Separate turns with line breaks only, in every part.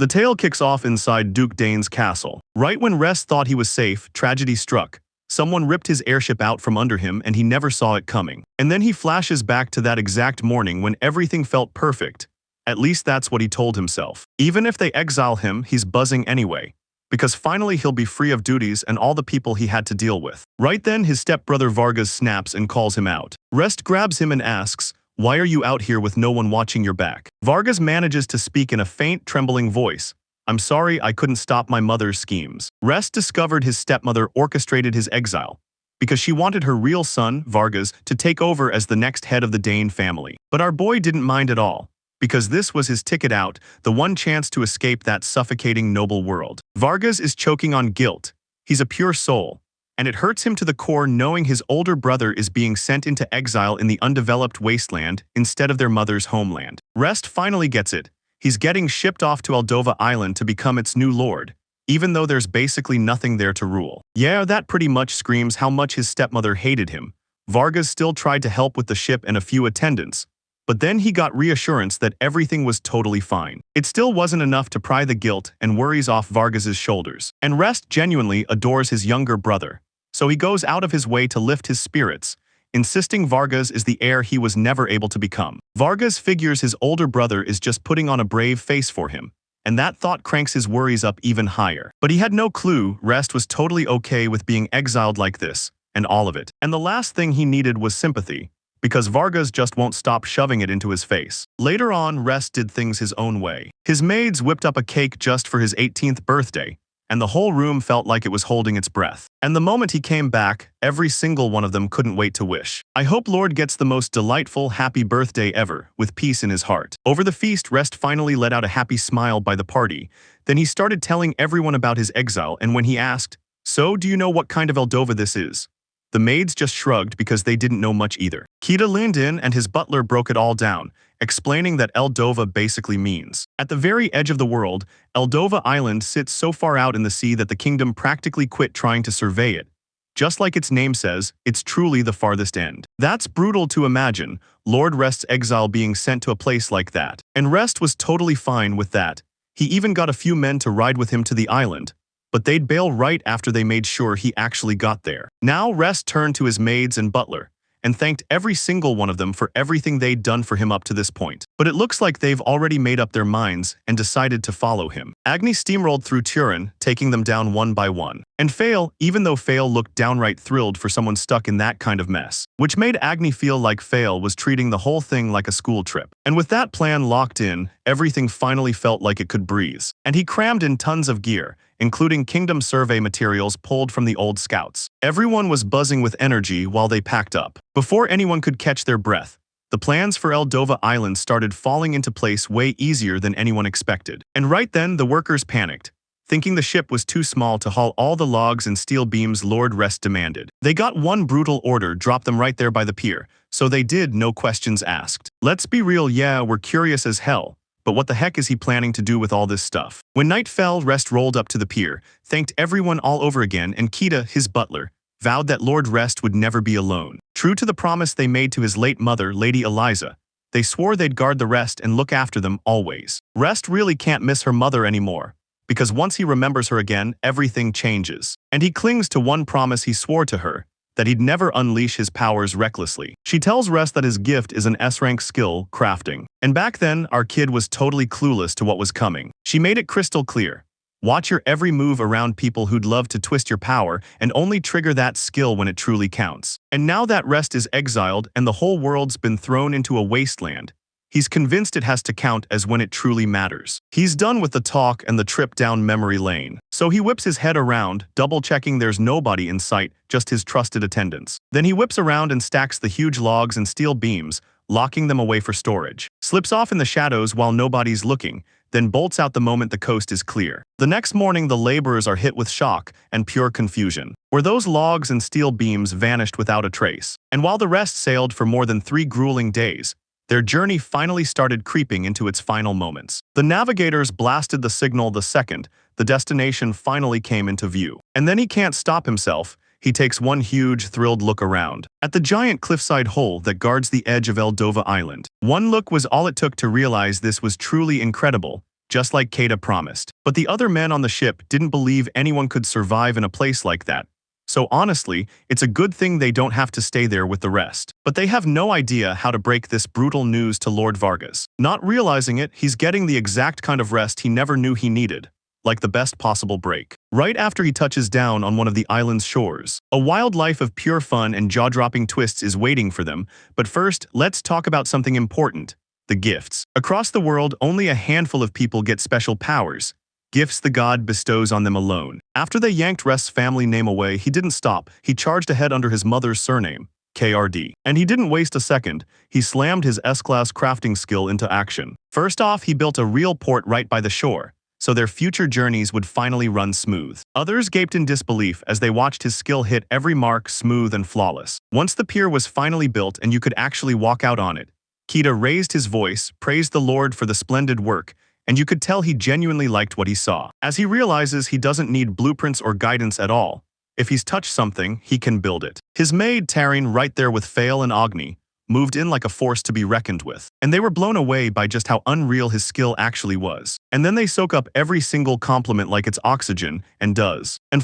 The tale kicks off inside Duke Dane's castle. Right when Rest thought he was safe, tragedy struck. Someone ripped his airship out from under him and he never saw it coming. And then he flashes back to that exact morning when everything felt perfect. At least that's what he told himself. Even if they exile him, he's buzzing anyway. Because finally he'll be free of duties and all the people he had to deal with. Right then, his stepbrother Vargas snaps and calls him out. Rest grabs him and asks, "Why are you out here with no one watching your back?" Vargas manages to speak in a faint, trembling voice. "I'm sorry, I couldn't stop my mother's schemes." Rest discovered his stepmother orchestrated his exile because she wanted her real son, Vargas, to take over as the next head of the Dane family. But our boy didn't mind at all, because this was his ticket out, the one chance to escape that suffocating noble world. Vargas is choking on guilt. He's a pure soul, and it hurts him to the core knowing his older brother is being sent into exile in the undeveloped wasteland instead of their mother's homeland. Rest finally gets it. He's getting shipped off to Eldova Island to become its new lord, even though there's basically nothing there to rule. Yeah, that pretty much screams how much his stepmother hated him. Vargas still tried to help with the ship and a few attendants, but then he got reassurance that everything was totally fine. It still wasn't enough to pry the guilt and worries off Vargas's shoulders. And Rest genuinely adores his younger brother, so he goes out of his way to lift his spirits, insisting Vargas is the heir he was never able to become. Vargas figures his older brother is just putting on a brave face for him, and that thought cranks his worries up even higher. But he had no clue Rest was totally okay with being exiled like this, and all of it. And the last thing he needed was sympathy, because Vargas just won't stop shoving it into his face. Later on, Rest did things his own way. His maids whipped up a cake just for his 18th birthday, and the whole room felt like it was holding its breath. And the moment he came back, every single one of them couldn't wait to wish. "I hope Lord gets the most delightful, happy birthday ever, with peace in his heart." Over the feast, Rest finally let out a happy smile by the party. Then he started telling everyone about his exile, and when he asked, "So, do you know what kind of Eldova this is?" the maids just shrugged because they didn't know much either. Kita leaned in and his butler broke it all down, explaining that Eldova basically means at the very edge of the world. Eldova Island sits so far out in the sea that the kingdom practically quit trying to survey it. Just like its name says, it's truly the farthest end. That's brutal to imagine, Lord Rest's exile being sent to a place like that. And Rest was totally fine with that. He even got a few men to ride with him to the island, but they'd bail right after they made sure he actually got there. Now Rest turned to his maids and butler, and thanked every single one of them for everything they'd done for him up to this point. But it looks like they've already made up their minds and decided to follow him. Agni steamrolled through Turin, taking them down one by one. And Fail, even though Fail looked downright thrilled for someone stuck in that kind of mess, which made Agni feel like Fail was treating the whole thing like a school trip. And with that plan locked in, everything finally felt like it could breathe. And he crammed in tons of gear, including kingdom survey materials pulled from the old scouts. Everyone was buzzing with energy while they packed up. Before anyone could catch their breath, the plans for Eldova Island started falling into place way easier than anyone expected. And right then, the workers panicked, thinking the ship was too small to haul all the logs and steel beams Lord Rest demanded. They got one brutal order, drop them right there by the pier, so they did, no questions asked. Let's be real, yeah, we're curious as hell. But what the heck is he planning to do with all this stuff? When night fell, Rest rolled up to the pier, thanked everyone all over again, and Kita, his butler, vowed that Lord Rest would never be alone. True to the promise they made to his late mother, Lady Eliza, they swore they'd guard the rest and look after them always. Rest really can't miss her mother anymore, because once he remembers her again, everything changes. And he clings to one promise he swore to her, that he'd never unleash his powers recklessly. She tells Rest that his gift is an S-rank skill, crafting. And back then, our kid was totally clueless to what was coming. She made it crystal clear. Watch your every move around people who'd love to twist your power and only trigger that skill when it truly counts. And now that Rest is exiled and the whole world's been thrown into a wasteland, he's convinced it has to count as when it truly matters. He's done with the talk and the trip down memory lane. So he whips his head around, double-checking there's nobody in sight, just his trusted attendants. Then he whips around and stacks the huge logs and steel beams, locking them away for storage. Slips off in the shadows while nobody's looking, then bolts out the moment the coast is clear. The next morning, the laborers are hit with shock and pure confusion, where those logs and steel beams vanished without a trace. And while the rest sailed for more than 3 grueling days, their journey finally started creeping into its final moments. The navigators blasted the signal the second the destination finally came into view. And then he can't stop himself. He takes one huge, thrilled look around at the giant cliffside hole that guards the edge of Eldova Island. One look was all it took to realize this was truly incredible, just like Keita promised. But the other men on the ship didn't believe anyone could survive in a place like that. So honestly, it's a good thing they don't have to stay there with the rest. But they have no idea how to break this brutal news to Lord Vargas. Not realizing it, he's getting the exact kind of rest he never knew he needed. Like the best possible break. Right after he touches down on one of the island's shores, a wild life of pure fun and jaw-dropping twists is waiting for them, but first, let's talk about something important: the gifts. Across the world, only a handful of people get special powers, gifts the god bestows on them alone. After they yanked Rest's family name away, he didn't stop. He charged ahead under his mother's surname, KRD. And he didn't waste a second. He slammed his S-class crafting skill into action. First off, he built a real port right by the shore, so their future journeys would finally run smooth. Others gaped in disbelief as they watched his skill hit every mark smooth and flawless. Once the pier was finally built and you could actually walk out on it, Keita raised his voice, praised the Lord for the splendid work, and you could tell he genuinely liked what he saw. As he realizes he doesn't need blueprints or guidance at all. If he's touched something, he can build it. His maid, Taryn, right there with Fail and Agni, moved in like a force to be reckoned with, and they were blown away by just how unreal his skill actually was. And then they soak up every single compliment like it's oxygen, and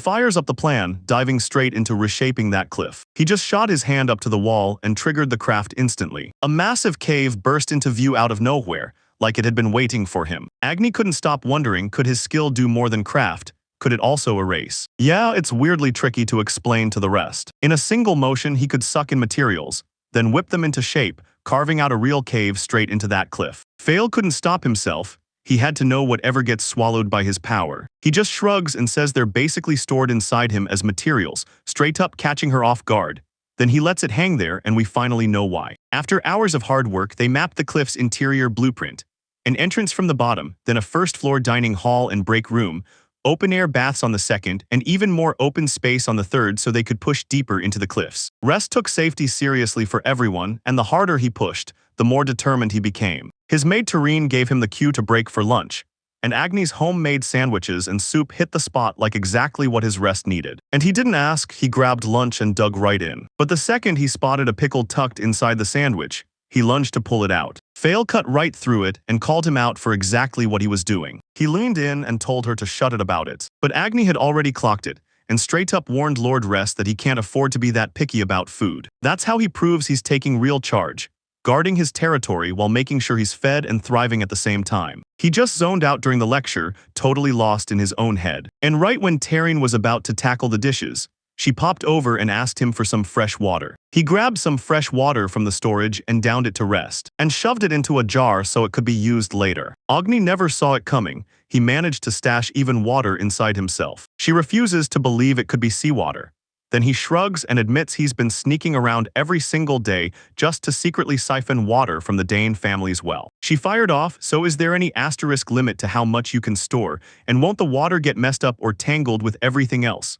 fires up the plan, diving straight into reshaping that cliff. He just shot his hand up to the wall and triggered the craft instantly. A massive cave burst into view out of nowhere, like it had been waiting for him. Agni couldn't stop wondering, could his skill do more than craft? Could it also erase? Yeah, it's weirdly tricky to explain to the rest. In a single motion, he could suck in materials, then whip them into shape, carving out a real cave straight into that cliff. Fail couldn't stop himself. He had to know whatever gets swallowed by his power. He just shrugs and says they're basically stored inside him as materials, straight up catching her off guard. Then he lets it hang there, and we finally know why. After hours of hard work, they mapped the cliff's interior blueprint. An entrance from the bottom, then a first-floor dining hall and break room, open-air baths on the second, and even more open space on the third so they could push deeper into the cliffs. Rest took safety seriously for everyone, and the harder he pushed, the more determined he became. His maid Tareen gave him the cue to break for lunch, and Agni's homemade sandwiches and soup hit the spot like exactly what his rest needed. And he didn't ask, he grabbed lunch and dug right in. But the second he spotted a pickle tucked inside the sandwich, he lunged to pull it out. Fail cut right through it and called him out for exactly what he was doing. He leaned in and told her to shut it about it. But Agni had already clocked it, and straight up warned Lord Rest that he can't afford to be that picky about food. That's how he proves he's taking real charge, guarding his territory while making sure he's fed and thriving at the same time. He just zoned out during the lecture, totally lost in his own head. And right when Taryn was about to tackle the dishes, she popped over and asked him for some fresh water. He grabbed some fresh water from the storage and downed it to Rest, and shoved it into a jar so it could be used later. Agni never saw it coming. He managed to stash even water inside himself. She refuses to believe it could be seawater. Then he shrugs and admits he's been sneaking around every single day just to secretly siphon water from the Dane family's well. She fired off, so is there any asterisk limit to how much you can store, and won't the water get messed up or tangled with everything else?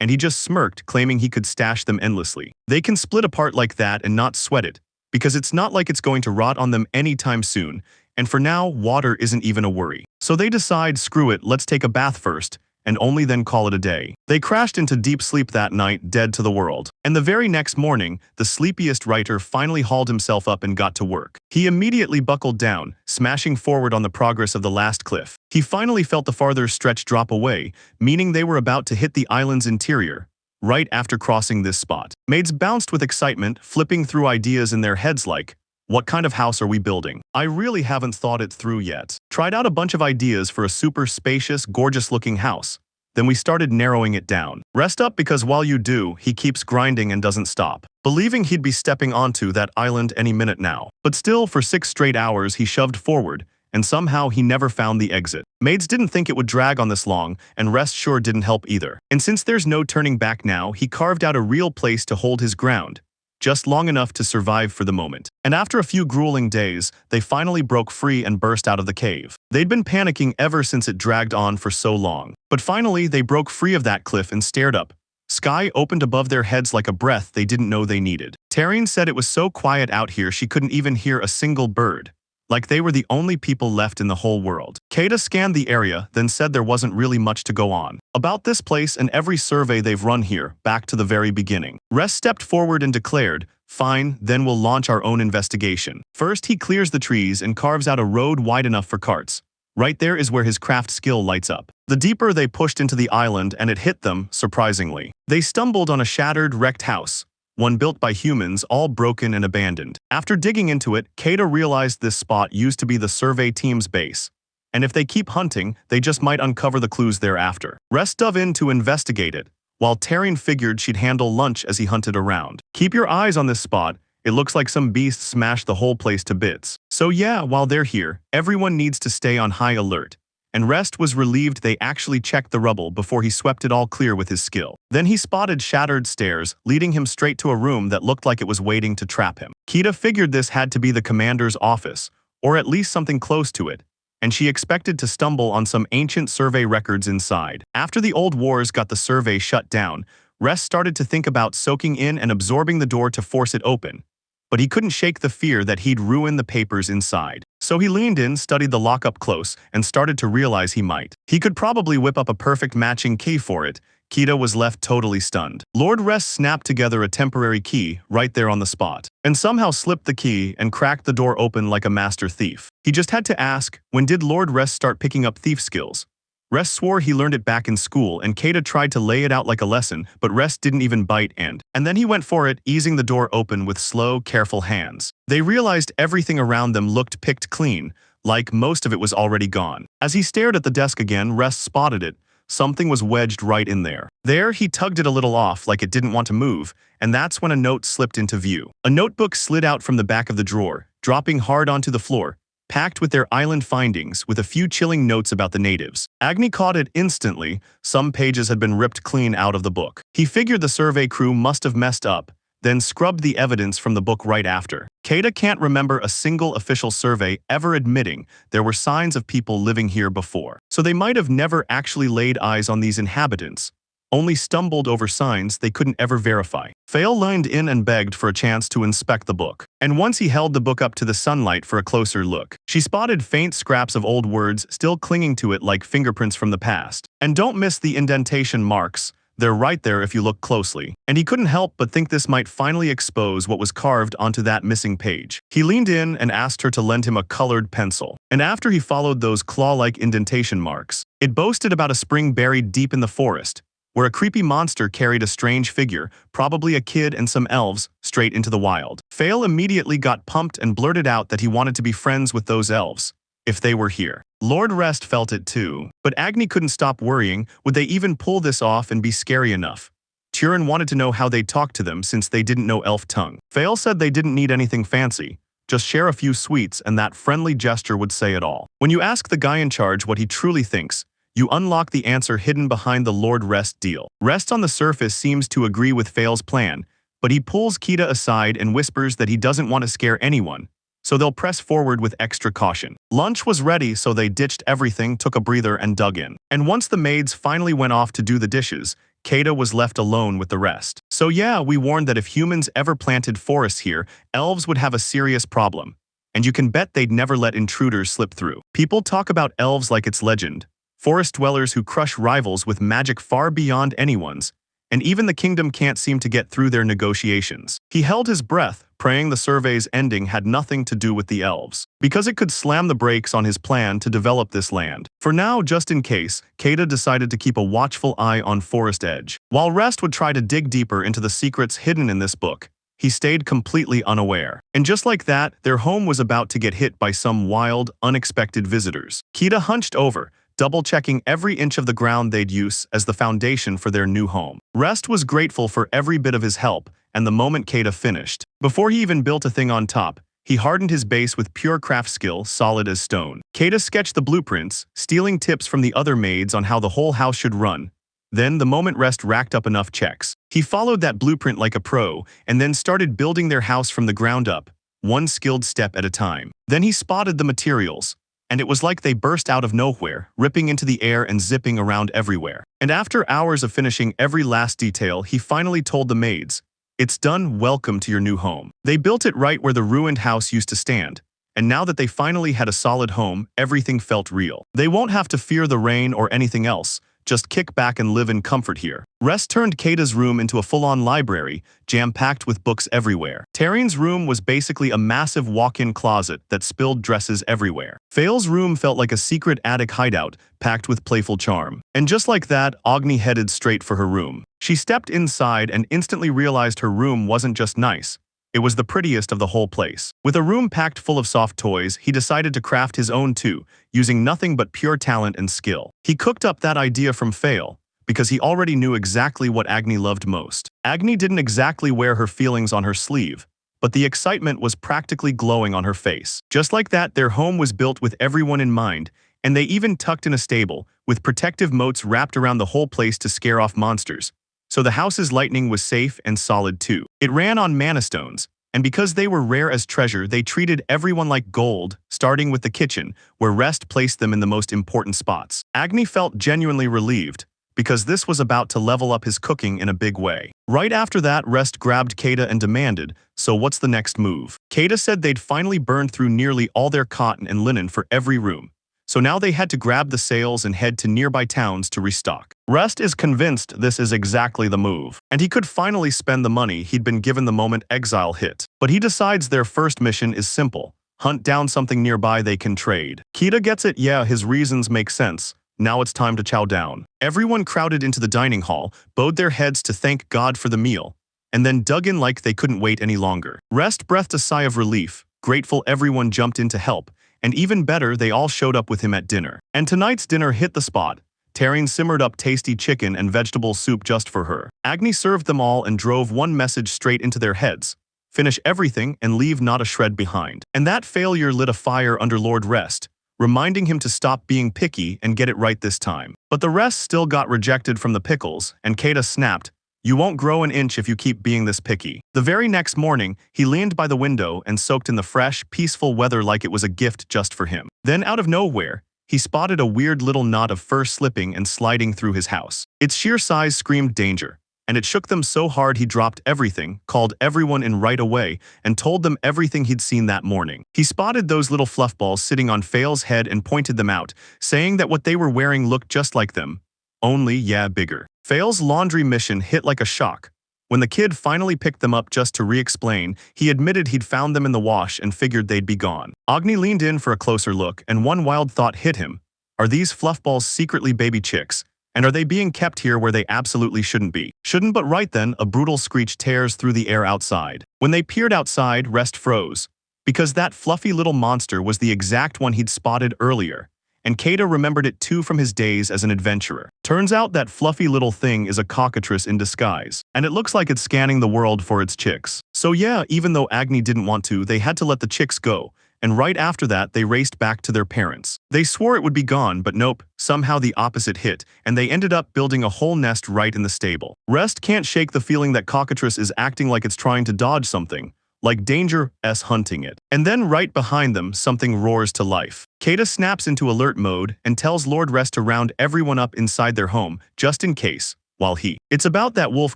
And he just smirked, claiming he could stash them endlessly. They can split apart like that and not sweat it, because it's not like it's going to rot on them anytime soon, and for now, water isn't even a worry. So they decide, screw it, let's take a bath first, and only then call it a day. They crashed into deep sleep that night, dead to the world. And the very next morning, the sleepiest writer finally hauled himself up and got to work. He immediately buckled down, smashing forward on the progress of the last cliff. He finally felt the farther stretch drop away, meaning they were about to hit the island's interior. Right after crossing this spot, maids bounced with excitement, flipping through ideas in their heads like, what kind of house are we building? I really haven't thought it through yet. Tried out a bunch of ideas for a super spacious, gorgeous-looking house. Then we started narrowing it down. Rest up, because while you do, he keeps grinding and doesn't stop, believing he'd be stepping onto that island any minute now. But still, for 6 straight hours, he shoved forward, and somehow he never found the exit. Maids didn't think it would drag on this long, and Rest sure didn't help either. And since there's no turning back now, he carved out a real place to hold his ground, just long enough to survive for the moment. And after a few grueling days, they finally broke free and burst out of the cave. They'd been panicking ever since it dragged on for so long. But finally, they broke free of that cliff and stared up. Sky opened above their heads like a breath they didn't know they needed. Taryn said it was so quiet out here she couldn't even hear a single bird, like they were the only people left in the whole world. Keita scanned the area, then said there wasn't really much to go on about this place and every survey they've run here, back to the very beginning. Rest stepped forward and declared, fine, then we'll launch our own investigation. First, he clears the trees and carves out a road wide enough for carts, Right there is where his craft skill lights up. The deeper they pushed into the island and it hit them, surprisingly. They stumbled on a shattered, wrecked house, one built by humans, all broken and abandoned. After digging into it, Keita realized this spot used to be the survey team's base. And if they keep hunting, they just might uncover the clues thereafter. Rest dove in to investigate it, while Taryn figured she'd handle lunch as he hunted around. Keep your eyes on this spot. It looks like some beast smashed the whole place to bits. So yeah, while they're here, everyone needs to stay on high alert. And Rest was relieved they actually checked the rubble before he swept it all clear with his skill. Then he spotted shattered stairs, leading him straight to a room that looked like it was waiting to trap him. Keita figured this had to be the commander's office, or at least something close to it, and she expected to stumble on some ancient survey records inside. After the old wars got the survey shut down, Rest started to think about soaking in and absorbing the door to force it open. But he couldn't shake the fear that he'd ruin the papers inside. So he leaned in, studied the lock up close, and started to realize he might. He could probably whip up a perfect matching key for it. Keita was left totally stunned. Lord Rest snapped together a temporary key right there on the spot, and somehow slipped the key and cracked the door open like a master thief. He just had to ask, when did Lord Rest start picking up thief skills? Rest swore he learned it back in school, and Keita tried to lay it out like a lesson, but Rest didn't even bite and then he went for it, easing the door open with slow, careful hands. They realized everything around them looked picked clean, like most of it was already gone. As he stared at the desk again, Rest spotted it. Something was wedged right in there. There, he tugged it a little off like it didn't want to move, and that's when a note slipped into view. A notebook slid out from the back of the drawer, dropping hard onto the floor, packed with their island findings with a few chilling notes about the natives. Agni caught it instantly. Some pages had been ripped clean out of the book. He figured the survey crew must have messed up, then scrubbed the evidence from the book right after. Keita can't remember a single official survey ever admitting there were signs of people living here before. So they might have never actually laid eyes on these inhabitants, only stumbled over signs they couldn't ever verify. Fail leaned in and begged for a chance to inspect the book. And once he held the book up to the sunlight for a closer look, she spotted faint scraps of old words still clinging to it like fingerprints from the past. And don't miss the indentation marks. They're right there if you look closely. And he couldn't help but think this might finally expose what was carved onto that missing page. He leaned in and asked her to lend him a colored pencil. And after he followed those claw-like indentation marks, it boasted about a spring buried deep in the forest, where a creepy monster carried a strange figure, probably a kid and some elves, straight into the wild. Fail immediately got pumped and blurted out that he wanted to be friends with those elves, if they were here. Lord Rest felt it too, but Agni couldn't stop worrying. Would they even pull this off and be scary enough? Turin wanted to know how they'd talk to them since they didn't know elf tongue. Fail said they didn't need anything fancy, just share a few sweets and that friendly gesture would say it all. When you ask the guy in charge what he truly thinks, you unlock the answer hidden behind the Lord Rest deal. Rest on the surface seems to agree with Fail's plan, but he pulls Keita aside and whispers that he doesn't want to scare anyone, so they'll press forward with extra caution. Lunch was ready, so they ditched everything, took a breather, and dug in. And once the maids finally went off to do the dishes, Keita was left alone with the rest. So yeah, we warned that if humans ever planted forests here, elves would have a serious problem. And you can bet they'd never let intruders slip through. People talk about elves like it's legend. Forest dwellers who crush rivals with magic far beyond anyone's, and even the kingdom can't seem to get through their negotiations. He held his breath, praying the survey's ending had nothing to do with the elves, because it could slam the brakes on his plan to develop this land. For now, just in case, Keita decided to keep a watchful eye on Forest Edge. While Rest would try to dig deeper into the secrets hidden in this book, he stayed completely unaware. And just like that, their home was about to get hit by some wild, unexpected visitors. Keita hunched over, double-checking every inch of the ground they'd use as the foundation for their new home. Rest was grateful for every bit of his help, and the moment Keita finished. Before he even built a thing on top, he hardened his base with pure craft skill, solid as stone. Keita sketched the blueprints, stealing tips from the other maids on how the whole house should run. Then, the moment Rest racked up enough checks, he followed that blueprint like a pro, and then started building their house from the ground up, one skilled step at a time. Then he spotted the materials, and it was like they burst out of nowhere, ripping into the air and zipping around everywhere. And after hours of finishing every last detail, he finally told the maids, "It's done, welcome to your new home." They built it right where the ruined house used to stand, and now that they finally had a solid home, everything felt real. They won't have to fear the rain or anything else, just kick back and live in comfort here. Rest turned Kata's room into a full-on library, jam-packed with books everywhere. Tarin's room was basically a massive walk-in closet that spilled dresses everywhere. Fail's room felt like a secret attic hideout, packed with playful charm. And just like that, Agni headed straight for her room. She stepped inside and instantly realized her room wasn't just nice. It was the prettiest of the whole place. With a room packed full of soft toys, he decided to craft his own too, using nothing but pure talent and skill. He cooked up that idea from Fail, because he already knew exactly what Agni loved most. Agni didn't exactly wear her feelings on her sleeve, but the excitement was practically glowing on her face. Just like that, their home was built with everyone in mind, and they even tucked in a stable, with protective moats wrapped around the whole place to scare off monsters. So the house's lighting was safe and solid too. It ran on mana stones, and because they were rare as treasure, they treated everyone like gold, starting with the kitchen, where Rest placed them in the most important spots. Agni felt genuinely relieved, because this was about to level up his cooking in a big way. Right after that, Rest grabbed Kata and demanded, "So what's the next move?" Kata said they'd finally burned through nearly all their cotton and linen for every room. So now they had to grab the sails and head to nearby towns to restock. Rest is convinced this is exactly the move, and he could finally spend the money he'd been given the moment exile hit. But he decides their first mission is simple: hunt down something nearby they can trade. Kita gets it, yeah, his reasons make sense. Now it's time to chow down. Everyone crowded into the dining hall, bowed their heads to thank God for the meal, and then dug in like they couldn't wait any longer. Rest breathed a sigh of relief, grateful everyone jumped in to help. And even better, they all showed up with him at dinner. And tonight's dinner hit the spot. Tarin simmered up tasty chicken and vegetable soup just for her. Agni served them all and drove one message straight into their heads: finish everything and leave not a shred behind. And that failure lit a fire under Lord Rest, reminding him to stop being picky and get it right this time. But the rest still got rejected from the pickles, and Kata snapped, "You won't grow an inch if you keep being this picky." The very next morning, he leaned by the window and soaked in the fresh, peaceful weather like it was a gift just for him. Then out of nowhere, he spotted a weird little knot of fur slipping and sliding through his house. Its sheer size screamed danger, and it shook them so hard he dropped everything, called everyone in right away, and told them everything he'd seen that morning. He spotted those little fluff balls sitting on Fail's head and pointed them out, saying that what they were wearing looked just like them, only, yeah, bigger. Fail's laundry mission hit like a shock. When the kid finally picked them up just to re-explain, he admitted he'd found them in the wash and figured they'd be gone. Agni leaned in for a closer look, and one wild thought hit him. Are these fluffballs secretly baby chicks? And are they being kept here where they absolutely shouldn't be? Shouldn't, but right then, a brutal screech tears through the air outside. When they peered outside, Rest froze, because that fluffy little monster was the exact one he'd spotted earlier. And Kata remembered it too from his days as an adventurer. Turns out that fluffy little thing is a cockatrice in disguise, and it looks like it's scanning the world for its chicks. So yeah, even though Agni didn't want to, they had to let the chicks go, and right after that they raced back to their parents. They swore it would be gone, but nope, somehow the opposite hit, and they ended up building a whole nest right in the stable. Rest can't shake the feeling that cockatrice is acting like it's trying to dodge something, like danger-s hunting it. And then right behind them, something roars to life. Kata snaps into alert mode and tells Lord Rest to round everyone up inside their home, just in case, while it's about that wolf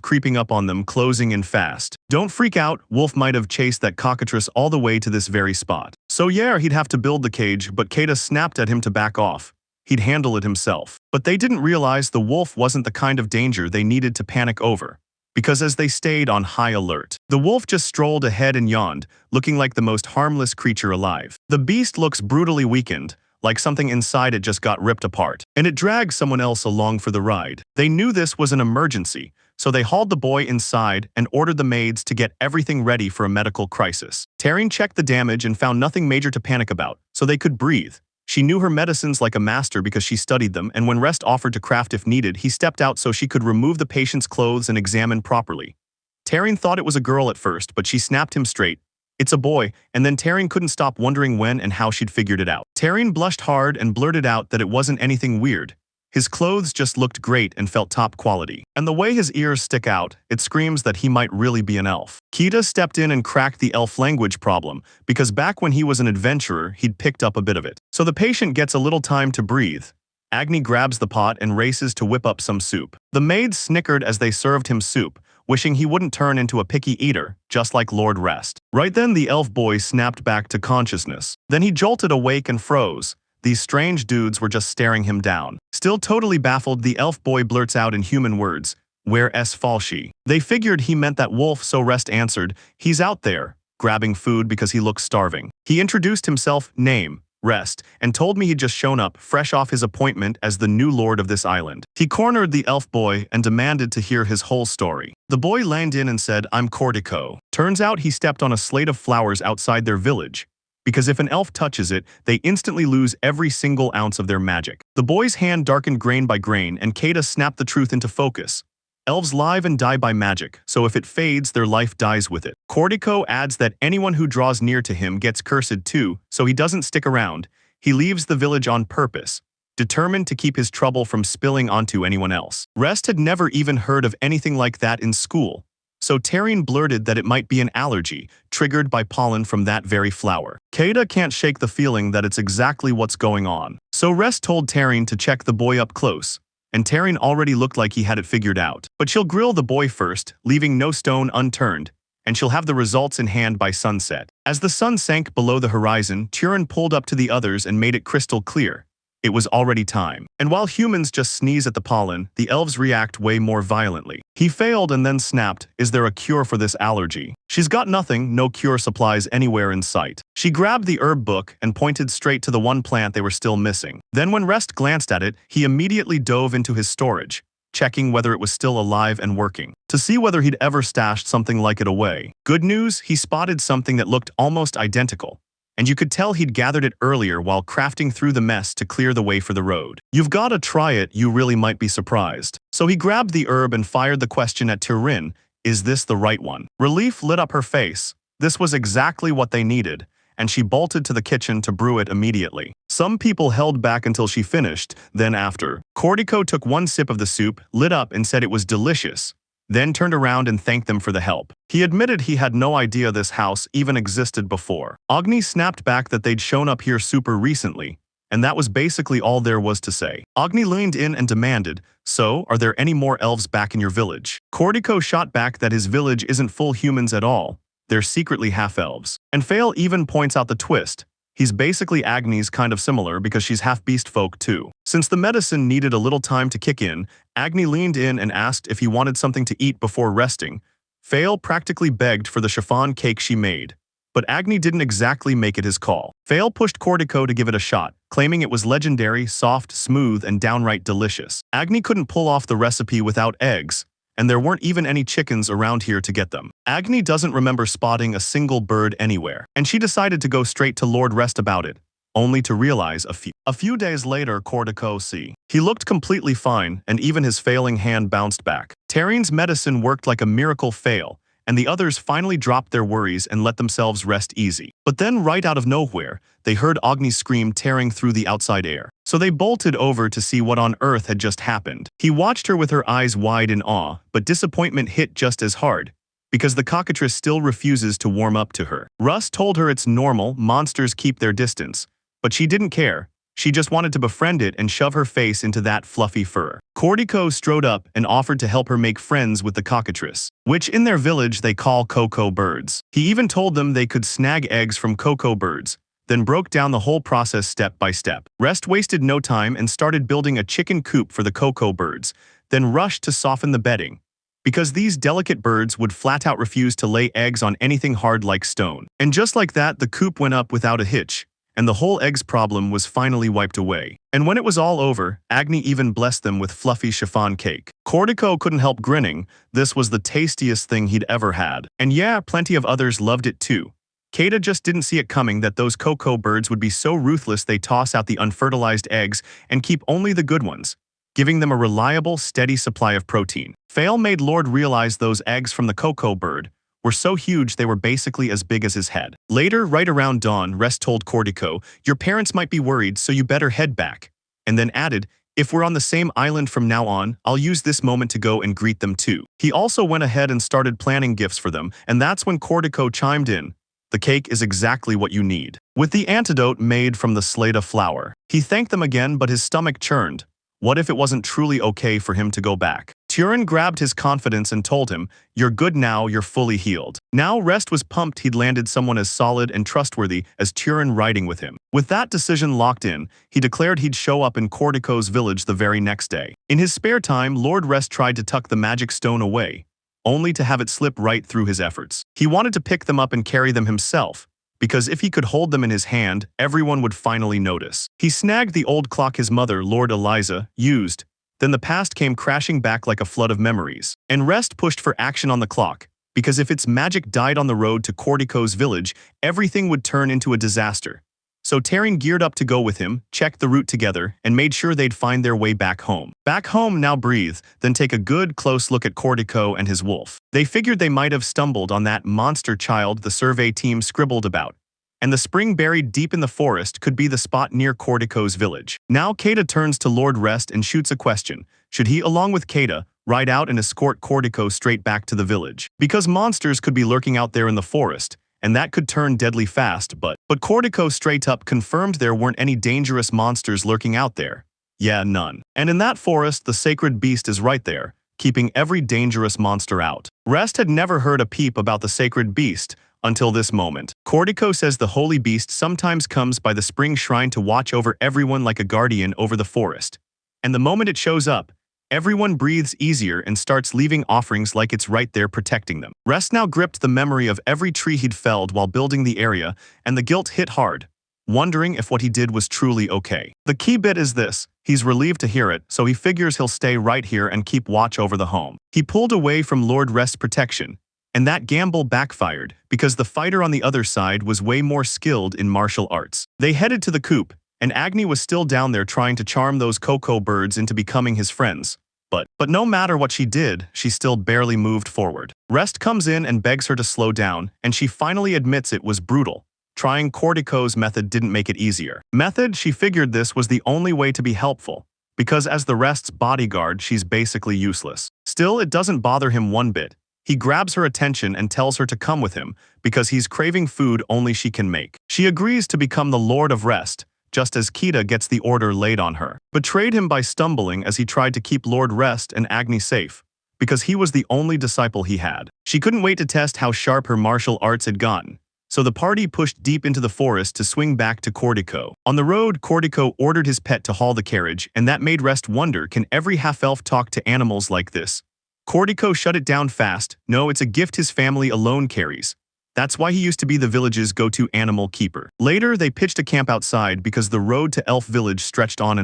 creeping up on them, closing in fast. Don't freak out, Wolf might have chased that cockatrice all the way to this very spot. So yeah, he'd have to build the cage, but Kata snapped at him to back off. He'd handle it himself. But they didn't realize the wolf wasn't the kind of danger they needed to panic over, because as they stayed on high alert, the wolf just strolled ahead and yawned, looking like the most harmless creature alive. The beast looks brutally weakened, like something inside it just got ripped apart, and it dragged someone else along for the ride. They knew this was an emergency, so they hauled the boy inside and ordered the maids to get everything ready for a medical crisis. Tarin checked the damage and found nothing major to panic about, so they could breathe. She knew her medicines like a master because she studied them, and when Rest offered to craft if needed, he stepped out so she could remove the patient's clothes and examine properly. Tarin thought it was a girl at first, but she snapped him straight. It's a boy, and then Tarin couldn't stop wondering when and how she'd figured it out. Tarin blushed hard and blurted out that it wasn't anything weird. His clothes just looked great and felt top quality. And the way his ears stick out, it screams that he might really be an elf. Kita stepped in and cracked the elf language problem, because back when he was an adventurer, he'd picked up a bit of it. So the patient gets a little time to breathe. Agni grabs the pot and races to whip up some soup. The maids snickered as they served him soup, wishing he wouldn't turn into a picky eater, just like Lord Rest. Right then the elf boy snapped back to consciousness. Then he jolted awake and froze. These strange dudes were just staring him down. Still totally baffled, the elf boy blurts out in human words, "Where fall she?" They figured he meant that wolf, so Rest answered, "He's out there, grabbing food because he looks starving." He introduced himself, name, Rest, and told me he'd just shown up, fresh off his appointment as the new lord of this island. He cornered the elf boy and demanded to hear his whole story. The boy leaned in and said, "I'm Cortico." Turns out he stepped on a slate of flowers outside their village, because if an elf touches it, they instantly lose every single ounce of their magic. The boy's hand darkened grain by grain, and Kada snapped the truth into focus. Elves live and die by magic, so if it fades, their life dies with it. Cortico adds that anyone who draws near to him gets cursed too, so he doesn't stick around. He leaves the village on purpose, determined to keep his trouble from spilling onto anyone else. Rest had never even heard of anything like that in school, so Taryn blurted that it might be an allergy, triggered by pollen from that very flower. Kada can't shake the feeling that it's exactly what's going on. So Rest told Taryn to check the boy up close, and Taryn already looked like he had it figured out. But she'll grill the boy first, leaving no stone unturned, and she'll have the results in hand by sunset. As the sun sank below the horizon, Turin pulled up to the others and made it crystal clear. It was already time. And while humans just sneeze at the pollen, the elves react way more violently. He failed and then snapped, "Is there a cure for this allergy?" She's got nothing, no cure supplies anywhere in sight. She grabbed the herb book and pointed straight to the one plant they were still missing. Then when Rest glanced at it, he immediately dove into his storage, checking whether it was still alive and working, to see whether he'd ever stashed something like it away. Good news, he spotted something that looked almost identical, and you could tell he'd gathered it earlier while crafting through the mess to clear the way for the road. "You've gotta try it, you really might be surprised." So he grabbed the herb and fired the question at Turin, "Is this the right one?" Relief lit up her face. This was exactly what they needed, and she bolted to the kitchen to brew it immediately. Some people held back until she finished, then after. Cortico took one sip of the soup, lit up and said it was delicious, then turned around and thanked them for the help. He admitted he had no idea this house even existed before. Agni snapped back that they'd shown up here super recently, and that was basically all there was to say. Agni leaned in and demanded, "So, are there any more elves back in your village?" Cortico shot back that his village isn't full humans at all. They're secretly half-elves. And Fail even points out the twist. He's basically Agni's kind of similar because she's half-beast folk too. Since the medicine needed a little time to kick in, Agni leaned in and asked if he wanted something to eat before resting. Fail practically begged for the chiffon cake she made, but Agni didn't exactly make it his call. Fail pushed Cortico to give it a shot, claiming it was legendary, soft, smooth, and downright delicious. Agni couldn't pull off the recipe without eggs, and there weren't even any chickens around here to get them. Agni doesn't remember spotting a single bird anywhere, and she decided to go straight to Lord Rest about it, only to realize a few days later Cortico he looked completely fine, and even his failing hand bounced back. Taryn's medicine worked like a miracle. Fail, and the others finally dropped their worries and let themselves rest easy. But then right out of nowhere, they heard Agni's scream tearing through the outside air. So they bolted over to see what on earth had just happened. He watched her with her eyes wide in awe, but disappointment hit just as hard, because the cockatrice still refuses to warm up to her. Russ told her it's normal, monsters keep their distance, but she didn't care. She just wanted to befriend it and shove her face into that fluffy fur. Cortico strode up and offered to help her make friends with the cockatrice, which in their village they call cocoa birds. He even told them they could snag eggs from cocoa birds, then broke down the whole process step by step. Rest wasted no time and started building a chicken coop for the cocoa birds, then rushed to soften the bedding, because these delicate birds would flat out refuse to lay eggs on anything hard like stone. And just like that, the coop went up without a hitch, and the whole eggs problem was finally wiped away. And when it was all over, Agni even blessed them with fluffy chiffon cake. Cortico couldn't help grinning. This was the tastiest thing he'd ever had. And yeah, plenty of others loved it too. Kada just didn't see it coming that those cocoa birds would be so ruthless they toss out the unfertilized eggs and keep only the good ones, giving them a reliable, steady supply of protein. Fail made Lord realize those eggs from the cocoa bird were so huge they were basically as big as his head. Later, right around dawn, Rest told Cortico, "Your parents might be worried, so you better head back," and then added, "If we're on the same island from now on, I'll use this moment to go and greet them too." He also went ahead and started planning gifts for them, and that's when Cortico chimed in. "The cake is exactly what you need." With the antidote made from the Slata flower. He thanked them again, but his stomach churned. What if it wasn't truly okay for him to go back? Turin grabbed his confidence and told him, "You're good now, you're fully healed." Now Rest was pumped he'd landed someone as solid and trustworthy as Turin riding with him. With that decision locked in, he declared he'd show up in Cortico's village the very next day. In his spare time, Lord Rest tried to tuck the magic stone away, only to have it slip right through his efforts. He wanted to pick them up and carry them himself, because if he could hold them in his hand, everyone would finally notice. He snagged the old clock his mother, Lord Eliza, used. Then the past came crashing back like a flood of memories. And Rest pushed for action on the clock, because if its magic died on the road to Cortico's village, everything would turn into a disaster. So Terran geared up to go with him, checked the route together, and made sure they'd find their way back home. Back home, now breathe, then take a good, close look at Cortico and his wolf. They figured they might have stumbled on that monster child the survey team scribbled about, and the spring buried deep in the forest could be the spot near Cortico's village. Now Kata turns to Lord Rest and shoots a question. Should he, along with Kata, ride out and escort Cortico straight back to the village? Because monsters could be lurking out there in the forest, and that could turn deadly fast, but Cortico straight up confirmed there weren't any dangerous monsters lurking out there. Yeah, none. And in that forest, the sacred beast is right there, keeping every dangerous monster out. Rest had never heard a peep about the sacred beast until this moment. Cortico says the holy beast sometimes comes by the spring shrine to watch over everyone like a guardian over the forest. And the moment it shows up, everyone breathes easier and starts leaving offerings like it's right there protecting them. Rest now gripped the memory of every tree he'd felled while building the area, and the guilt hit hard, wondering if what he did was truly okay. The key bit is this: he's relieved to hear it, so he figures he'll stay right here and keep watch over the home. He pulled away from Lord Rest's protection, and that gamble backfired because the fighter on the other side was way more skilled in martial arts. They headed to the coop, and Agni was still down there trying to charm those cocoa birds into becoming his friends. But no matter what she did, she still barely moved forward. Rest comes in and begs her to slow down, and she finally admits it was brutal. Trying Cortico's method didn't make it easier. Method, she figured this was the only way to be helpful, because as the Rest's bodyguard, she's basically useless. Still, it doesn't bother him one bit. He grabs her attention and tells her to come with him, because he's craving food only she can make. She agrees to become the Lord of Rest, just as Kita gets the order laid on her. Betrayed him by stumbling as he tried to keep Lord Rest and Agni safe, because he was the only disciple he had. She couldn't wait to test how sharp her martial arts had gotten, so the party pushed deep into the forest to swing back to Cortico. On the road, Cortico ordered his pet to haul the carriage, and that made Rest wonder, can every half-elf talk to animals like this? Cortico shut it down fast. No, it's a gift his family alone carries. That's why he used to be the village's go-to animal keeper. Later, they pitched a camp outside because the road to Elf Village stretched on,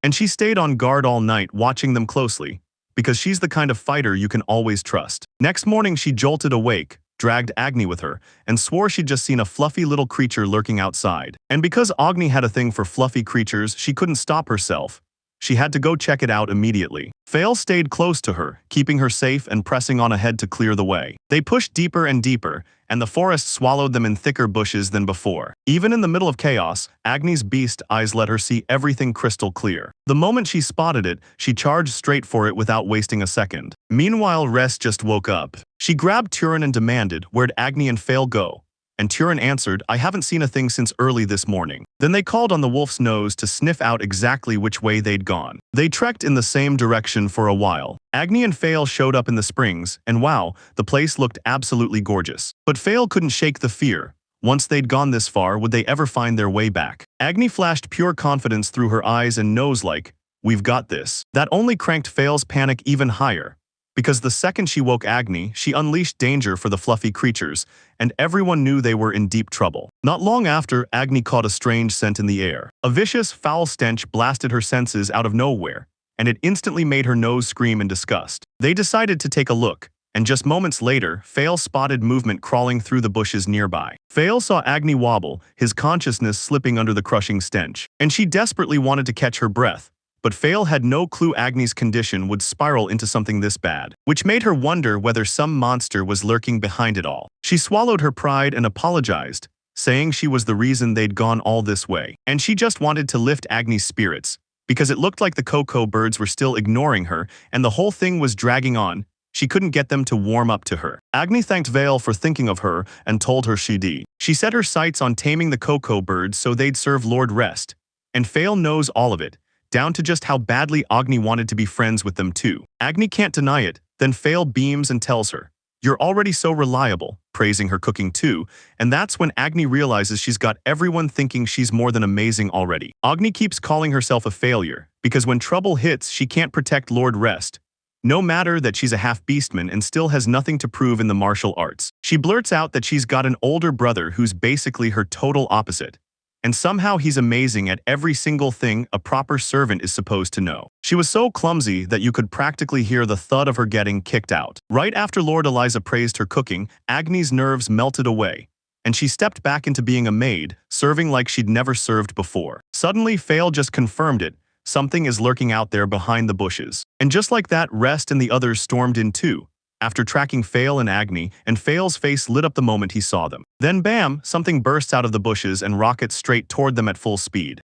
and she stayed on guard all night watching them closely, because she's the kind of fighter you can always trust. Next morning, she jolted awake, dragged Agni with her, and swore she'd just seen a fluffy little creature lurking outside. And because Agni had a thing for fluffy creatures, she couldn't stop herself. She had to go check it out immediately. Fail stayed close to her, keeping her safe and pressing on ahead to clear the way. They pushed deeper and deeper, and the forest swallowed them in thicker bushes than before. Even in the middle of chaos, Agni's beast eyes let her see everything crystal clear. The moment she spotted it, she charged straight for it without wasting a second. Meanwhile, Rest just woke up. She grabbed Turin and demanded, "Where'd Agni and Fail go?" And Turin answered, "I haven't seen a thing since early this morning." Then they called on the wolf's nose to sniff out exactly which way they'd gone. They trekked in the same direction for a while. Agni and Fail showed up in the springs, and wow, the place looked absolutely gorgeous. But Fail couldn't shake the fear. Once they'd gone this far, would they ever find their way back? Agni flashed pure confidence through her eyes and nose like, "We've got this." That only cranked Fail's panic even higher, because the second she woke Agni, she unleashed danger for the fluffy creatures, and everyone knew they were in deep trouble. Not long after, Agni caught a strange scent in the air. A vicious, foul stench blasted her senses out of nowhere, and it instantly made her nose scream in disgust. They decided to take a look, and just moments later, Fail spotted movement crawling through the bushes nearby. Fail saw Agni wobble, his consciousness slipping under the crushing stench, and she desperately wanted to catch her breath. But Fail had no clue Agni's condition would spiral into something this bad, which made her wonder whether some monster was lurking behind it all. She swallowed her pride and apologized, saying she was the reason they'd gone all this way. And she just wanted to lift Agni's spirits, because it looked like the cocoa birds were still ignoring her, and the whole thing was dragging on. She couldn't get them to warm up to her. Agni thanked Vale for thinking of her and told her she'd. She set her sights on taming the cocoa birds so they'd serve Lord Rest. And Fail knows all of it, down to just how badly Agni wanted to be friends with them too. Agni can't deny it, then Fail beams and tells her, "You're already so reliable," praising her cooking too, and that's when Agni realizes she's got everyone thinking she's more than amazing already. Agni keeps calling herself a failure, because when trouble hits she can't protect Lord Rest, no matter that she's a half-beastman and still has nothing to prove in the martial arts. She blurts out that she's got an older brother who's basically her total opposite, and somehow he's amazing at every single thing a proper servant is supposed to know. She was so clumsy that you could practically hear the thud of her getting kicked out. Right after Lord Eliza praised her cooking, Agni's nerves melted away, and she stepped back into being a maid, serving like she'd never served before. Suddenly, Fail just confirmed it. Something is lurking out there behind the bushes. And just like that, Rest and the others stormed in too, after tracking Fail and Agni, and Fail's face lit up the moment he saw them. Then bam, something bursts out of the bushes and rockets straight toward them at full speed.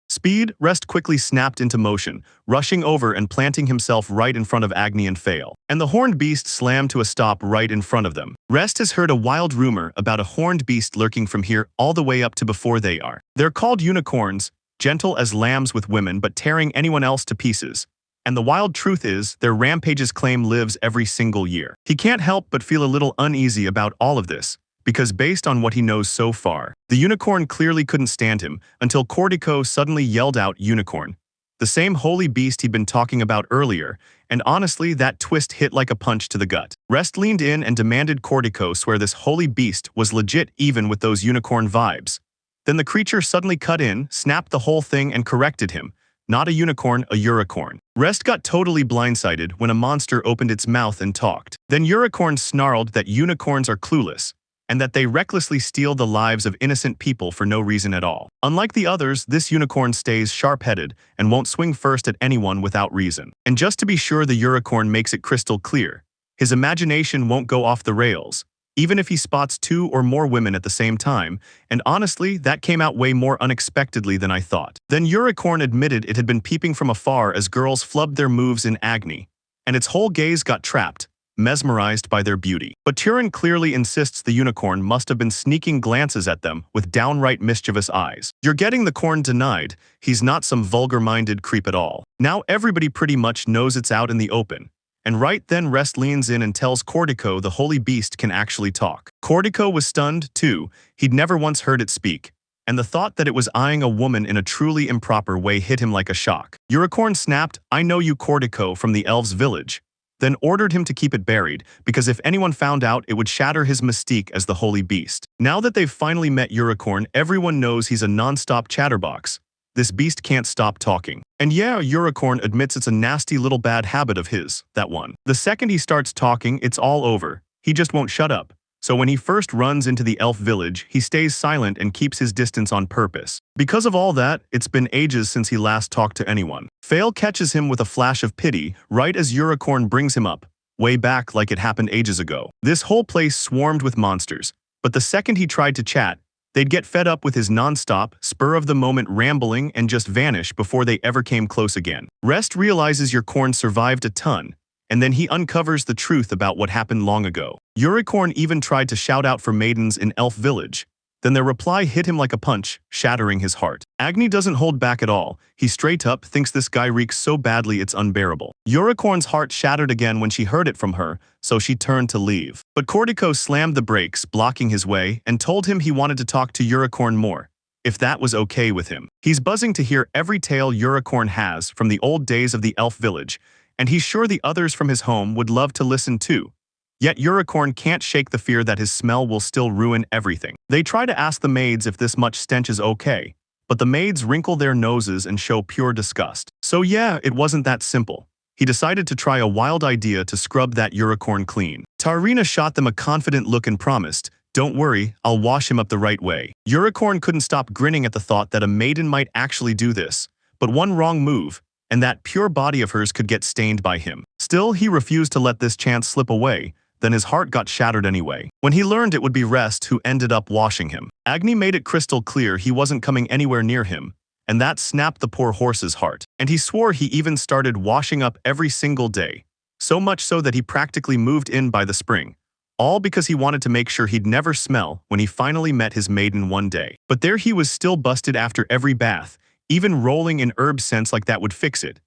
Rest quickly snapped into motion, rushing over and planting himself right in front of Agni and Fail. And the horned beast slammed to a stop right in front of them. Rest has heard a wild rumor about a horned beast lurking from here all the way up to before they are. They're called unicorns, gentle as lambs with women but tearing anyone else to pieces. And the wild truth is, their rampage's claim lives every single year. He can't help but feel a little uneasy about all of this, because based on what he knows so far, the unicorn clearly couldn't stand him until Cortico suddenly yelled out unicorn, the same holy beast he'd been talking about earlier, and honestly that twist hit like a punch to the gut. Rest leaned in and demanded Cortico swear this holy beast was legit even with those unicorn vibes. Then the creature suddenly cut in, snapped the whole thing and corrected him. Not a unicorn, a Uricorn. Rest got totally blindsided when a monster opened its mouth and talked. Then Uricorn snarled that unicorns are clueless, and that they recklessly steal the lives of innocent people for no reason at all. Unlike the others, this unicorn stays sharp-headed and won't swing first at anyone without reason. And just to be sure, the Uricorn makes it crystal clear, his imagination won't go off the rails, even if he spots 2 or more women at the same time, and honestly, that came out way more unexpectedly than I thought. Then Uricorn admitted it had been peeping from afar as girls flubbed their moves in Agni, and its whole gaze got trapped, mesmerized by their beauty. But Turin clearly insists the unicorn must have been sneaking glances at them with downright mischievous eyes. You're getting the corn denied, he's not some vulgar-minded creep at all. Now everybody pretty much knows it's out in the open. And right then Rest leans in and tells Cortico the holy beast can actually talk. Cortico was stunned, too. He'd never once heard it speak. And the thought that it was eyeing a woman in a truly improper way hit him like a shock. Uricorn snapped, "I know you Cortico from the elves' village," then ordered him to keep it buried, because if anyone found out it would shatter his mystique as the holy beast. Now that they've finally met Uricorn, everyone knows he's a non-stop chatterbox. This beast can't stop talking. And yeah, Uricorn admits it's a nasty little bad habit of his, that one. The second he starts talking, it's all over. He just won't shut up. So when he first runs into the elf village, he stays silent and keeps his distance on purpose. Because of all that, it's been ages since he last talked to anyone. Fail catches him with a flash of pity, right as Uricorn brings him up, way back like it happened ages ago. This whole place swarmed with monsters, but the second he tried to chat, they'd get fed up with his non-stop, spur-of-the-moment rambling and just vanish before they ever came close again. Rest realizes Uricorn survived a ton, and then he uncovers the truth about what happened long ago. Uricorn even tried to shout out for maidens in Elf Village. Then their reply hit him like a punch, shattering his heart. Agni doesn't hold back at all. He straight up thinks this guy reeks so badly it's unbearable. Uricorn's heart shattered again when she heard it from her, so she turned to leave. But Cortico slammed the brakes, blocking his way, and told him he wanted to talk to Uricorn more, if that was okay with him. He's buzzing to hear every tale Uricorn has from the old days of the Elf Village, and he's sure the others from his home would love to listen too. Yet Uricorn can't shake the fear that his smell will still ruin everything. They try to ask the maids if this much stench is okay, but the maids wrinkle their noses and show pure disgust. So yeah, it wasn't that simple. He decided to try a wild idea to scrub that Uricorn clean. Tarina shot them a confident look and promised, "Don't worry, I'll wash him up the right way." Uricorn couldn't stop grinning at the thought that a maiden might actually do this, but one wrong move, and that pure body of hers could get stained by him. Still, he refused to let this chance slip away. Then his heart got shattered anyway, when he learned it would be Rest who ended up washing him. Agni made it crystal clear he wasn't coming anywhere near him, and that snapped the poor horse's heart. And he swore he even started washing up every single day, so much so that he practically moved in by the spring, all because he wanted to make sure he'd never smell when he finally met his maiden one day. But there he was still busted after every bath, Even rolling in herb scents like that would fix it.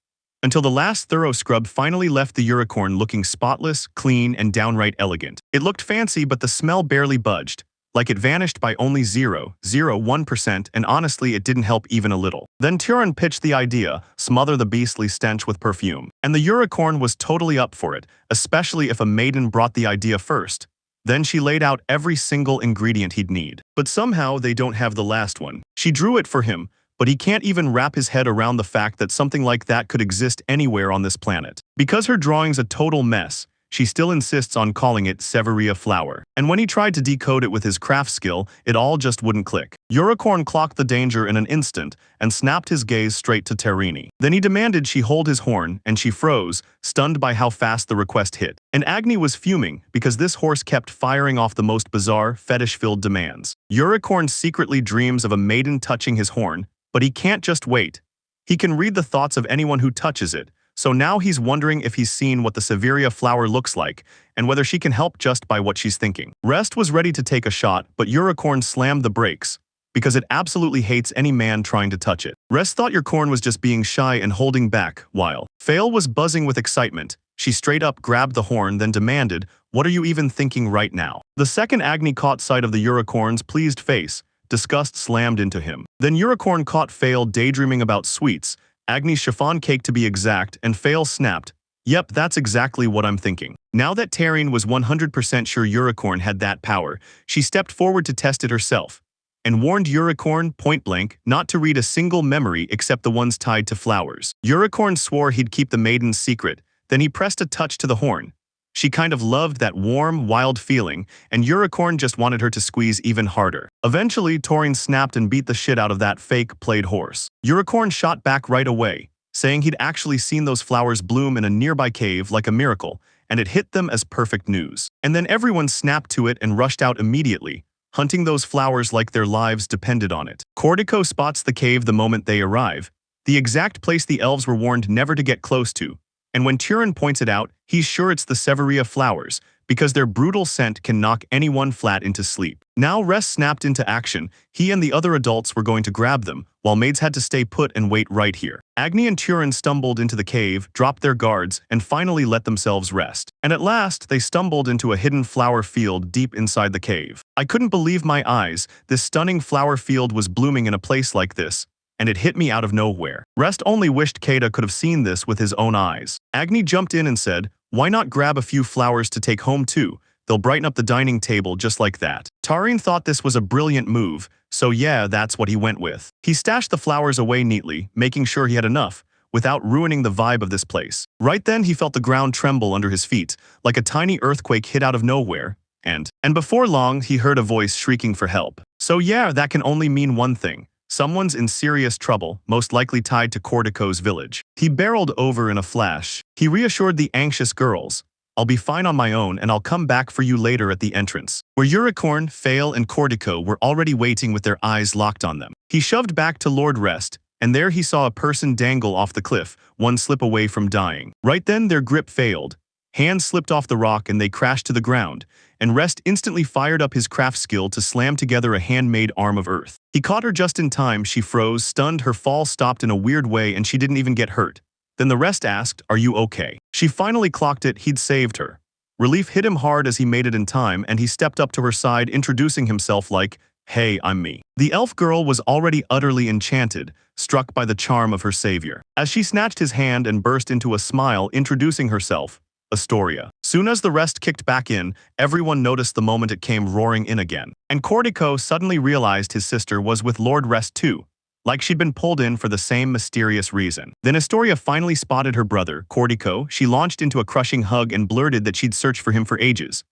Until the last thorough scrub finally left the unicorn looking spotless, clean, and downright elegant. It looked fancy, but the smell barely budged, like it vanished by only 0.01%, and honestly it didn't help even a little. Then Turin pitched the idea, smother the beastly stench with perfume. And the unicorn was totally up for it, especially if a maiden brought the idea first. Then she laid out every single ingredient he'd need. But somehow they don't have the last one. She drew it for him, but he can't even wrap his head around the fact that something like that could exist anywhere on this planet. Because her drawing's a total mess, she still insists on calling it Severia flower. And when he tried to decode it with his craft skill, it all just wouldn't click. Unicorn clocked the danger in an instant and snapped his gaze straight to Terrini. Then he demanded she hold his horn, and she froze, stunned by how fast the request hit. And Agni was fuming because this horse kept firing off the most bizarre, fetish-filled demands. Unicorn secretly dreams of a maiden touching his horn, but he can't just wait. He can read the thoughts of anyone who touches it, so now he's wondering if he's seen what the Severia flower looks like, and whether she can help just by what she's thinking. Rest was ready to take a shot, but Unicorn slammed the brakes, because it absolutely hates any man trying to touch it. Rest thought Unicorn was just being shy and holding back, while Fail was buzzing with excitement. She straight up grabbed the horn, then demanded, "What are you even thinking right now?" The second Agni caught sight of the Unicorn's pleased face, disgust slammed into him. Then Unicorn caught Fail daydreaming about sweets, Agni's chiffon cake to be exact, and Fail snapped, "Yep, that's exactly what I'm thinking." Now that Taryn was 100% sure Unicorn had that power, she stepped forward to test it herself, and warned Unicorn, point-blank, not to read a single memory except the ones tied to flowers. Unicorn swore he'd keep the maiden's secret, then he pressed a touch to the horn. She kind of loved that warm, wild feeling, and Unicorn just wanted her to squeeze even harder. Eventually, Torin snapped and beat the shit out of that fake played horse. Unicorn shot back right away, saying he'd actually seen those flowers bloom in a nearby cave like a miracle, and it hit them as perfect news. And then everyone snapped to it and rushed out immediately, hunting those flowers like their lives depended on it. Cortico spots the cave the moment they arrive, the exact place the elves were warned never to get close to. And when Turin points it out, he's sure it's the Severia flowers, because their brutal scent can knock anyone flat into sleep. Now Rest snapped into action. He and the other adults were going to grab them, while maids had to stay put and wait right here. Agni and Turin stumbled into the cave, dropped their guards, and finally let themselves rest. And at last, they stumbled into a hidden flower field deep inside the cave. I couldn't believe my eyes. This stunning flower field was blooming in a place like this, and it hit me out of nowhere. Rest only wished Keita could have seen this with his own eyes. Agni jumped in and said, "Why not grab a few flowers to take home too? They'll brighten up the dining table just like that." Tarin thought this was a brilliant move, so yeah, that's what he went with. He stashed the flowers away neatly, making sure he had enough, without ruining the vibe of this place. Right then he felt the ground tremble under his feet, like a tiny earthquake hit out of nowhere, and before long he heard a voice shrieking for help. So yeah, that can only mean one thing. Someone's in serious trouble, most likely tied to Cortico's village. He barreled over in a flash. He reassured the anxious girls, "I'll be fine on my own and I'll come back for you later at the entrance," where Unicorn, Fail, and Cortico were already waiting with their eyes locked on them. He shoved back to Lord Rest, and there he saw a person dangle off the cliff, one slip away from dying. Right then their grip failed. Hands slipped off the rock and they crashed to the ground, and Rest instantly fired up his craft skill to slam together a handmade arm of earth. He caught her just in time. She froze, stunned, her fall stopped in a weird way, and she didn't even get hurt. Then the Rest asked, "Are you okay?" She finally clocked it. He'd saved her. Relief hit him hard as he made it in time, and he stepped up to her side, introducing himself like, "Hey, I'm me." The elf girl was already utterly enchanted, struck by the charm of her savior. As she snatched his hand and burst into a smile, introducing herself, Astoria. Soon as the Rest kicked back in, everyone noticed the moment it came roaring in again. And Cortico suddenly realized his sister was with Lord Rest too, like she'd been pulled in for the same mysterious reason. Then Astoria finally spotted her brother, Cortico. She launched into a crushing hug and blurted that she'd searched for him for ages.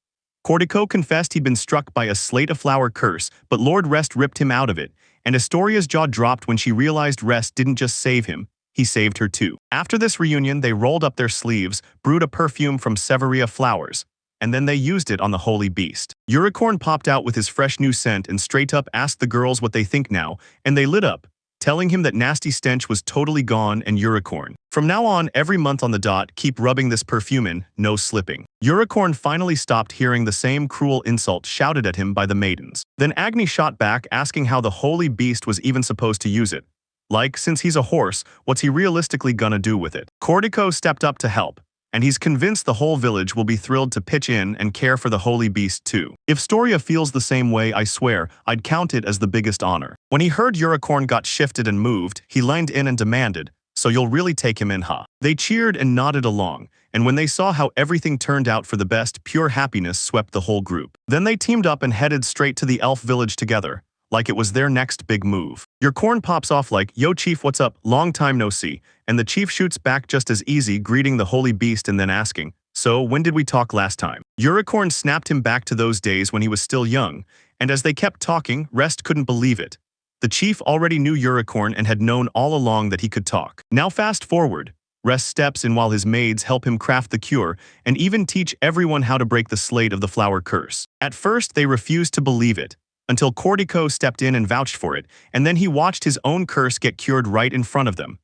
Cortico confessed he'd been struck by a slate-of-flower curse, but Lord Rest ripped him out of it, and Astoria's jaw dropped when she realized Rest didn't just save him, he saved her too. After this reunion, they rolled up their sleeves, brewed a perfume from Severia flowers, and then they used it on the holy beast. Unicorn popped out with his fresh new scent and straight up asked the girls what they think now, and they lit up, telling him that nasty stench was totally gone. And Unicorn, "From now on, every month on the dot, keep rubbing this perfume in, no slipping." Unicorn finally stopped hearing the same cruel insult shouted at him by the maidens. Then Agni shot back, asking how the holy beast was even supposed to use it. Like, since he's a horse, what's he realistically gonna do with it? Cortico stepped up to help, and he's convinced the whole village will be thrilled to pitch in and care for the holy beast too. If Storia feels the same way, I swear, I'd count it as the biggest honor. When he heard Unicorn got shifted and moved, he leaned in and demanded, "So you'll really take him in, huh?" They cheered and nodded along, and when they saw how everything turned out for the best, pure happiness swept the whole group. Then they teamed up and headed straight to the elf village together, like it was their next big move. Unicorn pops off like, "Yo chief, what's up? Long time no see." And the chief shoots back just as easy, greeting the holy beast and then asking, "So, when did we talk last time?" Unicorn snapped him back to those days when he was still young, and as they kept talking, Rest couldn't believe it. The chief already knew Unicorn and had known all along that he could talk. Now fast forward, Rest steps in while his maids help him craft the cure and even teach everyone how to break the slate of the flower curse. At first, they refused to believe it, until Cortico stepped in and vouched for it, and then he watched his own curse get cured right in front of them.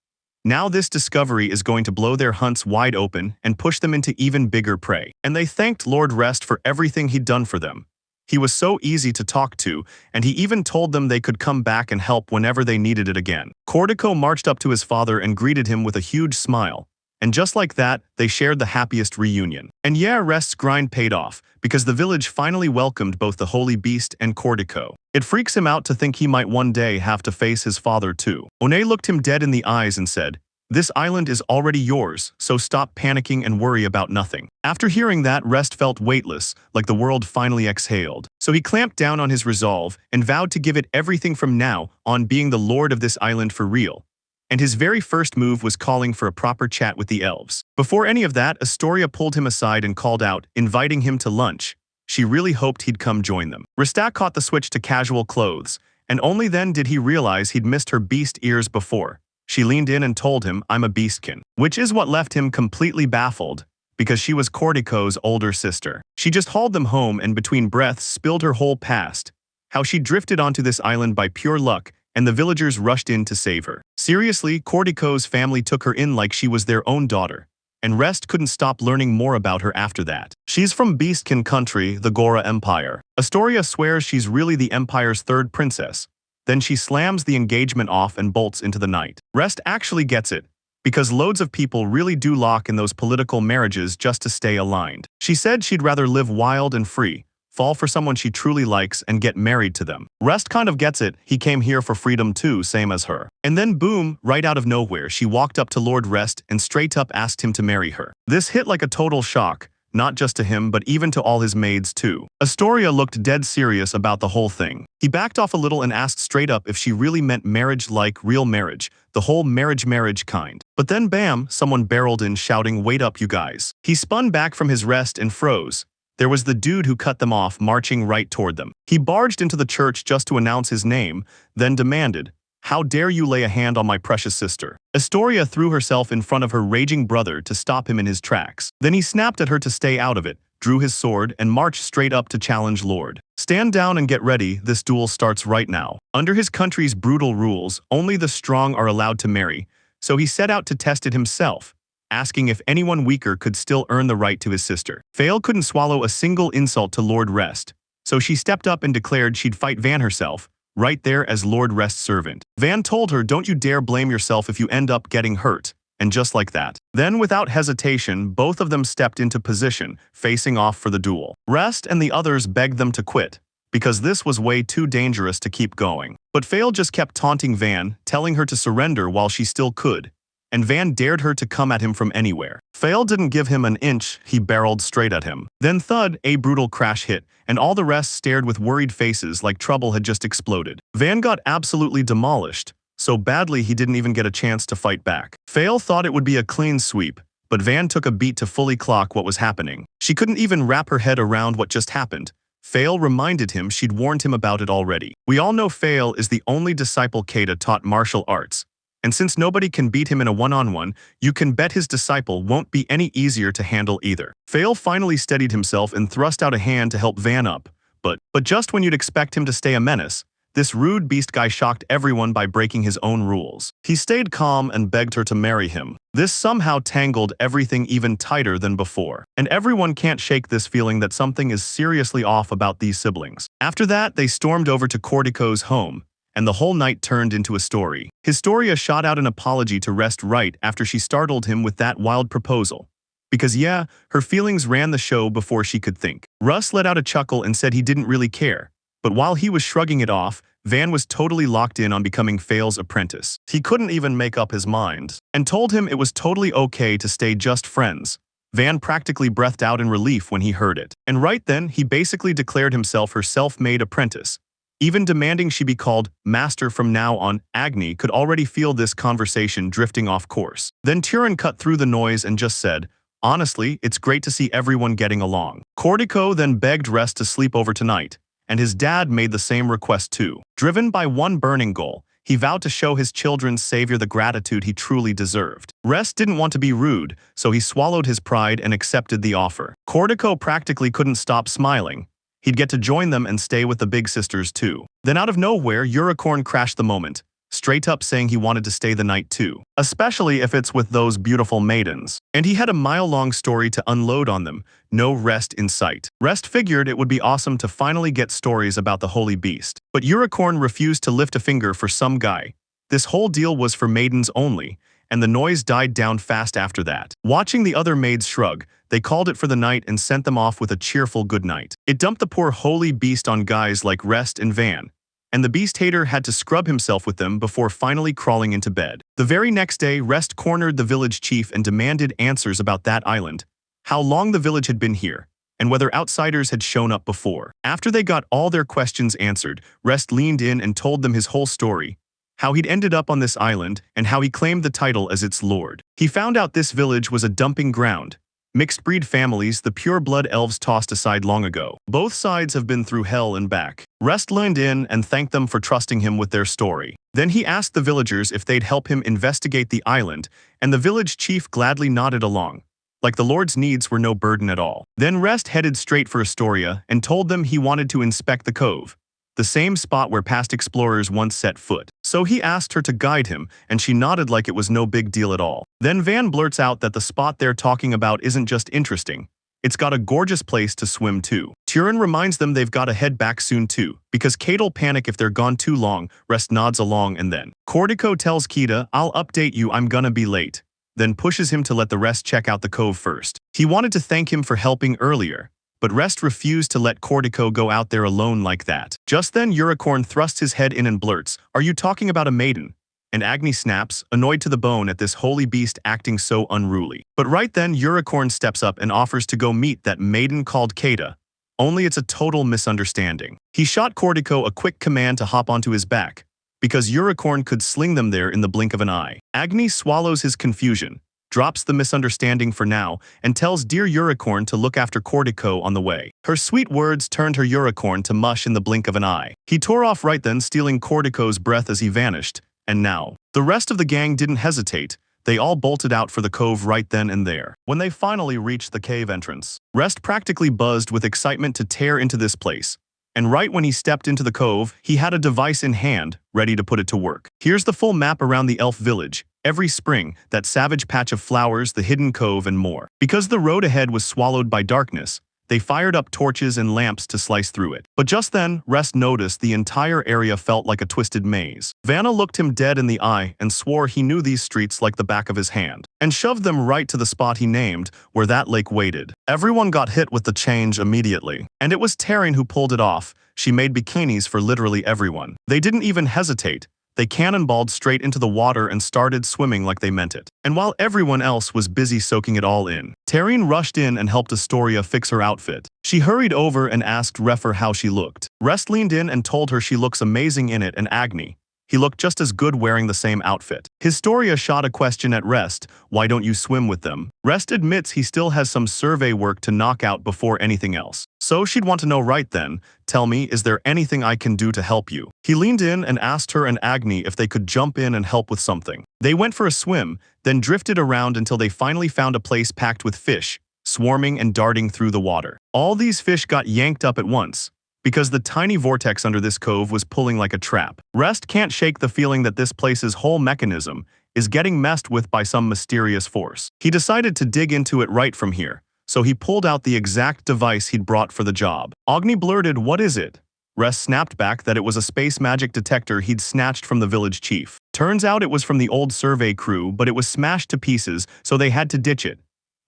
Now this discovery is going to blow their hunts wide open and push them into even bigger prey. And they thanked Lord Rest for everything he'd done for them. He was so easy to talk to, and he even told them they could come back and help whenever they needed it again. Cortico marched up to his father and greeted him with a huge smile. And just like that, they shared the happiest reunion. And yeah, Rest's grind paid off, because the village finally welcomed both the holy beast and Cortico. It freaks him out to think he might one day have to face his father too. One looked him dead in the eyes and said, "This island is already yours, so stop panicking and worry about nothing." After hearing that, Rest felt weightless, like the world finally exhaled. So he clamped down on his resolve and vowed to give it everything from now on, being the lord of this island for real. And his very first move was calling for a proper chat with the elves. Before any of that, Astoria pulled him aside and called out, inviting him to lunch. She really hoped he'd come join them. Restat caught the switch to casual clothes, and only then did he realize he'd missed her beast ears before. She leaned in and told him, "I'm a beastkin," which is what left him completely baffled, because she was Cortico's older sister. She just hauled them home and between breaths spilled her whole past, how she drifted onto this island by pure luck, and the villagers rushed in to save her. Seriously, Cortico's family took her in like she was their own daughter, and Rest couldn't stop learning more about her after that. She's from Beastkin country, the Gora Empire. Astoria swears she's really the Empire's third princess. Then she slams the engagement off and bolts into the night. Rest actually gets it, because loads of people really do lock in those political marriages just to stay aligned. She said she'd rather live wild and free, fall for someone she truly likes, and get married to them. Rest kind of gets it, he came here for freedom too, same as her. And then boom, right out of nowhere, she walked up to Lord Rest and straight up asked him to marry her. This hit like a total shock, not just to him but even to all his maids too. Astoria looked dead serious about the whole thing. He backed off a little and asked straight up if she really meant marriage like real marriage, the whole marriage kind. But then bam, someone barreled in shouting, "Wait up you guys." He spun back from his rest and froze. There was the dude who cut them off marching right toward them. He barged into the church just to announce his name, then demanded, "How dare you lay a hand on my precious sister?" Astoria threw herself in front of her raging brother to stop him in his tracks. Then he snapped at her to stay out of it, drew his sword, and marched straight up to challenge Lord. "Stand down and get ready, this duel starts right now." Under his country's brutal rules, only the strong are allowed to marry, so he set out to test it himself, asking if anyone weaker could still earn the right to his sister. Fail couldn't swallow a single insult to Lord Rest, so she stepped up and declared she'd fight Van herself, right there as Lord Rest's servant. Van told her, "Don't you dare blame yourself if you end up getting hurt," and just like that. Then without hesitation, both of them stepped into position, facing off for the duel. Rest and the others begged them to quit, because this was way too dangerous to keep going. But Fail just kept taunting Van, telling her to surrender while she still could, and Van dared her to come at him from anywhere. Fail didn't give him an inch, he barreled straight at him. Then thud, a brutal crash hit, and all the rest stared with worried faces like trouble had just exploded. Van got absolutely demolished, so badly he didn't even get a chance to fight back. Fail thought it would be a clean sweep, but Van took a beat to fully clock what was happening. She couldn't even wrap her head around what just happened. Fail reminded him she'd warned him about it already. We all know Fail is the only disciple Kata taught martial arts, and since nobody can beat him in a one-on-one, you can bet his disciple won't be any easier to handle either. Fail finally steadied himself and thrust out a hand to help Van up, but just when you'd expect him to stay a menace, this rude beast guy shocked everyone by breaking his own rules. He stayed calm and begged her to marry him. This somehow tangled everything even tighter than before, and everyone can't shake this feeling that something is seriously off about these siblings. After that, they stormed over to Cortico's home, and the whole night turned into a story. Historia shot out an apology to Rest right after she startled him with that wild proposal. Because yeah, her feelings ran the show before she could think. Russ let out a chuckle and said he didn't really care. But while he was shrugging it off, Van was totally locked in on becoming Fail's apprentice. He couldn't even make up his mind, and told him it was totally okay to stay just friends. Van practically breathed out in relief when he heard it. And right then, he basically declared himself her self-made apprentice. Even demanding she be called Master from now on, Agni could already feel this conversation drifting off course. Then Turin cut through the noise and just said, "Honestly, it's great to see everyone getting along." Cortico then begged Rest to sleep over tonight, and his dad made the same request too. Driven by one burning goal, he vowed to show his children's savior the gratitude he truly deserved. Rest didn't want to be rude, so he swallowed his pride and accepted the offer. Cortico practically couldn't stop smiling. He'd get to join them and stay with the big sisters too. Then out of nowhere, Unicorn crashed the moment, straight up saying he wanted to stay the night too, especially if it's with those beautiful maidens. And he had a mile-long story to unload on them, no Rest in sight. Rest figured it would be awesome to finally get stories about the holy beast. But Unicorn refused to lift a finger for some guy. This whole deal was for maidens only, and the noise died down fast after that. Watching the other maids shrug, they called it for the night and sent them off with a cheerful goodnight. It dumped the poor holy beast on guys like Rest and Van, and the beast hater had to scrub himself with them before finally crawling into bed. The very next day, Rest cornered the village chief and demanded answers about that island, how long the village had been here, and whether outsiders had shown up before. After they got all their questions answered, Rest leaned in and told them his whole story, how he'd ended up on this island and how he claimed the title as its lord. He found out this village was a dumping ground. Mixed-breed families, the pure-blood elves tossed aside long ago. Both sides have been through hell and back. Rest leaned in and thanked them for trusting him with their story. Then he asked the villagers if they'd help him investigate the island, and the village chief gladly nodded along, like the Lord's needs were no burden at all. Then Rest headed straight for Astoria and told them he wanted to inspect the cove, the same spot where past explorers once set foot. So he asked her to guide him, and she nodded like it was no big deal at all. Then Van blurts out that the spot they're talking about isn't just interesting, it's got a gorgeous place to swim too. Turin reminds them they've got to head back soon too, because Kate'll panic if they're gone too long. Rest nods along and then Cortico tells Kita, "I'll update you, I'm gonna be late," then pushes him to let the rest check out the cove first. He wanted to thank him for helping earlier, but Rest refused to let Cortico go out there alone like that. Just then Unicorn thrusts his head in and blurts, "Are you talking about a maiden?" And Agni snaps, annoyed to the bone at this holy beast acting so unruly. But right then Unicorn steps up and offers to go meet that maiden called Kata. Only it's a total misunderstanding. He shot Cortico a quick command to hop onto his back, because Unicorn could sling them there in the blink of an eye. Agni swallows his confusion, drops the misunderstanding for now, and tells dear Unicorn to look after Cortico on the way. Her sweet words turned her Unicorn to mush in the blink of an eye. He tore off right then, stealing Cortico's breath as he vanished, and now the rest of the gang didn't hesitate. They all bolted out for the cove right then and there. When they finally reached the cave entrance, Rest practically buzzed with excitement to tear into this place. And right when he stepped into the cove, he had a device in hand, ready to put it to work. Here's the full map around the elf village, every spring, that savage patch of flowers, the hidden cove, and more. Because the road ahead was swallowed by darkness, they fired up torches and lamps to slice through it. But just then, Rest noticed the entire area felt like a twisted maze. Vanna looked him dead in the eye and swore he knew these streets like the back of his hand, and shoved them right to the spot he named, where that lake waited. Everyone got hit with the change immediately, and it was Taryn who pulled it off. She made bikinis for literally everyone. They didn't even hesitate. They cannonballed straight into the water and started swimming like they meant it. And while everyone else was busy soaking it all in, Taryn rushed in and helped Astoria fix her outfit. She hurried over and asked Refer how she looked. Rest leaned in and told her she looks amazing in it, and Agni, he looked just as good wearing the same outfit. Historia shot a question at Rest, why don't you swim with them? Rest admits he still has some survey work to knock out before anything else. So she'd want to know right then, tell me, is there anything I can do to help you? He leaned in and asked her and Agni if they could jump in and help with something. They went for a swim, then drifted around until they finally found a place packed with fish, swarming and darting through the water. All these fish got yanked up at once, because the tiny vortex under this cove was pulling like a trap. Rest can't shake the feeling that this place's whole mechanism is getting messed with by some mysterious force. He decided to dig into it right from here, so he pulled out the exact device he'd brought for the job. Agni blurted, "What is it?" Rest snapped back that it was a space magic detector he'd snatched from the village chief. Turns out it was from the old survey crew, but it was smashed to pieces, so they had to ditch it.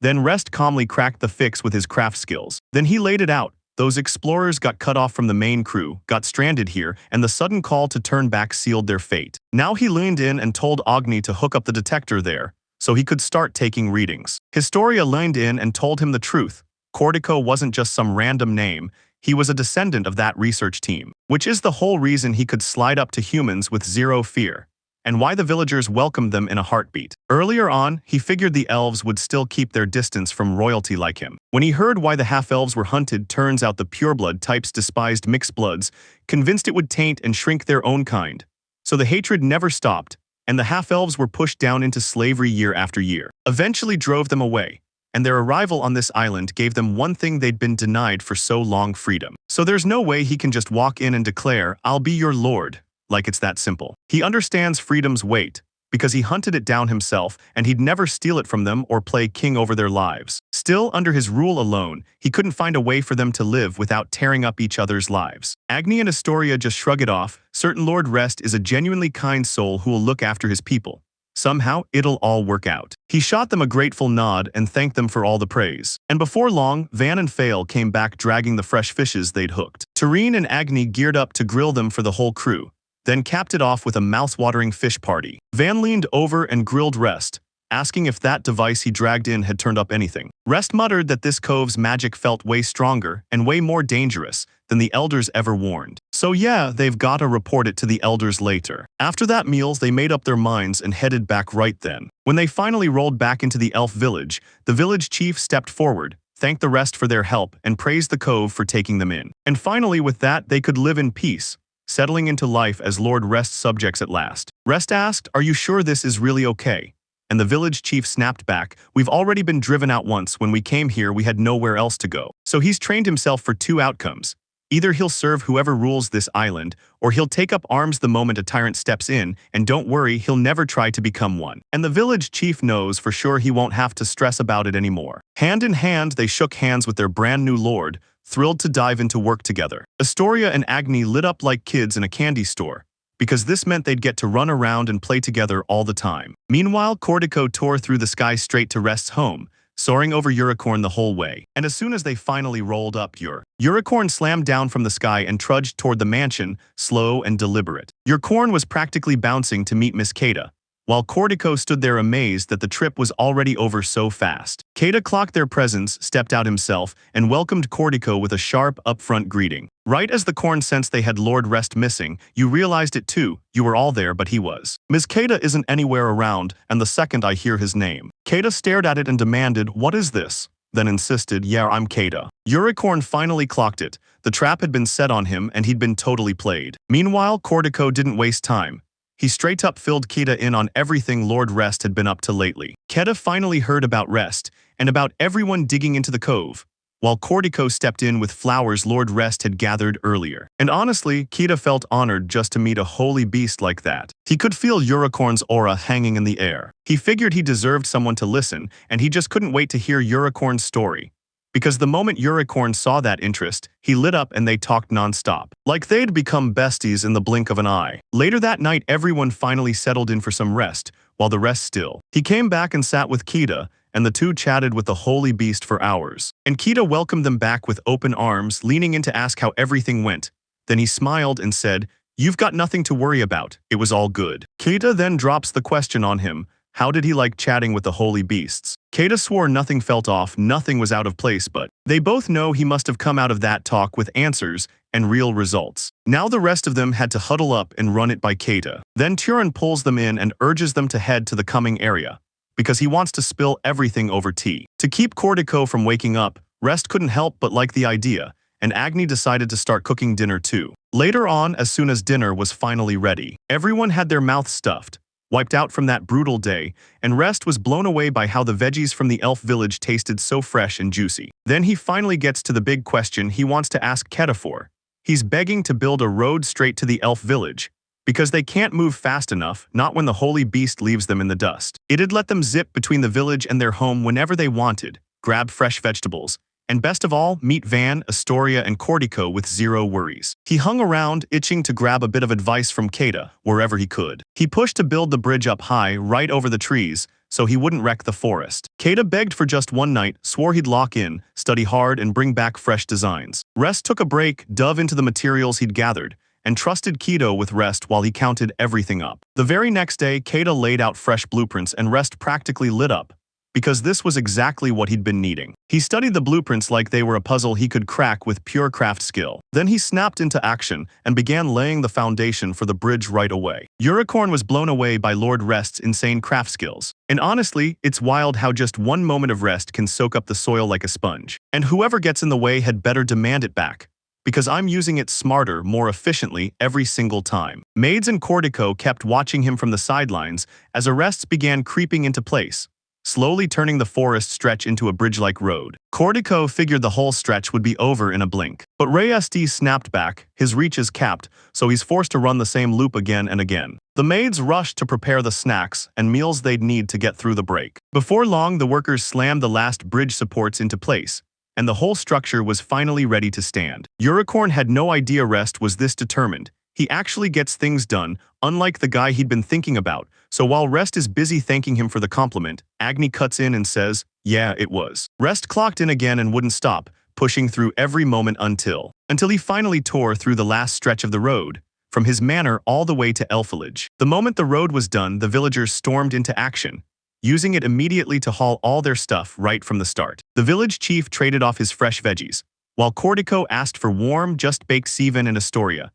Then Rest calmly cracked the fix with his craft skills. Then he laid it out. Those explorers got cut off from the main crew, got stranded here, and the sudden call to turn back sealed their fate. Now he leaned in and told Agni to hook up the detector there, so he could start taking readings. Historia leaned in and told him the truth. Cortico wasn't just some random name, he was a descendant of that research team, which is the whole reason he could slide up to humans with zero fear, and why the villagers welcomed them in a heartbeat. Earlier on, he figured the elves would still keep their distance from royalty like him. When he heard why the half-elves were hunted, turns out the pureblood types despised mixed bloods, convinced it would taint and shrink their own kind. So the hatred never stopped, and the half-elves were pushed down into slavery year after year. Eventually drove them away, and their arrival on this island gave them one thing they'd been denied for so long: freedom. So there's no way he can just walk in and declare, "I'll be your lord," like it's that simple. He understands freedom's weight, because he hunted it down himself, and he'd never steal it from them or play king over their lives. Still, under his rule alone, he couldn't find a way for them to live without tearing up each other's lives. Agni and Astoria just shrug it off. Certain Lord Rest is a genuinely kind soul who will look after his people. Somehow, it'll all work out. He shot them a grateful nod and thanked them for all the praise. And before long, Van and Fail came back dragging the fresh fishes they'd hooked. Tareen and Agni geared up to grill them for the whole crew, then capped it off with a mouth-watering fish party. Van leaned over and grilled Rest, asking if that device he dragged in had turned up anything. Rest muttered that this cove's magic felt way stronger and way more dangerous than the elders ever warned. So yeah, they've gotta report it to the elders later. After that meals, they made up their minds and headed back right then. When they finally rolled back into the elf village, the village chief stepped forward, thanked the rest for their help, and praised the cove for taking them in. And finally, with that, they could live in peace, settling into life as Lord Rest's subjects at last. Rest asked, "Are you sure this is really okay?" And the village chief snapped back, "We've already been driven out once. When we came here, we had nowhere else to go." So he's trained himself for two outcomes. Either he'll serve whoever rules this island, or he'll take up arms the moment a tyrant steps in, and don't worry, he'll never try to become one. And the village chief knows for sure he won't have to stress about it anymore. Hand in hand, they shook hands with their brand new lord, thrilled to dive into work together. Astoria and Agni lit up like kids in a candy store, because this meant they'd get to run around and play together all the time. Meanwhile, Cortico tore through the sky straight to Rest's home, soaring over Unicorn the whole way. And as soon as they finally rolled up, Unicorn slammed down from the sky and trudged toward the mansion, slow and deliberate. Unicorn was practically bouncing to meet Miss Kata, while Cortico stood there amazed that the trip was already over so fast. Kata clocked their presence, stepped out himself, and welcomed Cortico with a sharp, upfront greeting. Right as the Corn sensed they had Lord Rest missing, you realized it too. You were all there, but he was. Miss Kata isn't anywhere around, and the second I hear his name. Kata stared at it and demanded, "What is this?" Then insisted, "Yeah, I'm Kata." Unicorn finally clocked it. The trap had been set on him, and he'd been totally played. Meanwhile, Cortico didn't waste time. He straight up filled Keta in on everything Lord Rest had been up to lately. Keta finally heard about Rest, and about everyone digging into the cove, while Cortico stepped in with flowers Lord Rest had gathered earlier. And honestly, Keta felt honored just to meet a holy beast like that. He could feel Unicorn's aura hanging in the air. He figured he deserved someone to listen, and he just couldn't wait to hear Unicorn's story. Because the moment Unicorn saw that interest, he lit up and they talked nonstop, like they'd become besties in the blink of an eye. Later that night, everyone finally settled in for some rest, while the rest still. He came back and sat with Keta, and the two chatted with the holy beast for hours. And Keta welcomed them back with open arms, leaning in to ask how everything went. Then he smiled and said, "You've got nothing to worry about. It was all good." Keta then drops the question on him. How did he like chatting with the holy beasts? Keta swore nothing felt off, nothing was out of place, but they both know he must have come out of that talk with answers and real results. Now the rest of them had to huddle up and run it by Keta. Then Turin pulls them in and urges them to head to the coming area, because he wants to spill everything over tea. To keep Cortico from waking up, Rest couldn't help but like the idea, and Agni decided to start cooking dinner too. Later on, as soon as dinner was finally ready, everyone had their mouths stuffed, wiped out from that brutal day, and Rest was blown away by how the veggies from the elf village tasted so fresh and juicy. Then he finally gets to the big question he wants to ask Keta for. He's begging to build a road straight to the elf village, because they can't move fast enough, not when the holy beast leaves them in the dust. It'd let them zip between the village and their home whenever they wanted, grab fresh vegetables, And best of all, meet Van, Astoria, and Cortico with zero worries. He hung around, itching to grab a bit of advice from Keita, wherever he could. He pushed to build the bridge up high, right over the trees, so he wouldn't wreck the forest. Keita begged for just one night, swore he'd lock in, study hard, and bring back fresh designs. Rest took a break, dove into the materials he'd gathered, and trusted Keita with Rest while he counted everything up. The very next day, Keita laid out fresh blueprints and Rest practically lit up, because this was exactly what he'd been needing. He studied the blueprints like they were a puzzle he could crack with pure craft skill. Then he snapped into action and began laying the foundation for the bridge right away. Unicorn was blown away by Lord Rest's insane craft skills. And honestly, it's wild how just one moment of rest can soak up the soil like a sponge. And whoever gets in the way had better demand it back, because I'm using it smarter, more efficiently every single time. Maids and Cortico kept watching him from the sidelines as arrests began creeping into place, slowly turning the forest stretch into a bridge-like road. Cortico figured the whole stretch would be over in a blink. But Rest snapped back, his reach is capped, so he's forced to run the same loop again and again. The maids rushed to prepare the snacks and meals they'd need to get through the break. Before long, the workers slammed the last bridge supports into place, and the whole structure was finally ready to stand. Unicorn had no idea Rest was this determined. He actually gets things done, unlike the guy he'd been thinking about. So while Rest is busy thanking him for the compliment, Agni cuts in and says, "Yeah, it was." Rest clocked in again and wouldn't stop, pushing through every moment until he finally tore through the last stretch of the road, from his manor all the way to Elf Village. The moment the road was done, the villagers stormed into action, using it immediately to haul all their stuff right from the start. The village chief traded off his fresh veggies, while Cortico asked for warm, just-baked Sivan and Astoria.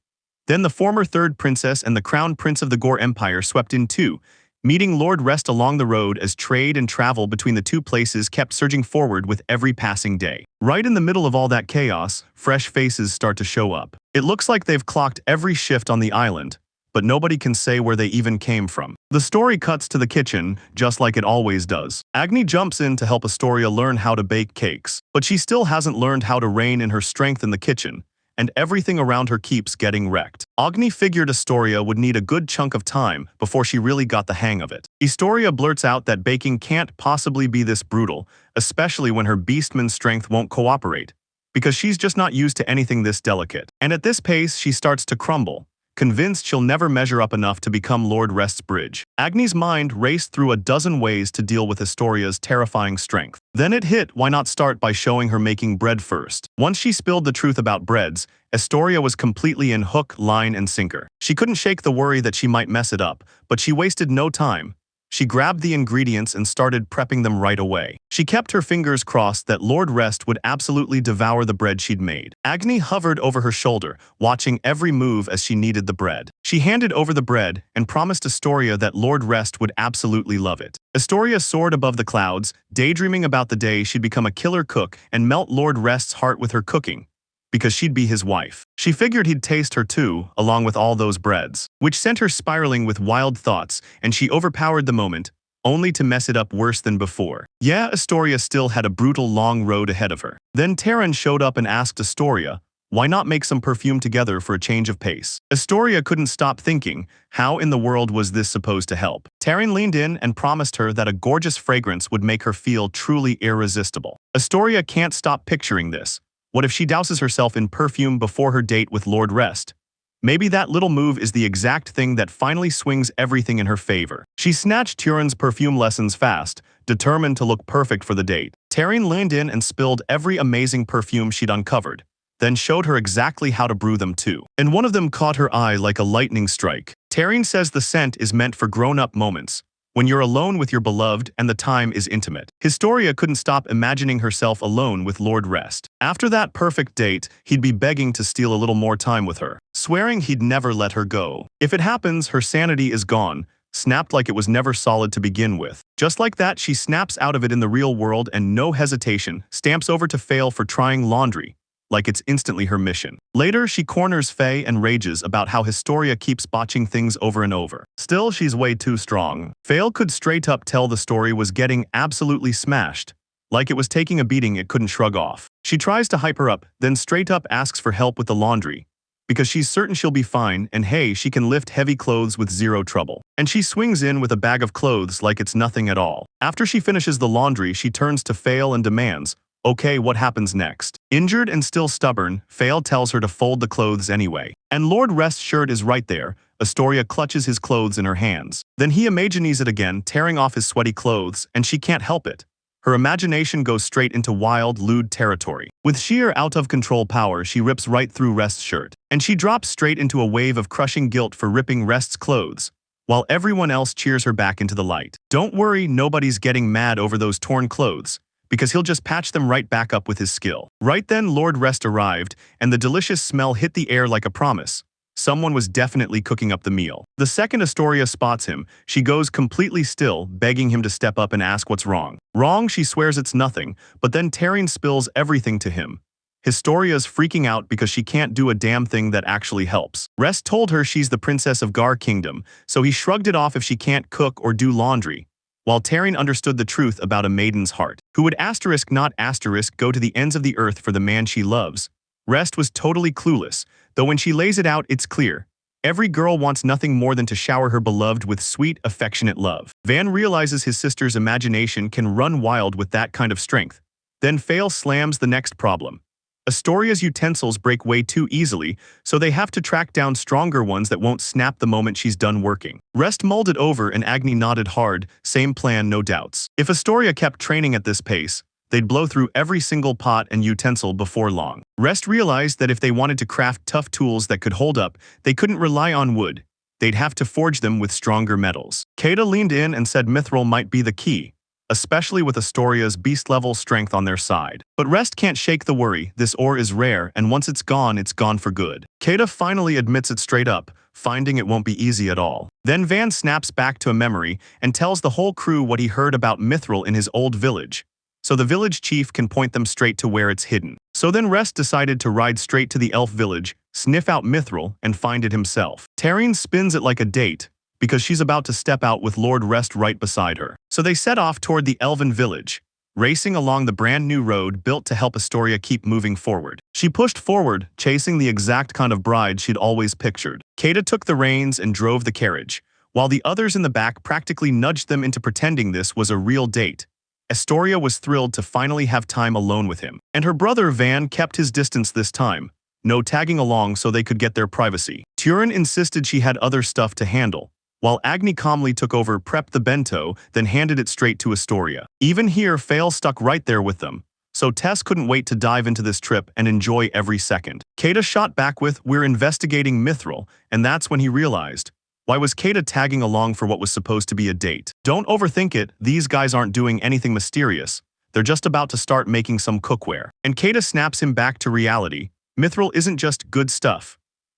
Then the former third princess and the crown prince of the Gore Empire swept in too, meeting Lord Rest along the road as trade and travel between the two places kept surging forward with every passing day. Right in the middle of all that chaos, fresh faces start to show up. It looks like they've clocked every shift on the island, but nobody can say where they even came from. The story cuts to the kitchen, just like it always does. Agni jumps in to help Astoria learn how to bake cakes, but she still hasn't learned how to rein in her strength in the kitchen, and everything around her keeps getting wrecked. Agni figured Astoria would need a good chunk of time before she really got the hang of it. Astoria blurts out that baking can't possibly be this brutal, especially when her beastman strength won't cooperate, because she's just not used to anything this delicate. And at this pace, she starts to crumble, convinced she'll never measure up enough to become Lord Rest's bridge. Agni's mind raced through a dozen ways to deal with Astoria's terrifying strength. Then it hit, why not start by showing her making bread first? Once she spilled the truth about breads, Astoria was completely in hook, line, and sinker. She couldn't shake the worry that she might mess it up, but she wasted no time. She grabbed the ingredients and started prepping them right away. She kept her fingers crossed that Lord Rest would absolutely devour the bread she'd made. Agni hovered over her shoulder, watching every move as she kneaded the bread. She handed over the bread and promised Astoria that Lord Rest would absolutely love it. Astoria soared above the clouds, daydreaming about the day she'd become a killer cook and melt Lord Rest's heart with her cooking, because she'd be his wife. She figured he'd taste her too, along with all those breads, which sent her spiraling with wild thoughts, and she overpowered the moment, only to mess it up worse than before. Yeah, Astoria still had a brutal long road ahead of her. Then Terran showed up and asked Astoria, why not make some perfume together for a change of pace? Astoria couldn't stop thinking, how in the world was this supposed to help? Terran leaned in and promised her that a gorgeous fragrance would make her feel truly irresistible. Astoria can't stop picturing this. What if she douses herself in perfume before her date with Lord Rest? Maybe that little move is the exact thing that finally swings everything in her favor. She snatched Turin's perfume lessons fast, determined to look perfect for the date. Terran leaned in and spilled every amazing perfume she'd uncovered, then showed her exactly how to brew them too. And one of them caught her eye like a lightning strike. Terran says the scent is meant for grown-up moments, when you're alone with your beloved and the time is intimate. Astoria couldn't stop imagining herself alone with Lord Rest. After that perfect date, he'd be begging to steal a little more time with her, swearing he'd never let her go. If it happens, her sanity is gone, snapped like it was never solid to begin with. Just like that, she snaps out of it in the real world and no hesitation, stamps over to fail for trying laundry, like it's instantly her mission. Later, she corners Faye and rages about how Astoria keeps botching things over and over. Still, she's way too strong. Faye could straight up tell the story was getting absolutely smashed, like it was taking a beating it couldn't shrug off. She tries to hype her up, then straight up asks for help with the laundry, because she's certain she'll be fine and hey, she can lift heavy clothes with zero trouble. And she swings in with a bag of clothes like it's nothing at all. After she finishes the laundry, she turns to Faye and demands, Okay, what happens next? Injured and still stubborn, Fail tells her to fold the clothes anyway. And Lord Rest's shirt is right there. Astoria clutches his clothes in her hands. Then he imagines it again, tearing off his sweaty clothes, and she can't help it. Her imagination goes straight into wild, lewd territory. With sheer out-of-control power, she rips right through Rest's shirt. And she drops straight into a wave of crushing guilt for ripping Rest's clothes, while everyone else cheers her back into the light. Don't worry, nobody's getting mad over those torn clothes, because he'll just patch them right back up with his skill. Right then, Lord Rest arrived, and the delicious smell hit the air like a promise. Someone was definitely cooking up the meal. The second Astoria spots him, she goes completely still, begging him to step up and ask what's wrong. Wrong, she swears it's nothing, but then Taryn spills everything to him. Historia's freaking out because she can't do a damn thing that actually helps. Rest told her she's the princess of Gar Kingdom, so he shrugged it off if she can't cook or do laundry, while Taryn understood the truth about a maiden's heart. Who would not go to the ends of the earth for the man she loves? Rest was totally clueless, though when she lays it out, it's clear. Every girl wants nothing more than to shower her beloved with sweet, affectionate love. Van realizes his sister's imagination can run wild with that kind of strength. Then Fail slams the next problem. Astoria's utensils break way too easily, so they have to track down stronger ones that won't snap the moment she's done working. Rest mulled it over and Agni nodded hard, same plan, no doubts. If Astoria kept training at this pace, they'd blow through every single pot and utensil before long. Rest realized that if they wanted to craft tough tools that could hold up, they couldn't rely on wood. They'd have to forge them with stronger metals. Kata leaned in and said mithril might be the key, especially with Astoria's beast-level strength on their side. But Rest can't shake the worry. This ore is rare, and once it's gone for good. Kata finally admits it straight up, finding it won't be easy at all. Then Van snaps back to a memory and tells the whole crew what he heard about mithril in his old village, so the village chief can point them straight to where it's hidden. So then Rest decided to ride straight to the elf village, sniff out mithril, and find it himself. Taryn spins it like a date, because she's about to step out with Lord Rest right beside her. So they set off toward the elven village, racing along the brand new road built to help Astoria keep moving forward. She pushed forward, chasing the exact kind of bride she'd always pictured. Kata took the reins and drove the carriage, while the others in the back practically nudged them into pretending this was a real date. Astoria was thrilled to finally have time alone with him. And her brother Van kept his distance this time, no tagging along so they could get their privacy. Turin insisted she had other stuff to handle, while Agni calmly took over, prepped the bento, then handed it straight to Astoria. Even here, Fail stuck right there with them, so Tess couldn't wait to dive into this trip and enjoy every second. Kata shot back with, "We're investigating mithril," and that's when he realized, why was Kata tagging along for what was supposed to be a date? Don't overthink it, these guys aren't doing anything mysterious. They're just about to start making some cookware. And Kata snaps him back to reality. Mithril isn't just good stuff.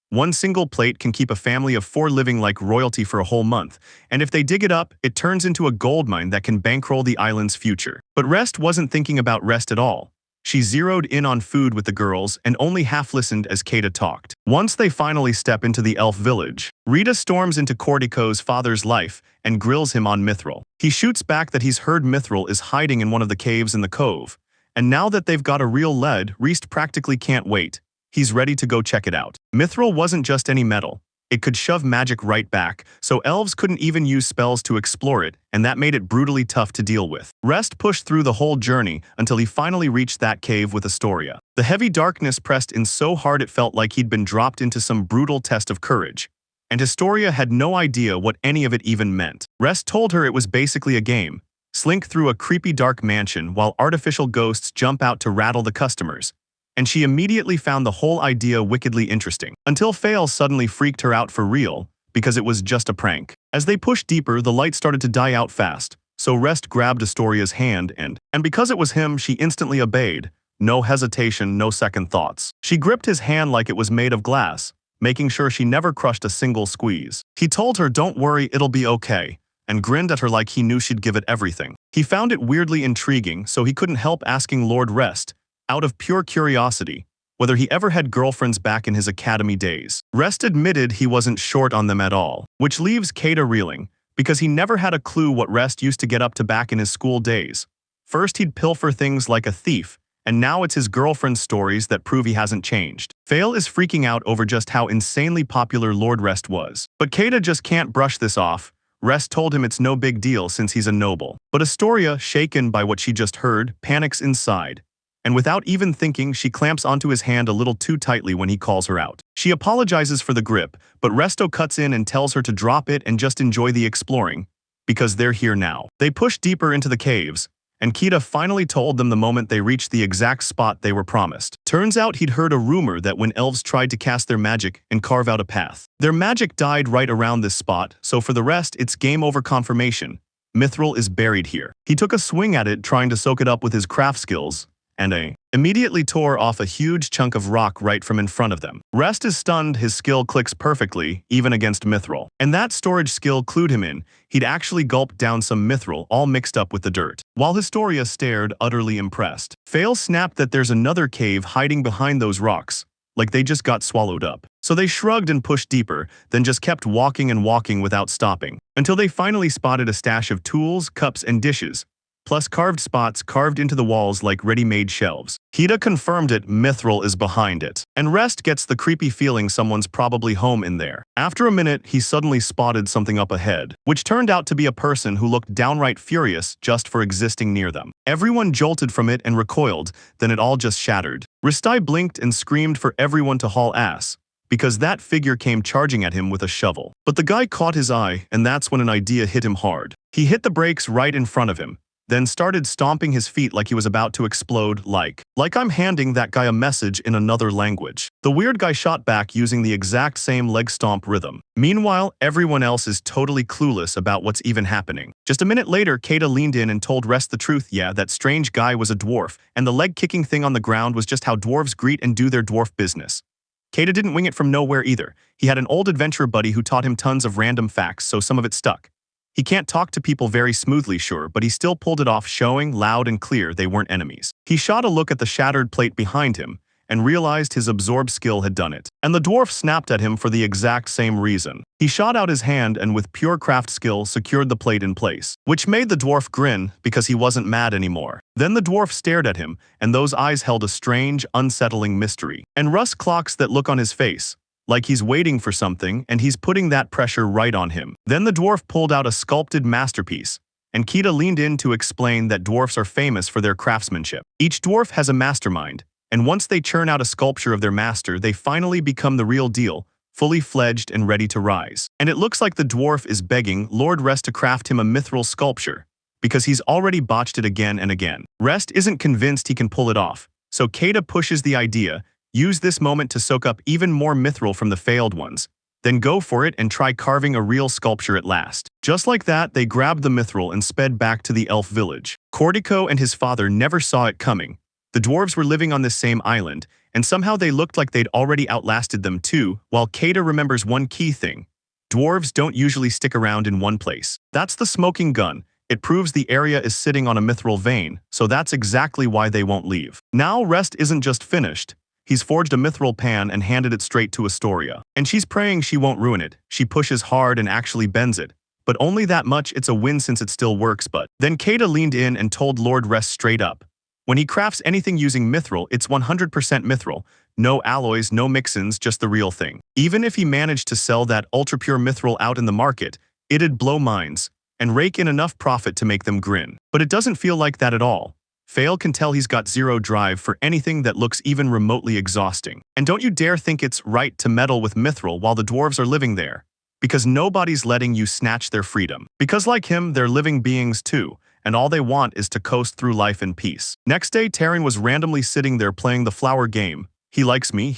One single plate can keep a family of 4 living like royalty for a whole month, and if they dig it up, it turns into a goldmine that can bankroll the island's future. But Rest wasn't thinking about rest at all. She zeroed in on food with the girls and only half listened as Kata talked. Once they finally step into the elf village, Rita storms into Cortico's father's life and grills him on mithril. He shoots back that he's heard mithril is hiding in one of the caves in the cove, and now that they've got a real lead, Reist practically can't wait. He's ready to go check it out. Mithril wasn't just any metal. It could shove magic right back, so elves couldn't even use spells to explore it, and that made it brutally tough to deal with. Rest pushed through the whole journey until he finally reached that cave with Astoria. The heavy darkness pressed in so hard it felt like he'd been dropped into some brutal test of courage, and Astoria had no idea what any of it even meant. Rest told her it was basically a game. Slink through a creepy dark mansion while artificial ghosts jump out to rattle the customers, and she immediately found the whole idea wickedly interesting. Until Fail suddenly freaked her out for real, because it was just a prank. As they pushed deeper, the light started to die out fast, so Rest grabbed Astoria's hand and because it was him, she instantly obeyed. No hesitation, no second thoughts. She gripped his hand like it was made of glass, making sure she never crushed a single squeeze. He told her, "Don't worry, it'll be okay," and grinned at her like he knew she'd give it everything. He found it weirdly intriguing, so he couldn't help asking Lord Rest, out of pure curiosity, whether he ever had girlfriends back in his academy days. Rest admitted he wasn't short on them at all, which leaves Kata reeling, because he never had a clue what Rest used to get up to back in his school days. First he'd pilfer things like a thief, and now it's his girlfriend's stories that prove he hasn't changed. Fail is freaking out over just how insanely popular Lord Rest was. But Kata just can't brush this off. Rest told him it's no big deal since he's a noble. But Astoria, shaken by what she just heard, panics inside. and without even thinking, she clamps onto his hand a little too tightly when he calls her out. She apologizes for the grip, but Resto cuts in and tells her to drop it and just enjoy the exploring, because they're here now. They push deeper into the caves, and Kita finally told them the moment they reached the exact spot they were promised. Turns out he'd heard a rumor that when elves tried to cast their magic and carve out a path, their magic died right around this spot, so for the rest, it's game over confirmation. Mithril is buried here. He took a swing at it, trying to soak it up with his craft skills, and immediately tore off a huge chunk of rock right from in front of them. Rest is stunned. His skill clicks perfectly, even against mithril. And that storage skill clued him in. He'd actually gulped down some mithril, all mixed up with the dirt. While Historia stared, utterly impressed. Fail snapped that there's another cave hiding behind those rocks, like they just got swallowed up. So they shrugged and pushed deeper, then just kept walking and walking without stopping, until they finally spotted a stash of tools, cups, and dishes, plus carved spots carved into the walls like ready-made shelves. Kita confirmed it. Mithril is behind it. And Rest gets the creepy feeling someone's probably home in there. After a minute, he suddenly spotted something up ahead, which turned out to be a person who looked downright furious just for existing near them. Everyone jolted from it and recoiled, then it all just shattered. Restai blinked and screamed for everyone to haul ass, because that figure came charging at him with a shovel. But the guy caught his eye, and that's when an idea hit him hard. He hit the brakes right in front of him, then started stomping his feet like he was about to explode, like I'm handing that guy a message in another language. The weird guy shot back using the exact same leg stomp rhythm. Meanwhile, everyone else is totally clueless about what's even happening. Just a minute later, Keita leaned in and told Rest the truth. Yeah, that strange guy was a dwarf, and the leg-kicking thing on the ground was just how dwarves greet and do their dwarf business. Keita didn't wing it from nowhere either. He had an old adventurer buddy who taught him tons of random facts, so some of it stuck. He can't talk to people very smoothly, sure, but he still pulled it off, showing loud and clear they weren't enemies. He shot a look at the shattered plate behind him and realized his absorb skill had done it. And the dwarf snapped at him for the exact same reason. He shot out his hand and with pure craft skill secured the plate in place, which made the dwarf grin because he wasn't mad anymore. Then the dwarf stared at him, and those eyes held a strange, unsettling mystery. And Russ clocks that look on his face, like he's waiting for something, and he's putting that pressure right on him. Then the dwarf pulled out a sculpted masterpiece, and Kita leaned in to explain that dwarfs are famous for their craftsmanship. Each dwarf has a mastermind, and once they churn out a sculpture of their master, they finally become the real deal, fully fledged and ready to rise. And it looks like the dwarf is begging Lord Rest to craft him a mithril sculpture, because he's already botched it again and again. Rest isn't convinced he can pull it off, so Keita pushes the idea. Use this moment to soak up even more mithril from the failed ones, then go for it and try carving a real sculpture at last. Just like that, they grabbed the mithril and sped back to the elf village. Cortico and his father never saw it coming. The dwarves were living on this same island, and somehow they looked like they'd already outlasted them too, while Keita remembers one key thing. Dwarves don't usually stick around in one place. That's the smoking gun. It proves the area is sitting on a mithril vein, so that's exactly why they won't leave. Now Rest isn't just finished. He's forged a mithril pan and handed it straight to Astoria. And she's praying she won't ruin it. She pushes hard and actually bends it. But only that much. It's a win since it still works. But then Keita leaned in and told Lord Rest straight up. When he crafts anything using mithril, it's 100% mithril. No alloys, no mix-ins, just the real thing. Even if he managed to sell that ultra-pure mithril out in the market, it'd blow minds and rake in enough profit to make them grin. But it doesn't feel like that at all. Fail can tell he's got zero drive for anything that looks even remotely exhausting. And don't you dare think it's right to meddle with mithril while the dwarves are living there, because nobody's letting you snatch their freedom. Because like him, they're living beings too, and all they want is to coast through life in peace. Next day, Taryn was randomly sitting there playing the flower game. He likes me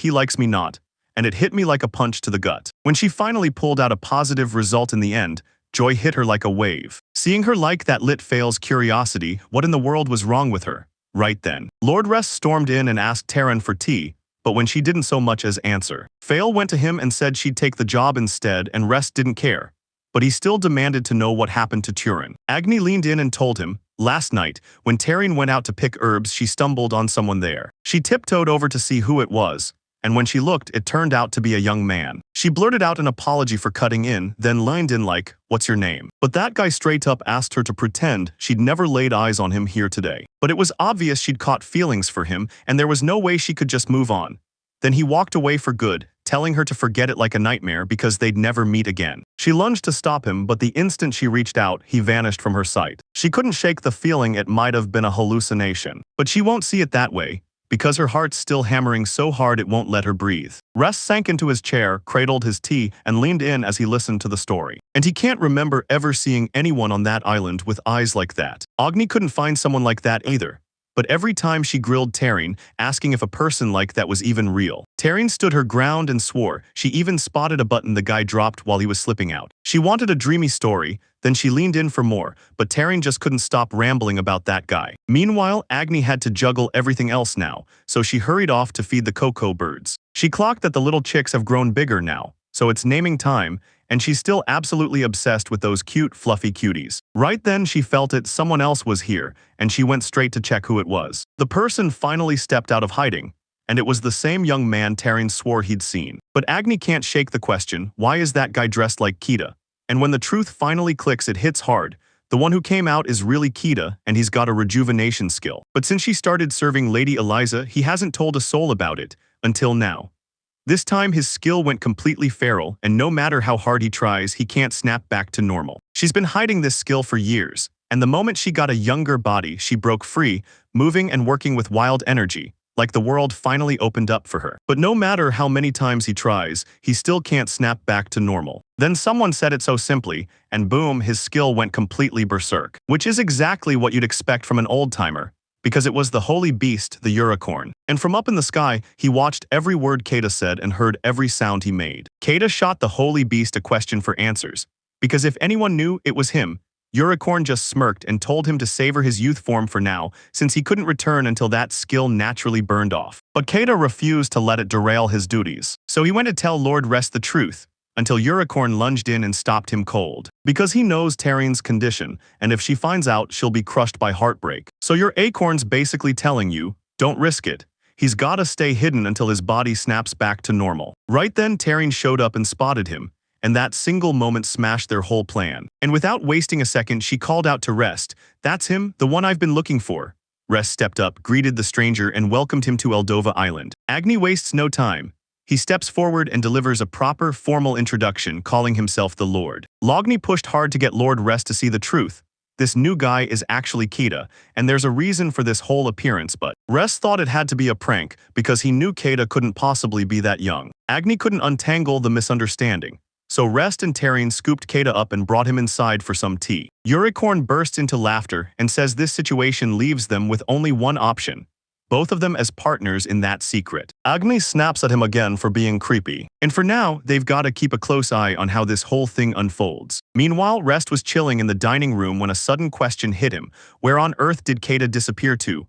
not. And it hit me like a punch to the gut. When she finally pulled out a positive result in the end, joy hit her like a wave. Seeing her like that lit Fail's curiosity. What in the world was wrong with her? Right then, Lord Rest stormed in and asked Taryn for tea, but when she didn't so much as answer, Fail went to him and said she'd take the job instead, and Rest didn't care. But he still demanded to know what happened to Turin. Agni leaned in and told him, last night, when Taryn went out to pick herbs, she stumbled on someone there. She tiptoed over to see who it was, and when she looked, it turned out to be a young man. She blurted out an apology for cutting in, then lined in like, what's your name? But that guy straight up asked her to pretend she'd never laid eyes on him here today. But it was obvious she'd caught feelings for him, and there was no way she could just move on. Then he walked away for good, telling her to forget it like a nightmare because they'd never meet again. She lunged to stop him, but the instant she reached out, he vanished from her sight. She couldn't shake the feeling it might have been a hallucination. But she won't see it that way, because her heart's still hammering so hard it won't let her breathe. Rest sank into his chair, cradled his tea, and leaned in as he listened to the story. And he can't remember ever seeing anyone on that island with eyes like that. Agni couldn't find someone like that either. But every time she grilled Taryn, asking if a person like that was even real. Taryn stood her ground and swore. She even spotted a button the guy dropped while he was slipping out. She wanted a dreamy story, then she leaned in for more, but Taryn just couldn't stop rambling about that guy. Meanwhile, Agni had to juggle everything else now, so she hurried off to feed the cocoa birds. She clocked that the little chicks have grown bigger now, so it's naming time, and she's still absolutely obsessed with those cute, fluffy cuties. Right then she felt it, someone else was here, and she went straight to check who it was. The person finally stepped out of hiding, and it was the same young man Taryn swore he'd seen. But Agni can't shake the question, why is that guy dressed like Kita? And when the truth finally clicks, it hits hard. The one who came out is really Kita, and he's got a rejuvenation skill. But since she started serving Lady Eliza, he hasn't told a soul about it, until now. This time his skill went completely feral, and no matter how hard he tries, he can't snap back to normal. She's been hiding this skill for years, and the moment she got a younger body, she broke free, moving and working with wild energy, like the world finally opened up for her. But no matter how many times he tries, he still can't snap back to normal. Then someone said it so simply, and boom, his skill went completely berserk. Which is exactly what you'd expect from an old-timer, because it was the holy beast, the unicorn. And from up in the sky, he watched every word Keita said and heard every sound he made. Keita shot the holy beast a question for answers, because if anyone knew, it was him. Unicorn just smirked and told him to savor his youth form for now, since he couldn't return until that skill naturally burned off. But Keita refused to let it derail his duties. So he went to tell Lord Rest the truth, until Unicorn lunged in and stopped him cold. Because he knows Taryn's condition, and if she finds out, she'll be crushed by heartbreak. So your acorn's basically telling you, don't risk it. He's gotta stay hidden until his body snaps back to normal. Right then, Taryn showed up and spotted him, and that single moment smashed their whole plan. And without wasting a second, she called out to Rest, "That's him, the one I've been looking for." Rest stepped up, greeted the stranger, and welcomed him to Eldova Island. Agni wastes no time. He steps forward and delivers a proper, formal introduction, calling himself the Lord. Logni pushed hard to get Lord Rest to see the truth. This new guy is actually Keita, and there's a reason for this whole appearance, but Rest thought it had to be a prank because he knew Keita couldn't possibly be that young. Agni couldn't untangle the misunderstanding, so Rest and Taryn scooped Keita up and brought him inside for some tea. Unicorn bursts into laughter and says this situation leaves them with only one option. Both of them as partners in that secret. Agni snaps at him again for being creepy. And for now, they've got to keep a close eye on how this whole thing unfolds. Meanwhile, Rest was chilling in the dining room when a sudden question hit him. Where on earth did Keita disappear to?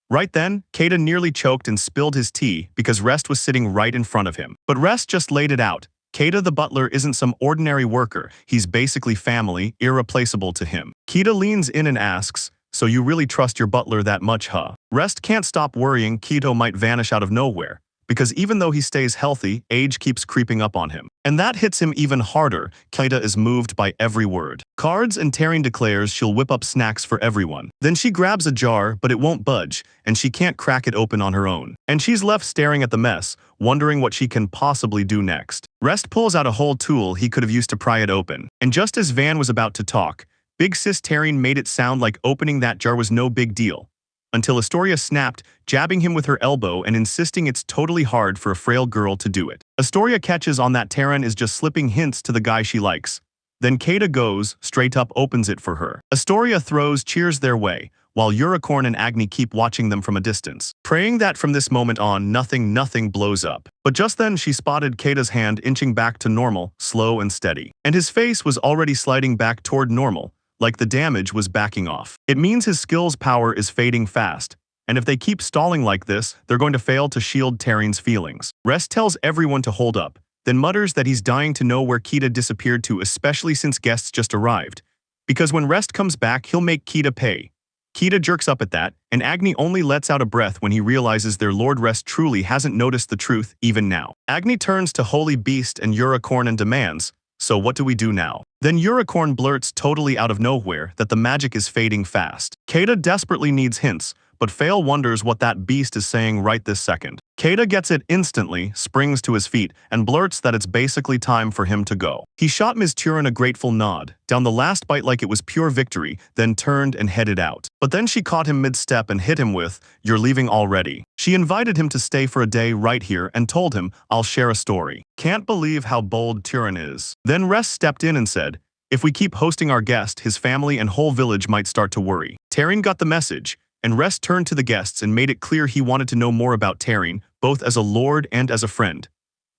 Right then, Keita nearly choked and spilled his tea because Rest was sitting right in front of him. But Rest just laid it out. Keita the butler isn't some ordinary worker. He's basically family, irreplaceable to him. Keita leans in and asks, "So you really trust your butler that much, huh?" Rest can't stop worrying Keita might vanish out of nowhere, because even though he stays healthy, age keeps creeping up on him. And that hits him even harder. Keita is moved by every word. Cards, and Taryn declares she'll whip up snacks for everyone. Then she grabs a jar, but it won't budge, and she can't crack it open on her own. And she's left staring at the mess, wondering what she can possibly do next. Rest pulls out a whole tool he could have used to pry it open. And just as Van was about to talk, Big Sis Taryn made it sound like opening that jar was no big deal, until Astoria snapped, jabbing him with her elbow and insisting it's totally hard for a frail girl to do it. Astoria catches on that Taryn is just slipping hints to the guy she likes. Then Keita goes, straight up opens it for her. Astoria throws cheers their way, while Unicorn and Agni keep watching them from a distance, praying that from this moment on nothing blows up. But just then she spotted Keita's hand inching back to normal, slow and steady. And his face was already sliding back toward normal, like the damage was backing off. It means his skill's power is fading fast, and if they keep stalling like this, they're going to fail to shield Taryn's feelings. Rest tells everyone to hold up, then mutters that he's dying to know where Keita disappeared to, especially since guests just arrived. Because when Rest comes back, he'll make Keita pay. Keita jerks up at that, and Agni only lets out a breath when he realizes their Lord Rest truly hasn't noticed the truth even now. Agni turns to Holy Beast and Unicorn and demands, "So what do we do now?" Then Unicorn blurts totally out of nowhere that the magic is fading fast. Keita desperately needs hints, but Fail wonders what that beast is saying right this second. Keita gets it instantly, springs to his feet, and blurts that it's basically time for him to go. He shot Ms. Turin a grateful nod, down the last bite like it was pure victory, then turned and headed out. But then she caught him mid-step and hit him with, "You're leaving already." She invited him to stay for a day right here and told him, "I'll share a story." Can't believe how bold Turin is. Then Rest stepped in and said, "If we keep hosting our guest, his family and whole village might start to worry." Tarin got the message, and Rest turned to the guests and made it clear he wanted to know more about Tarin, both as a lord and as a friend.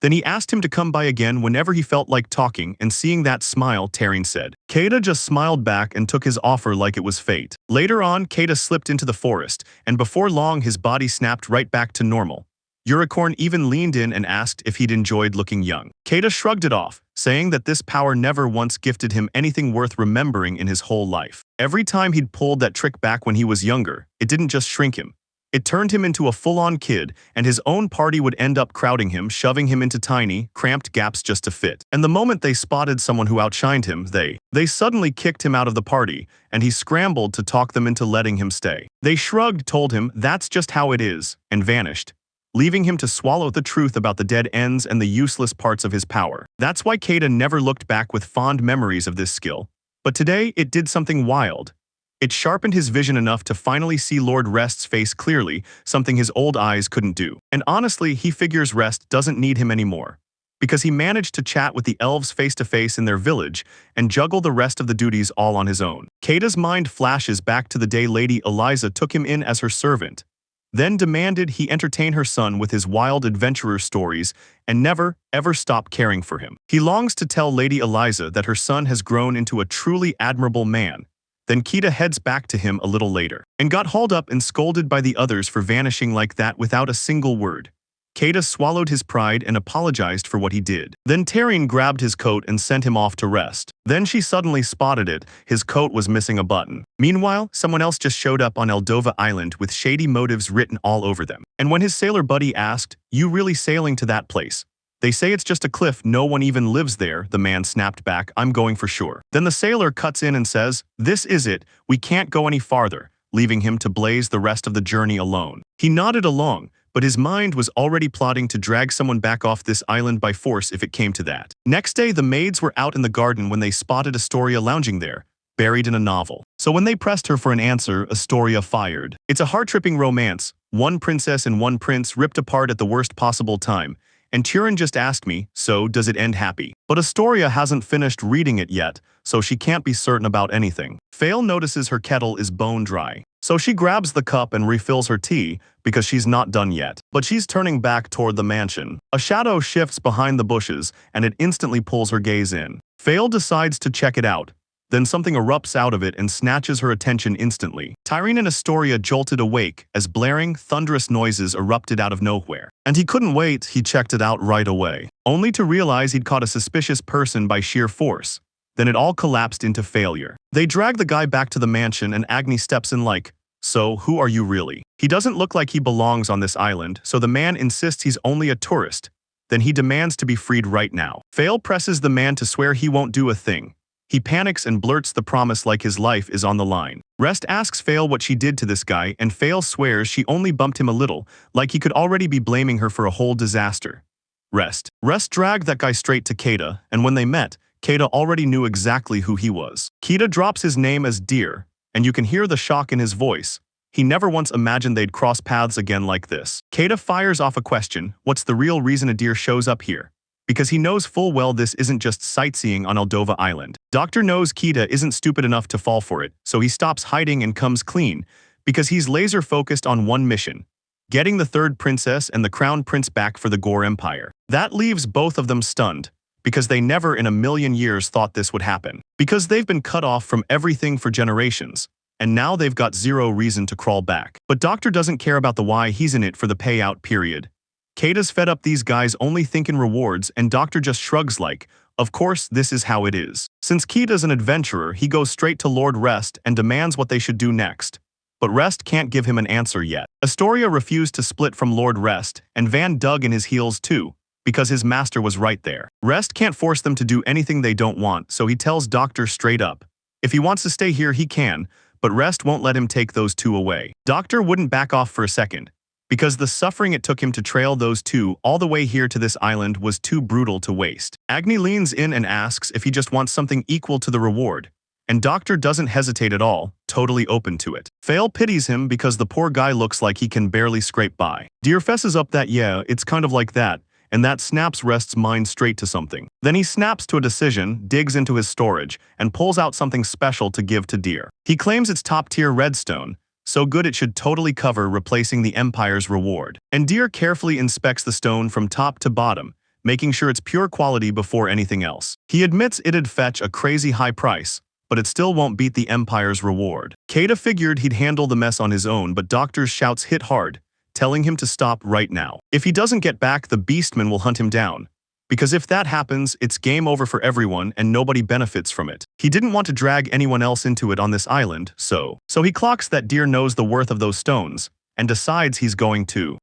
Then he asked him to come by again whenever he felt like talking, and seeing that smile, Tarin said. Keita just smiled back and took his offer like it was fate. Later on, Keita slipped into the forest, and before long his body snapped right back to normal. Unicorn even leaned in and asked if he'd enjoyed looking young. Keita shrugged it off, saying that this power never once gifted him anything worth remembering in his whole life. Every time he'd pulled that trick back when he was younger, it didn't just shrink him. It turned him into a full-on kid, and his own party would end up crowding him, shoving him into tiny, cramped gaps just to fit. And the moment they spotted someone who outshined him, they suddenly kicked him out of the party, and he scrambled to talk them into letting him stay. They shrugged, told him that's just how it is, and vanished, leaving him to swallow the truth about the dead ends and the useless parts of his power. That's why Keita never looked back with fond memories of this skill. But today, it did something wild. It sharpened his vision enough to finally see Lord Rest's face clearly, something his old eyes couldn't do. And honestly, he figures Rest doesn't need him anymore, because he managed to chat with the elves face-to-face in their village and juggle the rest of the duties all on his own. Keita's mind flashes back to the day Lady Eliza took him in as her servant, then demanded he entertain her son with his wild adventurer stories and never, ever stop caring for him. He longs to tell Lady Eliza that her son has grown into a truly admirable man. Then Keita heads back to him a little later, and got hauled up and scolded by the others for vanishing like that without a single word. Keita swallowed his pride and apologized for what he did. Then Tarin grabbed his coat and sent him off to rest. Then she suddenly spotted it, his coat was missing a button. Meanwhile, someone else just showed up on Eldova Island with shady motives written all over them. And when his sailor buddy asked, "You really sailing to that place?" "They say it's just a cliff, no one even lives there," the man snapped back. "I'm going for sure." Then the sailor cuts in and says, "This is it, we can't go any farther," leaving him to blaze the rest of the journey alone. He nodded along, but his mind was already plotting to drag someone back off this island by force if it came to that. Next day, the maids were out in the garden when they spotted Astoria lounging there, buried in a novel. So when they pressed her for an answer, Astoria fired. It's a heart-tripping romance, one princess and one prince ripped apart at the worst possible time. And Turin just asked me, so does it end happy? But Astoria hasn't finished reading it yet, so she can't be certain about anything. Fail notices her kettle is bone dry, so she grabs the cup and refills her tea because she's not done yet. But she's turning back toward the mansion. A shadow shifts behind the bushes, and it instantly pulls her gaze in. Fail decides to check it out. Then something erupts out of it and snatches her attention instantly. Tarin and Astoria jolted awake as blaring, thunderous noises erupted out of nowhere. And he couldn't wait, he checked it out right away, only to realize he'd caught a suspicious person by sheer force. Then it all collapsed into failure. They drag the guy back to the mansion and Agni steps in like, "So, who are you really?" He doesn't look like he belongs on this island, so the man insists he's only a tourist. Then he demands to be freed right now. Fail presses the man to swear he won't do a thing. He panics and blurts the promise like his life is on the line. Rest asks Fail what she did to this guy, and Fail swears she only bumped him a little, like he could already be blaming her for a whole disaster. Rest dragged that guy straight to Keita, and when they met, Keita already knew exactly who he was. Keita drops his name as Deer, and you can hear the shock in his voice. He never once imagined they'd cross paths again like this. Keita fires off a question, what's the real reason a deer shows up here? Because he knows full well this isn't just sightseeing on Eldova Island. Doctor knows Keita isn't stupid enough to fall for it, so he stops hiding and comes clean, because he's laser-focused on one mission, getting the third princess and the crown prince back for the Gore Empire. That leaves both of them stunned, because they never in a million years thought this would happen. Because they've been cut off from everything for generations, and now they've got zero reason to crawl back. But Doctor doesn't care about the why, he's in it for the payout period. Keita's fed up these guys only think in rewards, and Doctor just shrugs like, of course this is how it is. Since Keita's an adventurer, he goes straight to Lord Rest and demands what they should do next. But Rest can't give him an answer yet. Astoria refused to split from Lord Rest, and Van dug in his heels too, because his master was right there. Rest can't force them to do anything they don't want, so he tells Doctor straight up, if he wants to stay here he can, but Rest won't let him take those two away. Doctor wouldn't back off for a second, because the suffering it took him to trail those two all the way here to this island was too brutal to waste. Agni leans in and asks if he just wants something equal to the reward, and Doctor doesn't hesitate at all, totally open to it. Fail pities him because the poor guy looks like he can barely scrape by. Deer fesses up that yeah, it's kind of like that, and that snaps Rest's mind straight to something. Then he snaps to a decision, digs into his storage, and pulls out something special to give to Deer. He claims it's top-tier redstone, so good it should totally cover replacing the Empire's reward. And Deer carefully inspects the stone from top to bottom, making sure it's pure quality before anything else. He admits it'd fetch a crazy high price, but it still won't beat the Empire's reward. Kata figured he'd handle the mess on his own, but Doctor's shouts hit hard, telling him to stop right now. If he doesn't get back, the Beastman will hunt him down, because if that happens, it's game over for everyone and nobody benefits from it. He didn't want to drag anyone else into it on this island, so he clocks that Deer knows the worth of those stones, and decides he's going to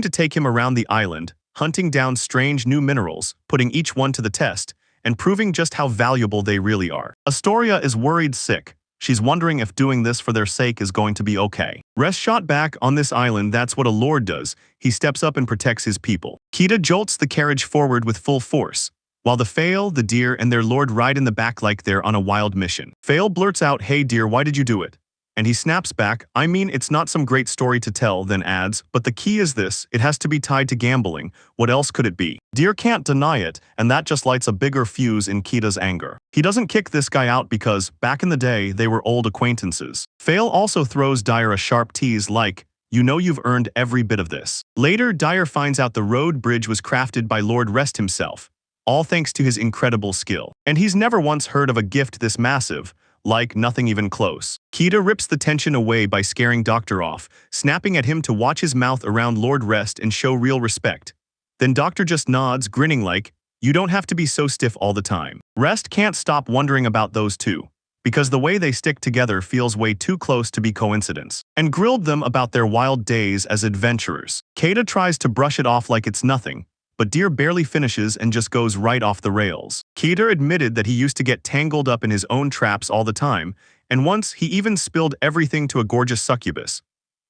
take him around the island, hunting down strange new minerals, putting each one to the test, and proving just how valuable they really are. Astoria is worried sick. She's wondering if doing this for their sake is going to be okay. Rest shot back on this island, that's what a lord does. He steps up and protects his people. Kita jolts the carriage forward with full force, while the Fail, the Deer, and their lord ride in the back like they're on a wild mission. Fail blurts out, "Hey Deer, why did you do it?" And he snaps back, "I mean, it's not some great story to tell," then adds, "But the key is this, it has to be tied to gambling. What else could it be?" Deer can't deny it, and that just lights a bigger fuse in Kita's anger. He doesn't kick this guy out because, back in the day, they were old acquaintances. Fail also throws Dyer a sharp tease like, "You know you've earned every bit of this." Later, Dyer finds out the road bridge was crafted by Lord Rest himself, all thanks to his incredible skill. And he's never once heard of a gift this massive, like nothing even close. Kita rips the tension away by scaring Doctor off, snapping at him to watch his mouth around Lord Rest and show real respect. Then Doctor just nods, grinning like, "You don't have to be so stiff all the time." Rest can't stop wondering about those two, because the way they stick together feels way too close to be coincidence, and grilled them about their wild days as adventurers. Kata tries to brush it off like it's nothing, but Deer barely finishes and just goes right off the rails. Keter admitted that he used to get tangled up in his own traps all the time, and once he even spilled everything to a gorgeous succubus.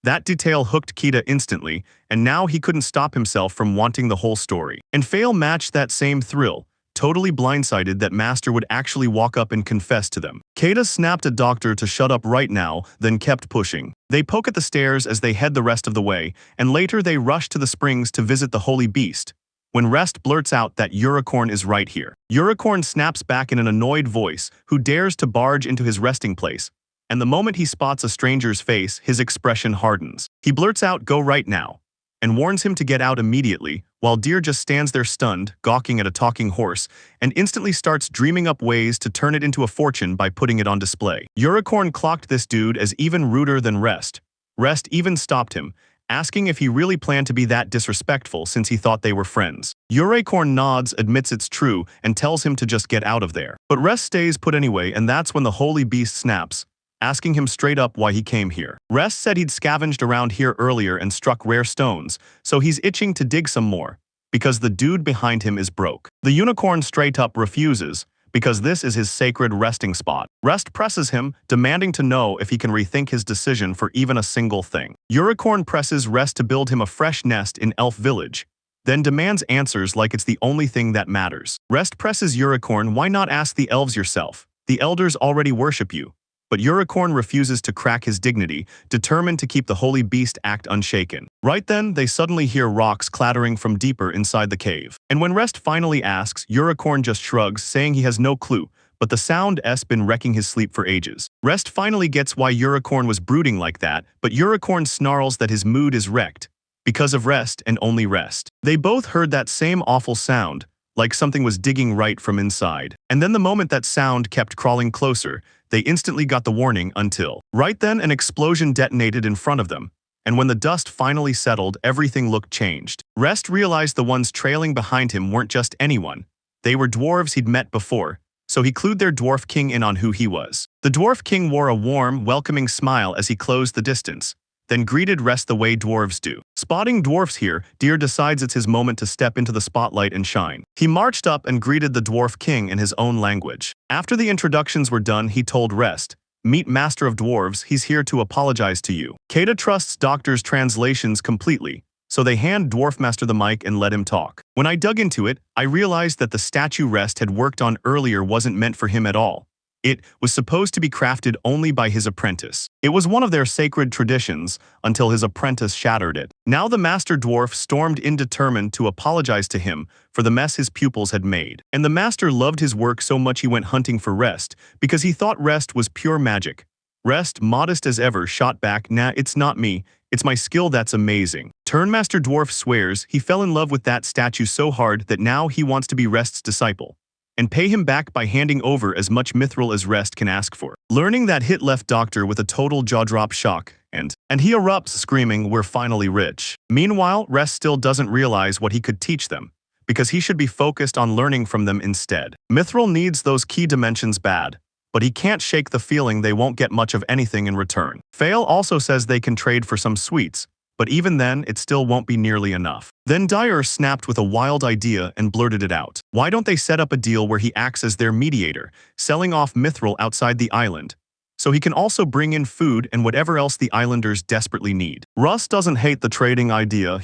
That detail hooked Kita instantly, and now he couldn't stop himself from wanting the whole story. And Fail matched that same thrill, totally blindsided that Master would actually walk up and confess to them. Kata snapped at Doctor to shut up right now, then kept pushing. They poke at the stairs as they head the rest of the way, and later they rush to the springs to visit the Holy Beast, when Rest blurts out that Unicorn is right here. Unicorn snaps back in an annoyed voice, who dares to barge into his resting place, and the moment he spots a stranger's face, his expression hardens. He blurts out, "Go right now," and warns him to get out immediately, while Deer just stands there stunned, gawking at a talking horse, and instantly starts dreaming up ways to turn it into a fortune by putting it on display. Unicorn clocked this dude as even ruder than Rest. Rest even stopped him, asking if he really planned to be that disrespectful since he thought they were friends. Unicorn nods, admits it's true, and tells him to just get out of there. But Rest stays put anyway, and that's when the Holy Beast snaps, asking him straight up why he came here. Rest said he'd scavenged around here earlier and struck rare stones, so he's itching to dig some more, because the dude behind him is broke. The Unicorn straight up refuses, because this is his sacred resting spot. Rest presses him, demanding to know if he can rethink his decision for even a single thing. Unicorn presses Rest to build him a fresh nest in Elf Village, then demands answers like it's the only thing that matters. Rest presses Unicorn, "Why not ask the elves yourself? The elders already worship you." But Unicorn refuses to crack his dignity, determined to keep the Holy Beast act unshaken. Right then, they suddenly hear rocks clattering from deeper inside the cave. And when Rest finally asks, Unicorn just shrugs, saying he has no clue, but the sound's been wrecking his sleep for ages. Rest finally gets why Unicorn was brooding like that, but Unicorn snarls that his mood is wrecked, because of Rest and only Rest. They both heard that same awful sound, like something was digging right from inside. And then the moment that sound kept crawling closer, they instantly got the warning until. Right then, an explosion detonated in front of them, and when the dust finally settled, everything looked changed. Rest realized the ones trailing behind him weren't just anyone. They were dwarves he'd met before, so he clued their dwarf king in on who he was. The dwarf king wore a warm, welcoming smile as he closed the distance, then greeted Rest the way dwarves do. Spotting dwarfs here, Deer decides it's his moment to step into the spotlight and shine. He marched up and greeted the dwarf king in his own language. After the introductions were done, he told Rest, Meet Master of Dwarves, he's here to apologize to you. Keita trusts Doctor's translations completely, so they hand Dwarf Master the mic and let him talk. When I dug into it, I realized that the statue Rest had worked on earlier wasn't meant for him at all. It was supposed to be crafted only by his apprentice. It was one of their sacred traditions until his apprentice shattered it. Now the Master Dwarf stormed in determined to apologize to him for the mess his pupils had made. And the Master loved his work so much he went hunting for Rest because he thought Rest was pure magic. Rest, modest as ever, shot back, "Nah, it's not me. It's my skill that's amazing." Master Dwarf swears he fell in love with that statue so hard that now he wants to be Rest's disciple and pay him back by handing over as much mithril as Rest can ask for. Learning that hit left Doctor with a total jaw-drop shock, and he erupts screaming, "We're finally rich." Meanwhile, Rest still doesn't realize what he could teach them, because he should be focused on learning from them instead. Mithril needs those key dimensions bad, but he can't shake the feeling they won't get much of anything in return. Fail also says they can trade for some sweets, but even then, it still won't be nearly enough. Then Dyer snapped with a wild idea and blurted it out. Why don't they set up a deal where he acts as their mediator, selling off mithril outside the island, so he can also bring in food and whatever else the islanders desperately need? Russ doesn't hate the trading idea,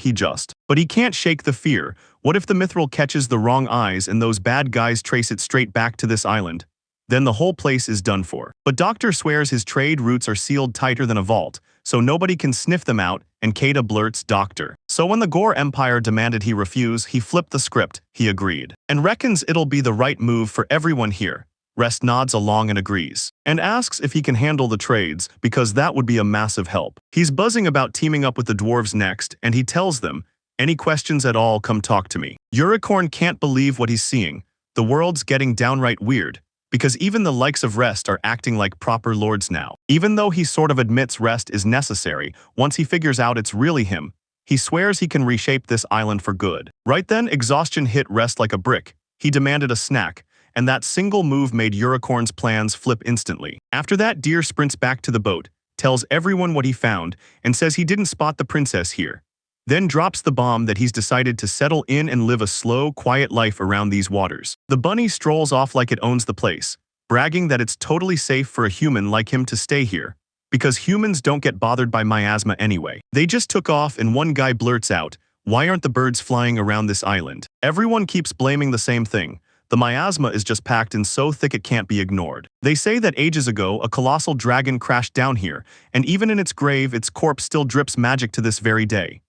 but he can't shake the fear. What if the mithril catches the wrong eyes and those bad guys trace it straight back to this island? Then the whole place is done for. But Doctor swears his trade routes are sealed tighter than a vault, so nobody can sniff them out, and Keita blurts, "Doctor." So when the Gore Empire demanded he refuse, he flipped the script. He agreed, and reckons it'll be the right move for everyone here. Rest nods along and agrees, and asks if he can handle the trades, because that would be a massive help. He's buzzing about teaming up with the dwarves next, and he tells them, "Any questions at all, come talk to me." Unicorn can't believe what he's seeing. The world's getting downright weird, because even the likes of Rest are acting like proper lords now. Even though he sort of admits Rest is necessary, once he figures out it's really him, he swears he can reshape this island for good. Right then, exhaustion hit Rest like a brick. He demanded a snack, and that single move made Unicorn's plans flip instantly. After that, Deer sprints back to the boat, tells everyone what he found, and says he didn't spot the princess here. Then drops the bomb that he's decided to settle in and live a slow, quiet life around these waters. The bunny strolls off like it owns the place, bragging that it's totally safe for a human like him to stay here, because humans don't get bothered by miasma anyway. They just took off and one guy blurts out, "Why aren't the birds flying around this island?" Everyone keeps blaming the same thing. The miasma is just packed in so thick it can't be ignored. They say that ages ago a colossal dragon crashed down here, and even in its grave its corpse still drips magic to this very day.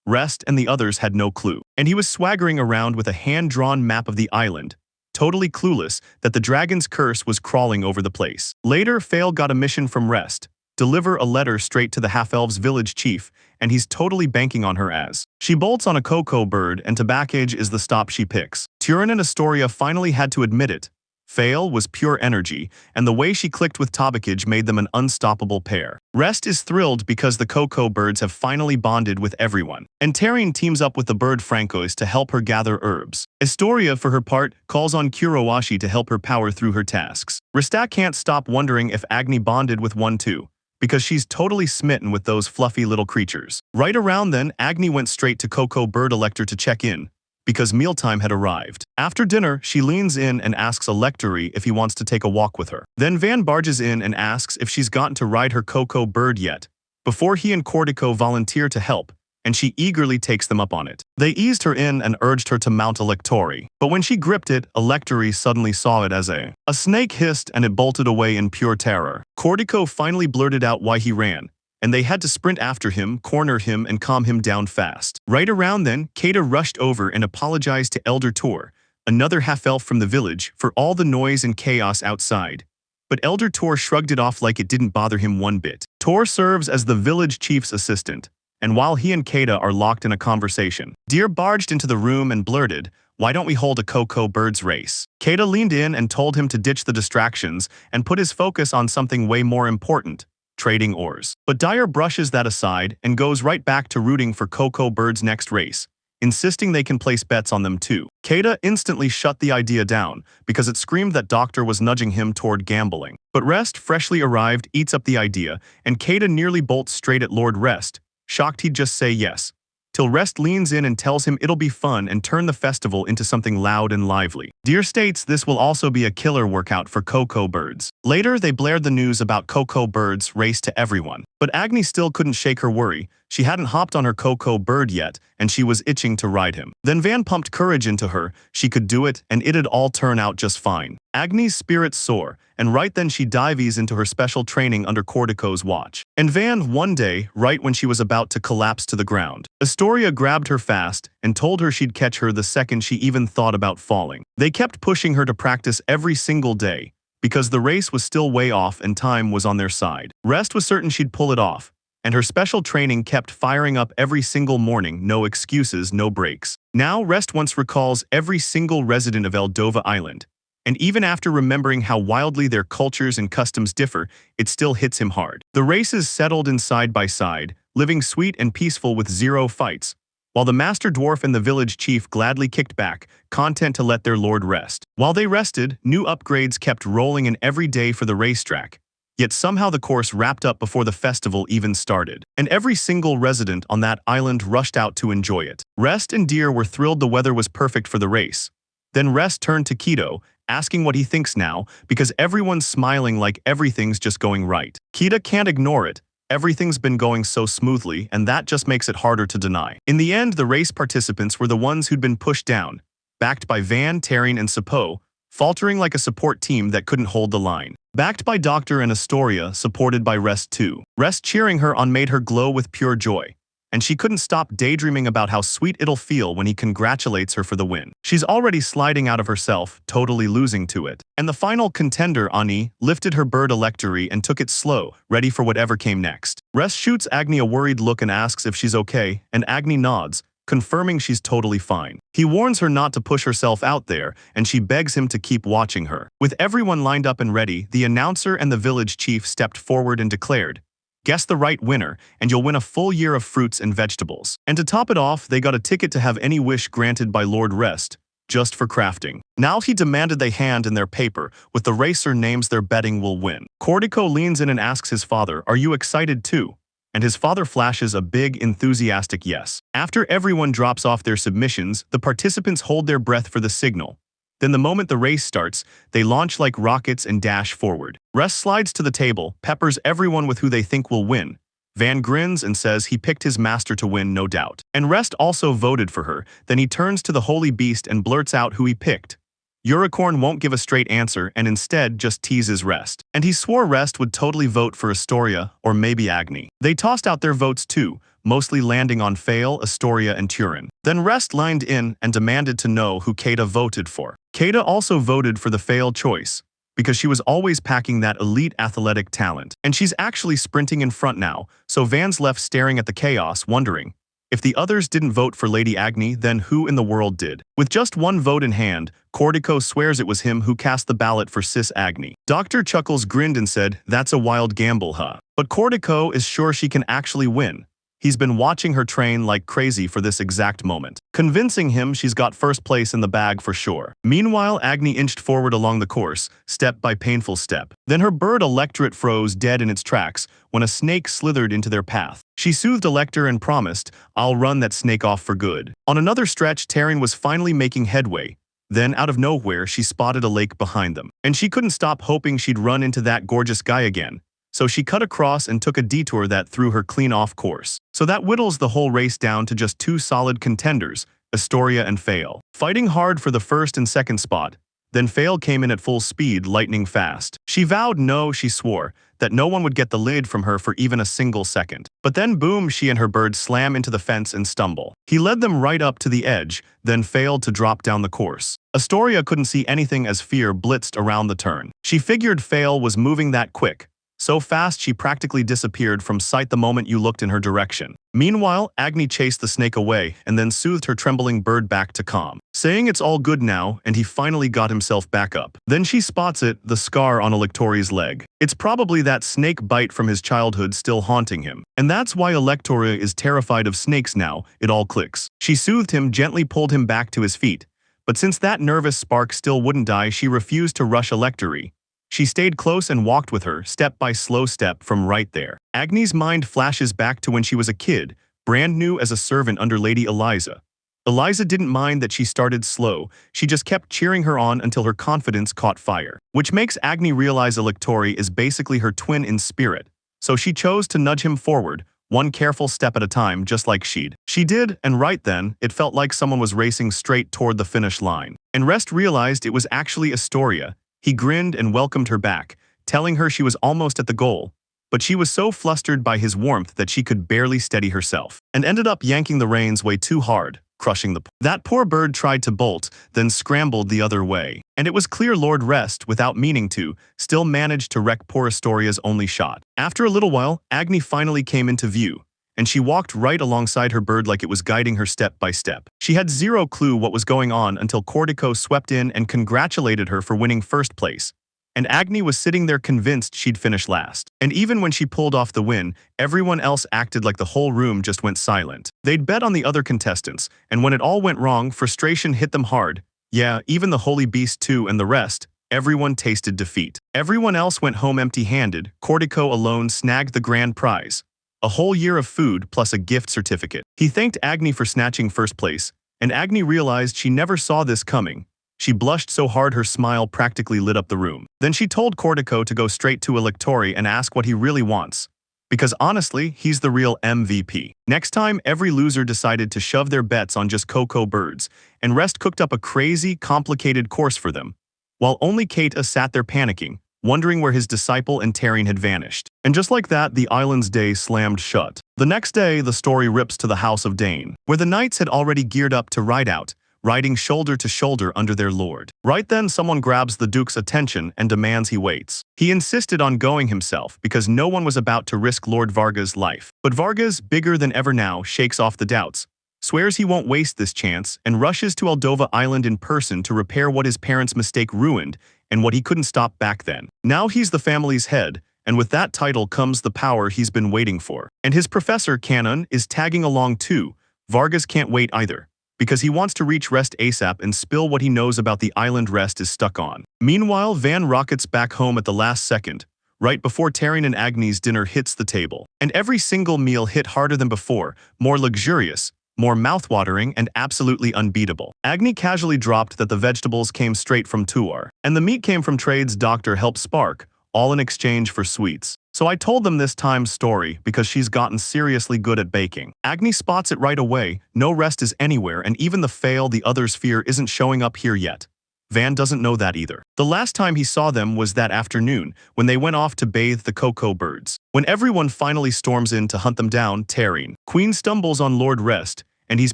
Rest and the others had no clue, and he was swaggering around with a hand-drawn map of the island, totally clueless that the dragon's curse was crawling over the place. Later, Fail got a mission from Rest, deliver a letter straight to the half-elves village chief, and he's totally banking on her as she bolts on a cocoa bird, and Tobacage is the stop she picks. Turin and Astoria finally had to admit it. Fail was pure energy, and the way she clicked with Tobacage made them an unstoppable pair. Rest is thrilled because the cocoa birds have finally bonded with everyone, and Terrine teams up with the bird Francois to help her gather herbs. Astoria, for her part, calls on Kurowashi to help her power through her tasks. Resta can't stop wondering if Agni bonded with one too, because she's totally smitten with those fluffy little creatures. Right around then, Agni went straight to Cocoa Bird Elector to check in, because mealtime had arrived. After dinner, she leans in and asks Electory if he wants to take a walk with her. Then Van barges in and asks if she's gotten to ride her Cocoa Bird yet, before he and Cortico volunteer to help, and she eagerly takes them up on it. They eased her in and urged her to mount Electory, but when she gripped it, Electory suddenly saw it as a snake hissed and it bolted away in pure terror. Cortico finally blurted out why he ran, and they had to sprint after him, corner him, and calm him down fast. Right around then, Keita rushed over and apologized to Elder Tor, another half-elf from the village, for all the noise and chaos outside. But Elder Tor shrugged it off like it didn't bother him one bit. Tor serves as the village chief's assistant, and while he and Keita are locked in a conversation, Deer barged into the room and blurted, "Why don't we hold a Cocoa Birds race?" Keita leaned in and told him to ditch the distractions and put his focus on something way more important: trading ores. But Dyer brushes that aside and goes right back to rooting for Cocoa Bird's next race, insisting they can place bets on them too. Keita instantly shut the idea down because it screamed that Doctor was nudging him toward gambling. But Rest, freshly arrived, eats up the idea, and Keita nearly bolts straight at Lord Rest, shocked he'd just say yes. till Rest leans in and tells him it'll be fun and turn the festival into something loud and lively. Deer states this will also be a killer workout for Coco birds. Later, they blared the news about Coco birds' race to everyone. But Agni still couldn't shake her worry. She hadn't hopped on her Coco bird yet, and she was itching to ride him. Then Van pumped courage into her. She could do it, and it'd all turn out just fine. Agni's spirits soar, and right then she dives into her special training under Cortico's watch. And Van, one day, right when she was about to collapse to the ground, Astoria grabbed her fast and told her she'd catch her the second she even thought about falling. They kept pushing her to practice every single day, because the race was still way off and time was on their side. Rest was certain she'd pull it off, and her special training kept firing up every single morning, no excuses, no breaks. Now Rest once recalls every single resident of Eldova Island, and even after remembering how wildly their cultures and customs differ, it still hits him hard. The races settled in side by side, living sweet and peaceful with zero fights, while the Master Dwarf and the village chief gladly kicked back, content to let their lord rest. While they rested, new upgrades kept rolling in every day for the racetrack. Yet somehow the course wrapped up before the festival even started, and every single resident on that island rushed out to enjoy it. Rest and Deer were thrilled the weather was perfect for the race. Then Rest turned to Keto, asking what he thinks now, because everyone's smiling like everything's just going right. Kita can't ignore it. Everything's been going so smoothly, and that just makes it harder to deny. In the end, the race participants were the ones who'd been pushed down, backed by Van, Taryn, and Sapo, faltering like a support team that couldn't hold the line. Backed by Doctor and Astoria, supported by Rest too. Rest cheering her on made her glow with pure joy, and she couldn't stop daydreaming about how sweet it'll feel when he congratulates her for the win. She's already sliding out of herself, totally losing to it. And the final contender, Ani, lifted her bird electory and took it slow, ready for whatever came next. Rest shoots Agni a worried look and asks if she's okay, and Agni nods, confirming she's totally fine. He warns her not to push herself out there, and she begs him to keep watching her. With everyone lined up and ready, the announcer and the village chief stepped forward and declared, "Guess the right winner, and you'll win a full year of fruits and vegetables." And to top it off, they got a ticket to have any wish granted by Lord Rest, just for crafting. Now he demanded they hand in their paper, with the racer names their betting will win. Cortico leans in and asks his father, "Are you excited too?" And his father flashes a big, enthusiastic yes. After everyone drops off their submissions, the participants hold their breath for the signal. Then the moment the race starts, they launch like rockets and dash forward. Rest slides to the table, peppers everyone with who they think will win. Van grins and says he picked his master to win, no doubt. And Rest also voted for her. Then he turns to the holy beast and blurts out who he picked. Unicorn won't give a straight answer and instead just teases Rest. And he swore Rest would totally vote for Astoria or maybe Agni. They tossed out their votes too, mostly landing on Fail, Astoria, and Turin. Then Rest lined in and demanded to know who Kata voted for. Kata also voted for the Fail choice, because she was always packing that elite athletic talent. And she's actually sprinting in front now, so Van's left staring at the chaos, wondering, if the others didn't vote for Lady Agni, then who in the world did? With just one vote in hand, Cortico swears it was him who cast the ballot for Sis Agni. Dr. Chuckles grinned and said, "That's a wild gamble, huh?" But Cortico is sure she can actually win. He's been watching her train like crazy for this exact moment, convincing him she's got first place in the bag for sure. Meanwhile, Agni inched forward along the course, step by painful step. Then her bird Electorate froze dead in its tracks when a snake slithered into their path. She soothed Elector and promised, "I'll run that snake off for good." On another stretch, Taryn was finally making headway. Then, out of nowhere, she spotted a lake behind them. And she couldn't stop hoping she'd run into that gorgeous guy again. So she cut across and took a detour that threw her clean off course. So that whittles the whole race down to just two solid contenders, Astoria and Fail, fighting hard for the first and second spot. Then Fail came in at full speed, lightning fast. She vowed no, she swore, that no one would get the lid from her for even a single second. But then boom, she and her bird slam into the fence and stumble. He led them right up to the edge, then failed to drop down the course. Astoria couldn't see anything as fear blitzed around the turn. She figured Fail was moving that quick. So fast she practically disappeared from sight the moment you looked in her direction. Meanwhile, Agni chased the snake away and then soothed her trembling bird back to calm, saying it's all good now, and he finally got himself back up. Then she spots it, the scar on Electori's leg. It's probably that snake bite from his childhood still haunting him. And that's why Electoria is terrified of snakes now, it all clicks. She soothed him, gently pulled him back to his feet. But since that nervous spark still wouldn't die, she refused to rush Electory. She stayed close and walked with her, step by slow step, from right there. Agni's mind flashes back to when she was a kid, brand new as a servant under Lady Eliza. Eliza didn't mind that she started slow, she just kept cheering her on until her confidence caught fire. Which makes Agni realize Electori is basically her twin in spirit, so she chose to nudge him forward, one careful step at a time just like she'd. She did, and right then, it felt like someone was racing straight toward the finish line. And Rest realized it was actually Astoria. He grinned and welcomed her back, telling her she was almost at the goal. But she was so flustered by his warmth that she could barely steady herself, and ended up yanking the reins way too hard, crushing the That poor bird tried to bolt, then scrambled the other way. And it was clear Lord Rest, without meaning to, still managed to wreck poor Astoria's only shot. After a little while, Agni finally came into view, and she walked right alongside her bird like it was guiding her step by step. She had zero clue what was going on until Cortico swept in and congratulated her for winning first place. And Agni was sitting there convinced she'd finish last. And even when she pulled off the win, everyone else acted like the whole room just went silent. They'd bet on the other contestants, and when it all went wrong, frustration hit them hard. Yeah, even the Holy Beast too and the rest, everyone tasted defeat. Everyone else went home empty-handed, Cortico alone snagged the grand prize. A whole year of food plus a gift certificate. He thanked Agni for snatching first place, and Agni realized she never saw this coming. She blushed so hard her smile practically lit up the room. Then she told Cortico to go straight to Electori and ask what he really wants. Because honestly, he's the real MVP. Next time, every loser decided to shove their bets on just Cocoa birds, and Rest cooked up a crazy, complicated course for them, while only Keita sat there panicking, wondering where his disciple and Taryn had vanished. And just like that, the island's day slammed shut. The next day, the story rips to the House of Dane, where the knights had already geared up to ride out, riding shoulder to shoulder under their lord. Right then, someone grabs the Duke's attention and demands he waits. He insisted on going himself because no one was about to risk Lord Varga's life. But Vargas, bigger than ever now, shakes off the doubts, swears he won't waste this chance, and rushes to Aldova Island in person to repair what his parents' mistake ruined and what he couldn't stop back then. Now he's the family's head, and with that title comes the power he's been waiting for. And his professor, Canon, is tagging along too. Vargas can't wait either, because he wants to reach Rest ASAP and spill what he knows about the island Rest is stuck on. Meanwhile, Van rockets back home at the last second, right before Taryn and Agni's dinner hits the table. And every single meal hit harder than before, more luxurious, more mouthwatering, and absolutely unbeatable. Agni casually dropped that the vegetables came straight from Tuar, and the meat came from Trade's Dr. Help Spark, all in exchange for sweets. So I told them this time's story because she's gotten seriously good at baking. Agni spots it right away, no Rest is anywhere, and even the fail the others fear isn't showing up here yet. Van doesn't know that either. The last time he saw them was that afternoon, when they went off to bathe the Cocoa birds. When everyone finally storms in to hunt them down, Taryn, Queen stumbles on Lord Rest, and he's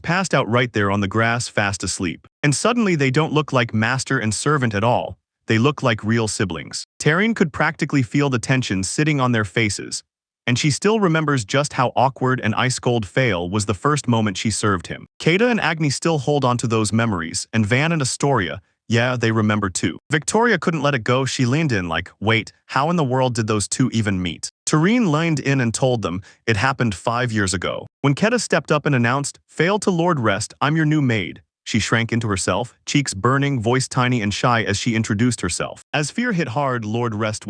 passed out right there on the grass fast asleep. And suddenly they don't look like master and servant at all. They look like real siblings. Taryn could practically feel the tension sitting on their faces, and she still remembers just how awkward and ice-cold Fail was the first moment she served him. Keita and Agni still hold on to those memories, and Van and Astoria, yeah, they remember too. Victoria couldn't let it go. She leaned in like, wait, how in the world did those two even meet? Tareen leaned in and told them it happened 5 years ago. When Keita stepped up and announced, "Fail to Lord Rest, I'm your new maid," she shrank into herself, cheeks burning, voice tiny and shy as she introduced herself. As fear hit hard, Lord Rest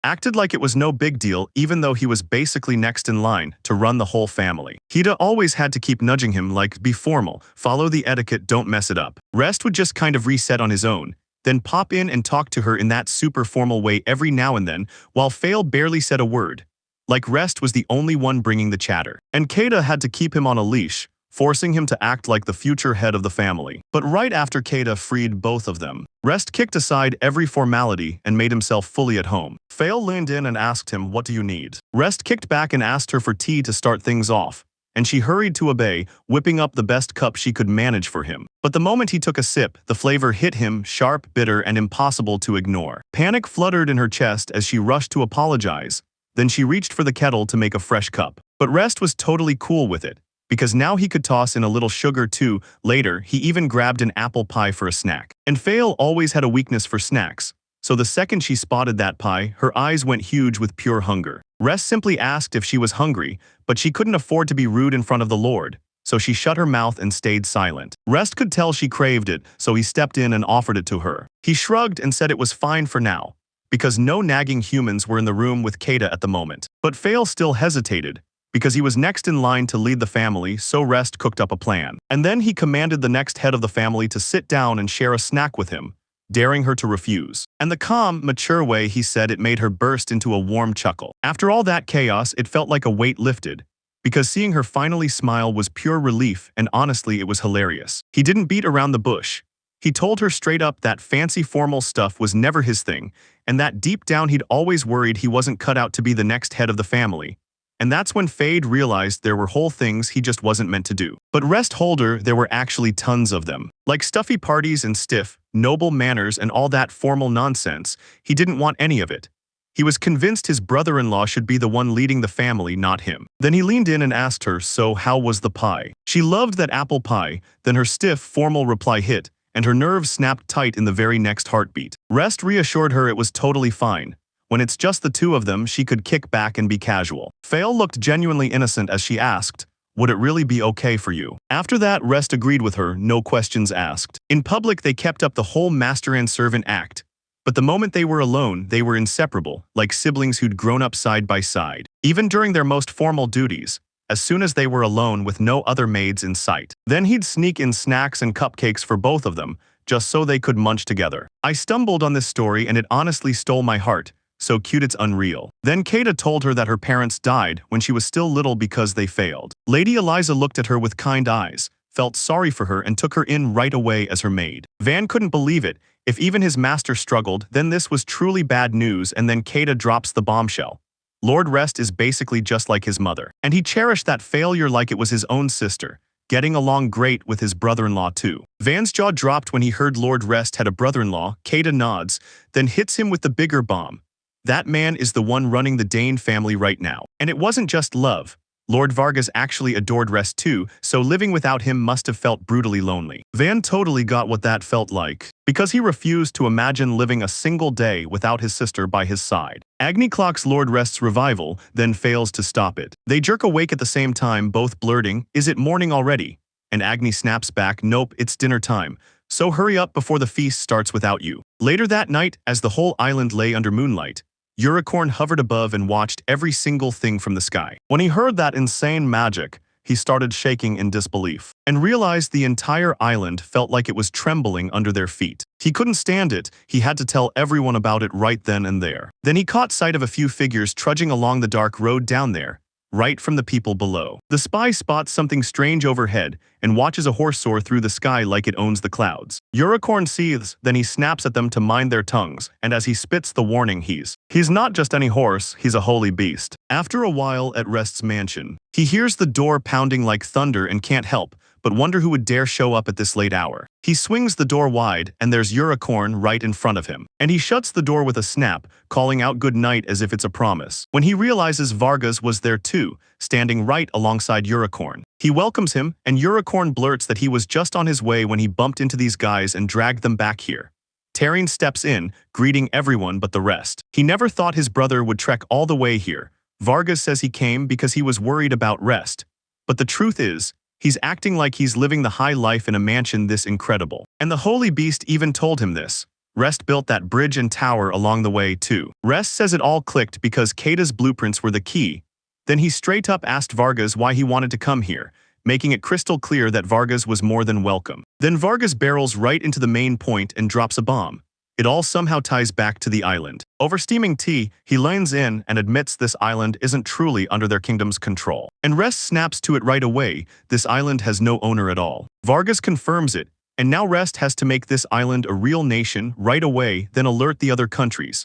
acted like it was no big deal, even though he was basically next in line to run the whole family. Keita always had to keep nudging him like, be formal, follow the etiquette, don't mess it up. Rest would just kind of reset on his own, then pop in and talk to her in that super formal way every now and then, while Fail barely said a word. Like Rest was the only one bringing the chatter. And Keita had to keep him on a leash, forcing him to act like the future head of the family. But right after Keita freed both of them, Rest kicked aside every formality and made himself fully at home. Fail leaned in and asked him, "What do you need?" Rest kicked back and asked her for tea to start things off, and she hurried to obey, whipping up the best cup she could manage for him. But the moment he took a sip, the flavor hit him, sharp, bitter, and impossible to ignore. Panic fluttered in her chest as she rushed to apologize. Then she reached for the kettle to make a fresh cup. But Rest was totally cool with it, because now he could toss in a little sugar too. Later, he even grabbed an apple pie for a snack. And Fail always had a weakness for snacks, so the second she spotted that pie, her eyes went huge with pure hunger. Rest simply asked if she was hungry, but she couldn't afford to be rude in front of the Lord, so she shut her mouth and stayed silent. Rest could tell she craved it, so he stepped in and offered it to her. He shrugged and said it was fine for now, because no nagging humans were in the room with Keita at the moment. But Fail still hesitated, Because he was next in line to lead the family, so Rest cooked up a plan. And then he commanded the next head of the family to sit down and share a snack with him, daring her to refuse. And the calm, mature way he said it made her burst into a warm chuckle. After all that chaos, it felt like a weight lifted, because seeing her finally smile was pure relief, and honestly it was hilarious. He didn't beat around the bush. He told her straight up that fancy formal stuff was never his thing, and that deep down he'd always worried he wasn't cut out to be the next head of the family. And that's when Fade realized there were whole things he just wasn't meant to do. But rest holder, there were actually tons of them. Like stuffy parties and stiff, noble manners and all that formal nonsense, he didn't want any of it. He was convinced his brother-in-law should be the one leading the family, not him. Then he leaned in and asked her, so how was the pie? She loved that apple pie, then her stiff, formal reply hit, and her nerves snapped tight in the very next heartbeat. Rest reassured her it was totally fine. When it's just the two of them, she could kick back and be casual. Fail looked genuinely innocent as she asked, would it really be okay for you? After that, Rest agreed with her, no questions asked. In public, they kept up the whole master and servant act. But the moment they were alone, they were inseparable, like siblings who'd grown up side by side. Even during their most formal duties, as soon as they were alone with no other maids in sight. Then he'd sneak in snacks and cupcakes for both of them, just so they could munch together. I stumbled on this story and it honestly stole my heart. So cute it's unreal. Then Kata told her that her parents died when she was still little because they failed. Lady Eliza looked at her with kind eyes, felt sorry for her and took her in right away as her maid. Van couldn't believe it. If even his master struggled, then this was truly bad news. And then Kata drops the bombshell. Lord Rest is basically just like his mother. And he cherished that failure like it was his own sister, getting along great with his brother-in-law too. Van's jaw dropped when he heard Lord Rest had a brother-in-law. Kata nods, then hits him with the bigger bomb. That man is the one running the Dane family right now. And it wasn't just love. Lord Vargas actually adored Rest too, so living without him must have felt brutally lonely. Van totally got what that felt like, because he refused to imagine living a single day without his sister by his side. Agni clocks Lord Rest's revival, then fails to stop it. They jerk awake at the same time, both blurting, "Is it morning already?" And Agni snaps back, "Nope, it's dinner time. So hurry up before the feast starts without you." Later that night, as the whole island lay under moonlight, Unicorn hovered above and watched every single thing from the sky. When he heard that insane magic, he started shaking in disbelief, and realized the entire island felt like it was trembling under their feet. He couldn't stand it, he had to tell everyone about it right then and there. Then he caught sight of a few figures trudging along the dark road down there, right from the people below. The spy spots something strange overhead and watches a horse soar through the sky like it owns the clouds. Unicorn seethes, then he snaps at them to mind their tongues, and as he spits the warning, he's not just any horse, he's a holy beast. After a while at Rest's mansion, he hears the door pounding like thunder and can't help but wonder who would dare show up at this late hour. He swings the door wide, and there's Unicorn right in front of him. And he shuts the door with a snap, calling out good night as if it's a promise. When he realizes Vargas was there too, standing right alongside Unicorn. He welcomes him, and Unicorn blurts that he was just on his way when he bumped into these guys and dragged them back here. Taryn steps in, greeting everyone but the rest. He never thought his brother would trek all the way here. Vargas says he came because he was worried about Rest. But the truth is, he's acting like he's living the high life in a mansion this incredible. And the Holy Beast even told him this. Rest built that bridge and tower along the way too. Rest says it all clicked because Kata's blueprints were the key. Then he straight up asked Vargas why he wanted to come here, making it crystal clear that Vargas was more than welcome. Then Vargas barrels right into the main point and drops a bomb. It all somehow ties back to the island. Oversteaming tea, he leans in and admits this island isn't truly under their kingdom's control. And Rest snaps to it right away, this island has no owner at all. Vargas confirms it, and now Rest has to make this island a real nation right away, then alert the other countries.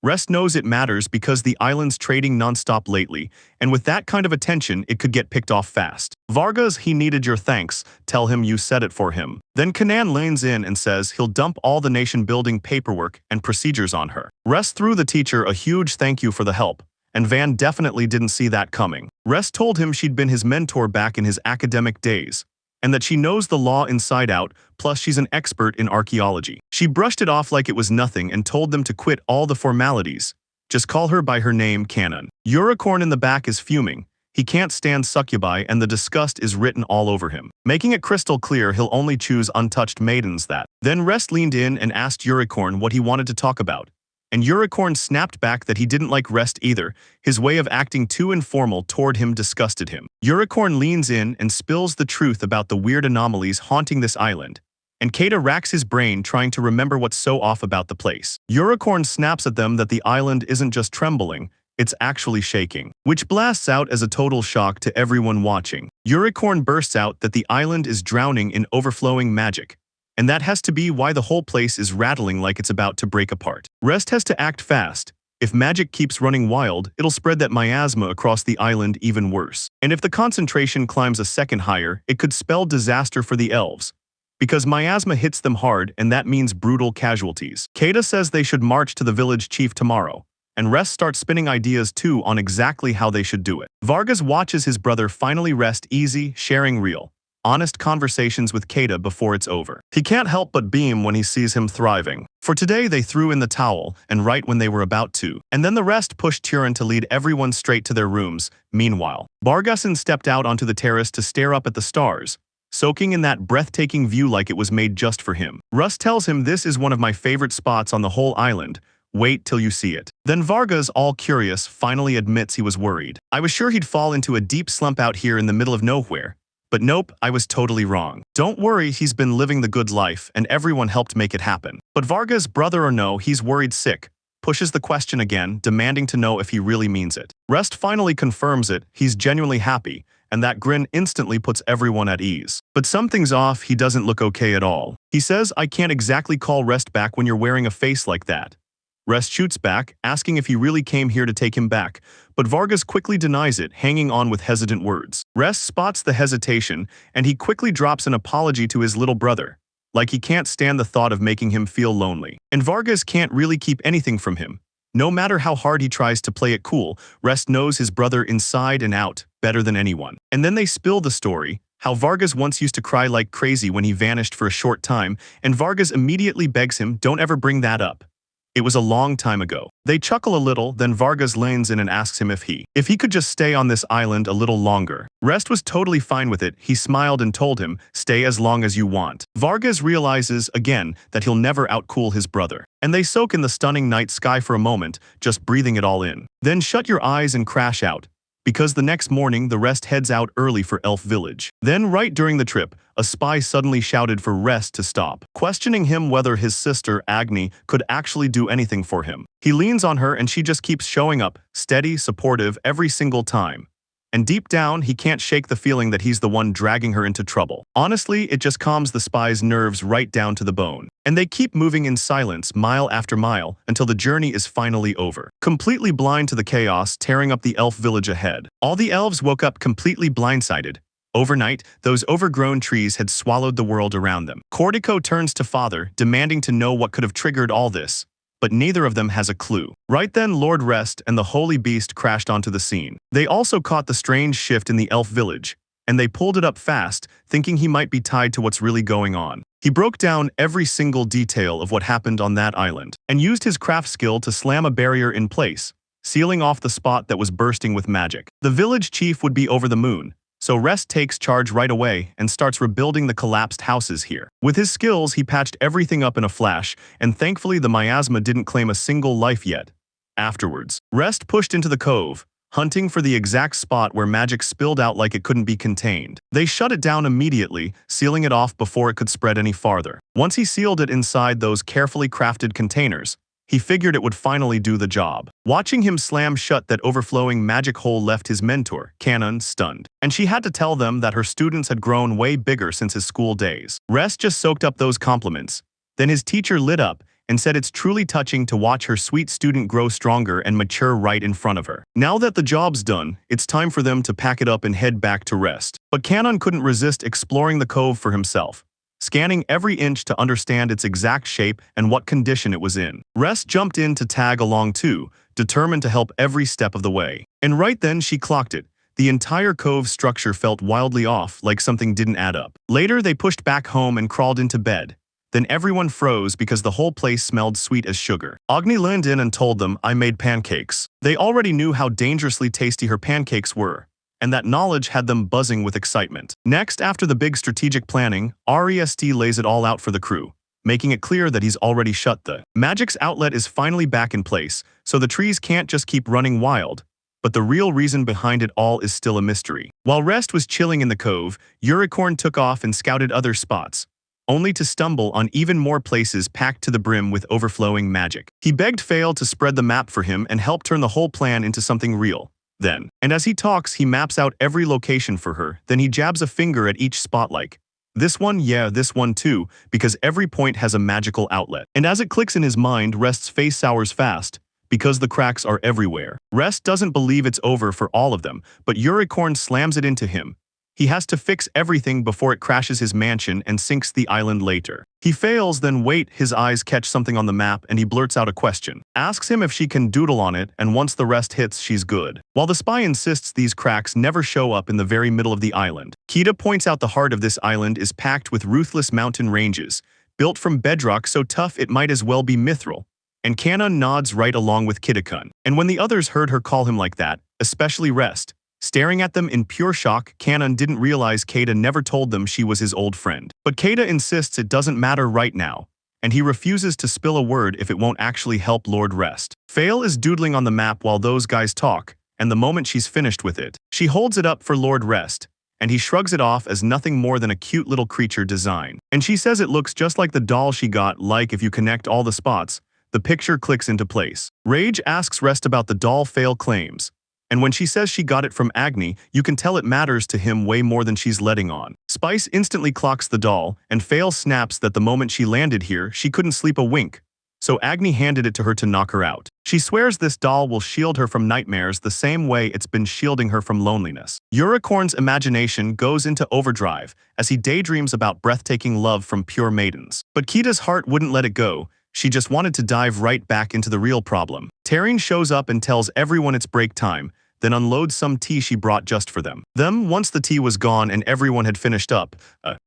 Rest knows it matters because the island's trading nonstop lately, and with that kind of attention, it could get picked off fast. Vargas, he needed your thanks, tell him you said it for him. Then Kanan leans in and says he'll dump all the nation-building paperwork and procedures on her. Rest threw the teacher a huge thank you for the help, and Van definitely didn't see that coming. Rest told him she'd been his mentor back in his academic days, and that she knows the law inside out, plus she's an expert in archaeology. She brushed it off like it was nothing and told them to quit all the formalities. Just call her by her name, Canon. Unicorn in the back is fuming. He can't stand succubi and the disgust is written all over him, making it crystal clear he'll only choose untouched maidens that. Then Rest leaned in and asked Unicorn what he wanted to talk about. And Unicorn snapped back that he didn't like Rest either. His way of acting too informal toward him disgusted him. Unicorn leans in and spills the truth about the weird anomalies haunting this island. And Keita racks his brain trying to remember what's so off about the place. Unicorn snaps at them that the island isn't just trembling, it's actually shaking, which blasts out as a total shock to everyone watching. Unicorn bursts out that the island is drowning in overflowing magic, and that has to be why the whole place is rattling like it's about to break apart. Rest has to act fast. If magic keeps running wild, it'll spread that miasma across the island even worse. And if the concentration climbs a second higher, it could spell disaster for the elves, because miasma hits them hard and that means brutal casualties. Keita says they should march to the village chief tomorrow, and Rest starts spinning ideas too on exactly how they should do it. Vargas watches his brother finally rest easy, sharing real, honest conversations with Keita before it's over. He can't help but beam when he sees him thriving. For today they threw in the towel, and right when they were about to. And then the rest pushed Turin to lead everyone straight to their rooms. Meanwhile, Bargason stepped out onto the terrace to stare up at the stars, soaking in that breathtaking view like it was made just for him. Russ tells him this is one of my favorite spots on the whole island. Wait till you see it. Then Vargas, all curious, finally admits he was worried. I was sure he'd fall into a deep slump out here in the middle of nowhere. But nope, I was totally wrong. Don't worry, he's been living the good life, and everyone helped make it happen. But Vargas, brother or no, he's worried sick, pushes the question again, demanding to know if he really means it. Rest finally confirms it, he's genuinely happy, and that grin instantly puts everyone at ease. But something's off, he doesn't look okay at all. He says, I can't exactly call Rest back when you're wearing a face like that. Rest shoots back, asking if he really came here to take him back, but Vargas quickly denies it, hanging on with hesitant words. Rest spots the hesitation, and he quickly drops an apology to his little brother, like he can't stand the thought of making him feel lonely. And Vargas can't really keep anything from him. No matter how hard he tries to play it cool, Rest knows his brother inside and out better than anyone. And then they spill the story, how Vargas once used to cry like crazy when he vanished for a short time, and Vargas immediately begs him, don't ever bring that up. It was a long time ago. They chuckle a little, then Vargas leans in and asks him if he could just stay on this island a little longer. Rest was totally fine with it. He smiled and told him, stay as long as you want. Vargas realizes, again, that he'll never outcool his brother. And they soak in the stunning night sky for a moment, just breathing it all in. Then shut your eyes and crash out, because the next morning the Rest heads out early for Elf Village. Then right during the trip, a spy suddenly shouted for Rest to stop, questioning him whether his sister, Agni, could actually do anything for him. He leans on her and she just keeps showing up, steady, supportive every single time. And deep down, he can't shake the feeling that he's the one dragging her into trouble. Honestly, it just calms the spy's nerves right down to the bone. And they keep moving in silence, mile after mile, until the journey is finally over. Completely blind to the chaos tearing up the elf village ahead. All the elves woke up completely blindsided. Overnight, those overgrown trees had swallowed the world around them. Cortico turns to Father, demanding to know what could have triggered all this. But neither of them has a clue. Right then, Lord Rest and the Holy Beast crashed onto the scene. They also caught the strange shift in the elf village, and they pulled it up fast, thinking he might be tied to what's really going on. He broke down every single detail of what happened on that island, and used his craft skill to slam a barrier in place, sealing off the spot that was bursting with magic. The village chief would be over the moon, so Rest takes charge right away and starts rebuilding the collapsed houses here. With his skills, he patched everything up in a flash, and thankfully the miasma didn't claim a single life yet. Afterwards, Rest pushed into the cove, hunting for the exact spot where magic spilled out like it couldn't be contained. They shut it down immediately, sealing it off before it could spread any farther. Once he sealed it inside those carefully crafted containers, he figured it would finally do the job. Watching him slam shut that overflowing magic hole left his mentor, Canon, stunned. And she had to tell them that her students had grown way bigger since his school days. Rest just soaked up those compliments. Then his teacher lit up and said it's truly touching to watch her sweet student grow stronger and mature right in front of her. Now that the job's done, it's time for them to pack it up and head back to Rest. But Canon couldn't resist exploring the cove for himself, scanning every inch to understand its exact shape and what condition it was in. Rest jumped in to tag along too, determined to help every step of the way. And right then she clocked it. The entire cove structure felt wildly off, like something didn't add up. Later they pushed back home and crawled into bed. Then everyone froze because the whole place smelled sweet as sugar. Agni leaned in and told them, I made pancakes. They already knew how dangerously tasty her pancakes were, and that knowledge had them buzzing with excitement. Next, after the big strategic planning, Rest lays it all out for the crew. making it clear that he's already shut the magic's outlet is finally back in place, so the trees can't just keep running wild. But the real reason behind it all is still a mystery. While Rest was chilling in the cove, Unicorn took off and scouted other spots, only to stumble on even more places packed to the brim with overflowing magic. He begged Fail to spread the map for him and help turn the whole plan into something real. Then, and as he talks, he maps out every location for her, then he jabs a finger at each spot like, this one, yeah, this one too, because every point has a magical outlet. And as it clicks in his mind, Rest's face sours fast, because the cracks are everywhere. Rest doesn't believe it's over for all of them, but Unicorn slams it into him. He has to fix everything before it crashes his mansion and sinks the island later. He fails, then wait, his eyes catch something on the map and he blurts out a question. Asks him if she can doodle on it, and once the rest hits, she's good. While the spy insists these cracks never show up in the very middle of the island. Kita points out the heart of this island is packed with ruthless mountain ranges, built from bedrock so tough it might as well be mithril. And Kanon nods right along with Kitakun. And when the others heard her call him like that, especially Rest, staring at them in pure shock, Kanon didn't realize Keita never told them she was his old friend. But Keita insists it doesn't matter right now, and he refuses to spill a word if it won't actually help Lord Rest. Fail is doodling on the map while those guys talk, and the moment she's finished with it, she holds it up for Lord Rest, and he shrugs it off as nothing more than a cute little creature design. And she says it looks just like the doll she got, like if you connect all the spots, the picture clicks into place. Rage asks Rest about the doll Fail claims, and when she says she got it from Agni, you can tell it matters to him way more than she's letting on. Spice instantly clocks the doll, and Fail snaps that the moment she landed here, she couldn't sleep a wink, so Agni handed it to her to knock her out. She swears this doll will shield her from nightmares the same way it's been shielding her from loneliness. Unicorn's imagination goes into overdrive as he daydreams about breathtaking love from pure maidens. But Kita's heart wouldn't let it go. She just wanted to dive right back into the real problem. Tarine shows up and tells everyone it's break time, then unloads some tea she brought just for them. Once the tea was gone and everyone had finished up,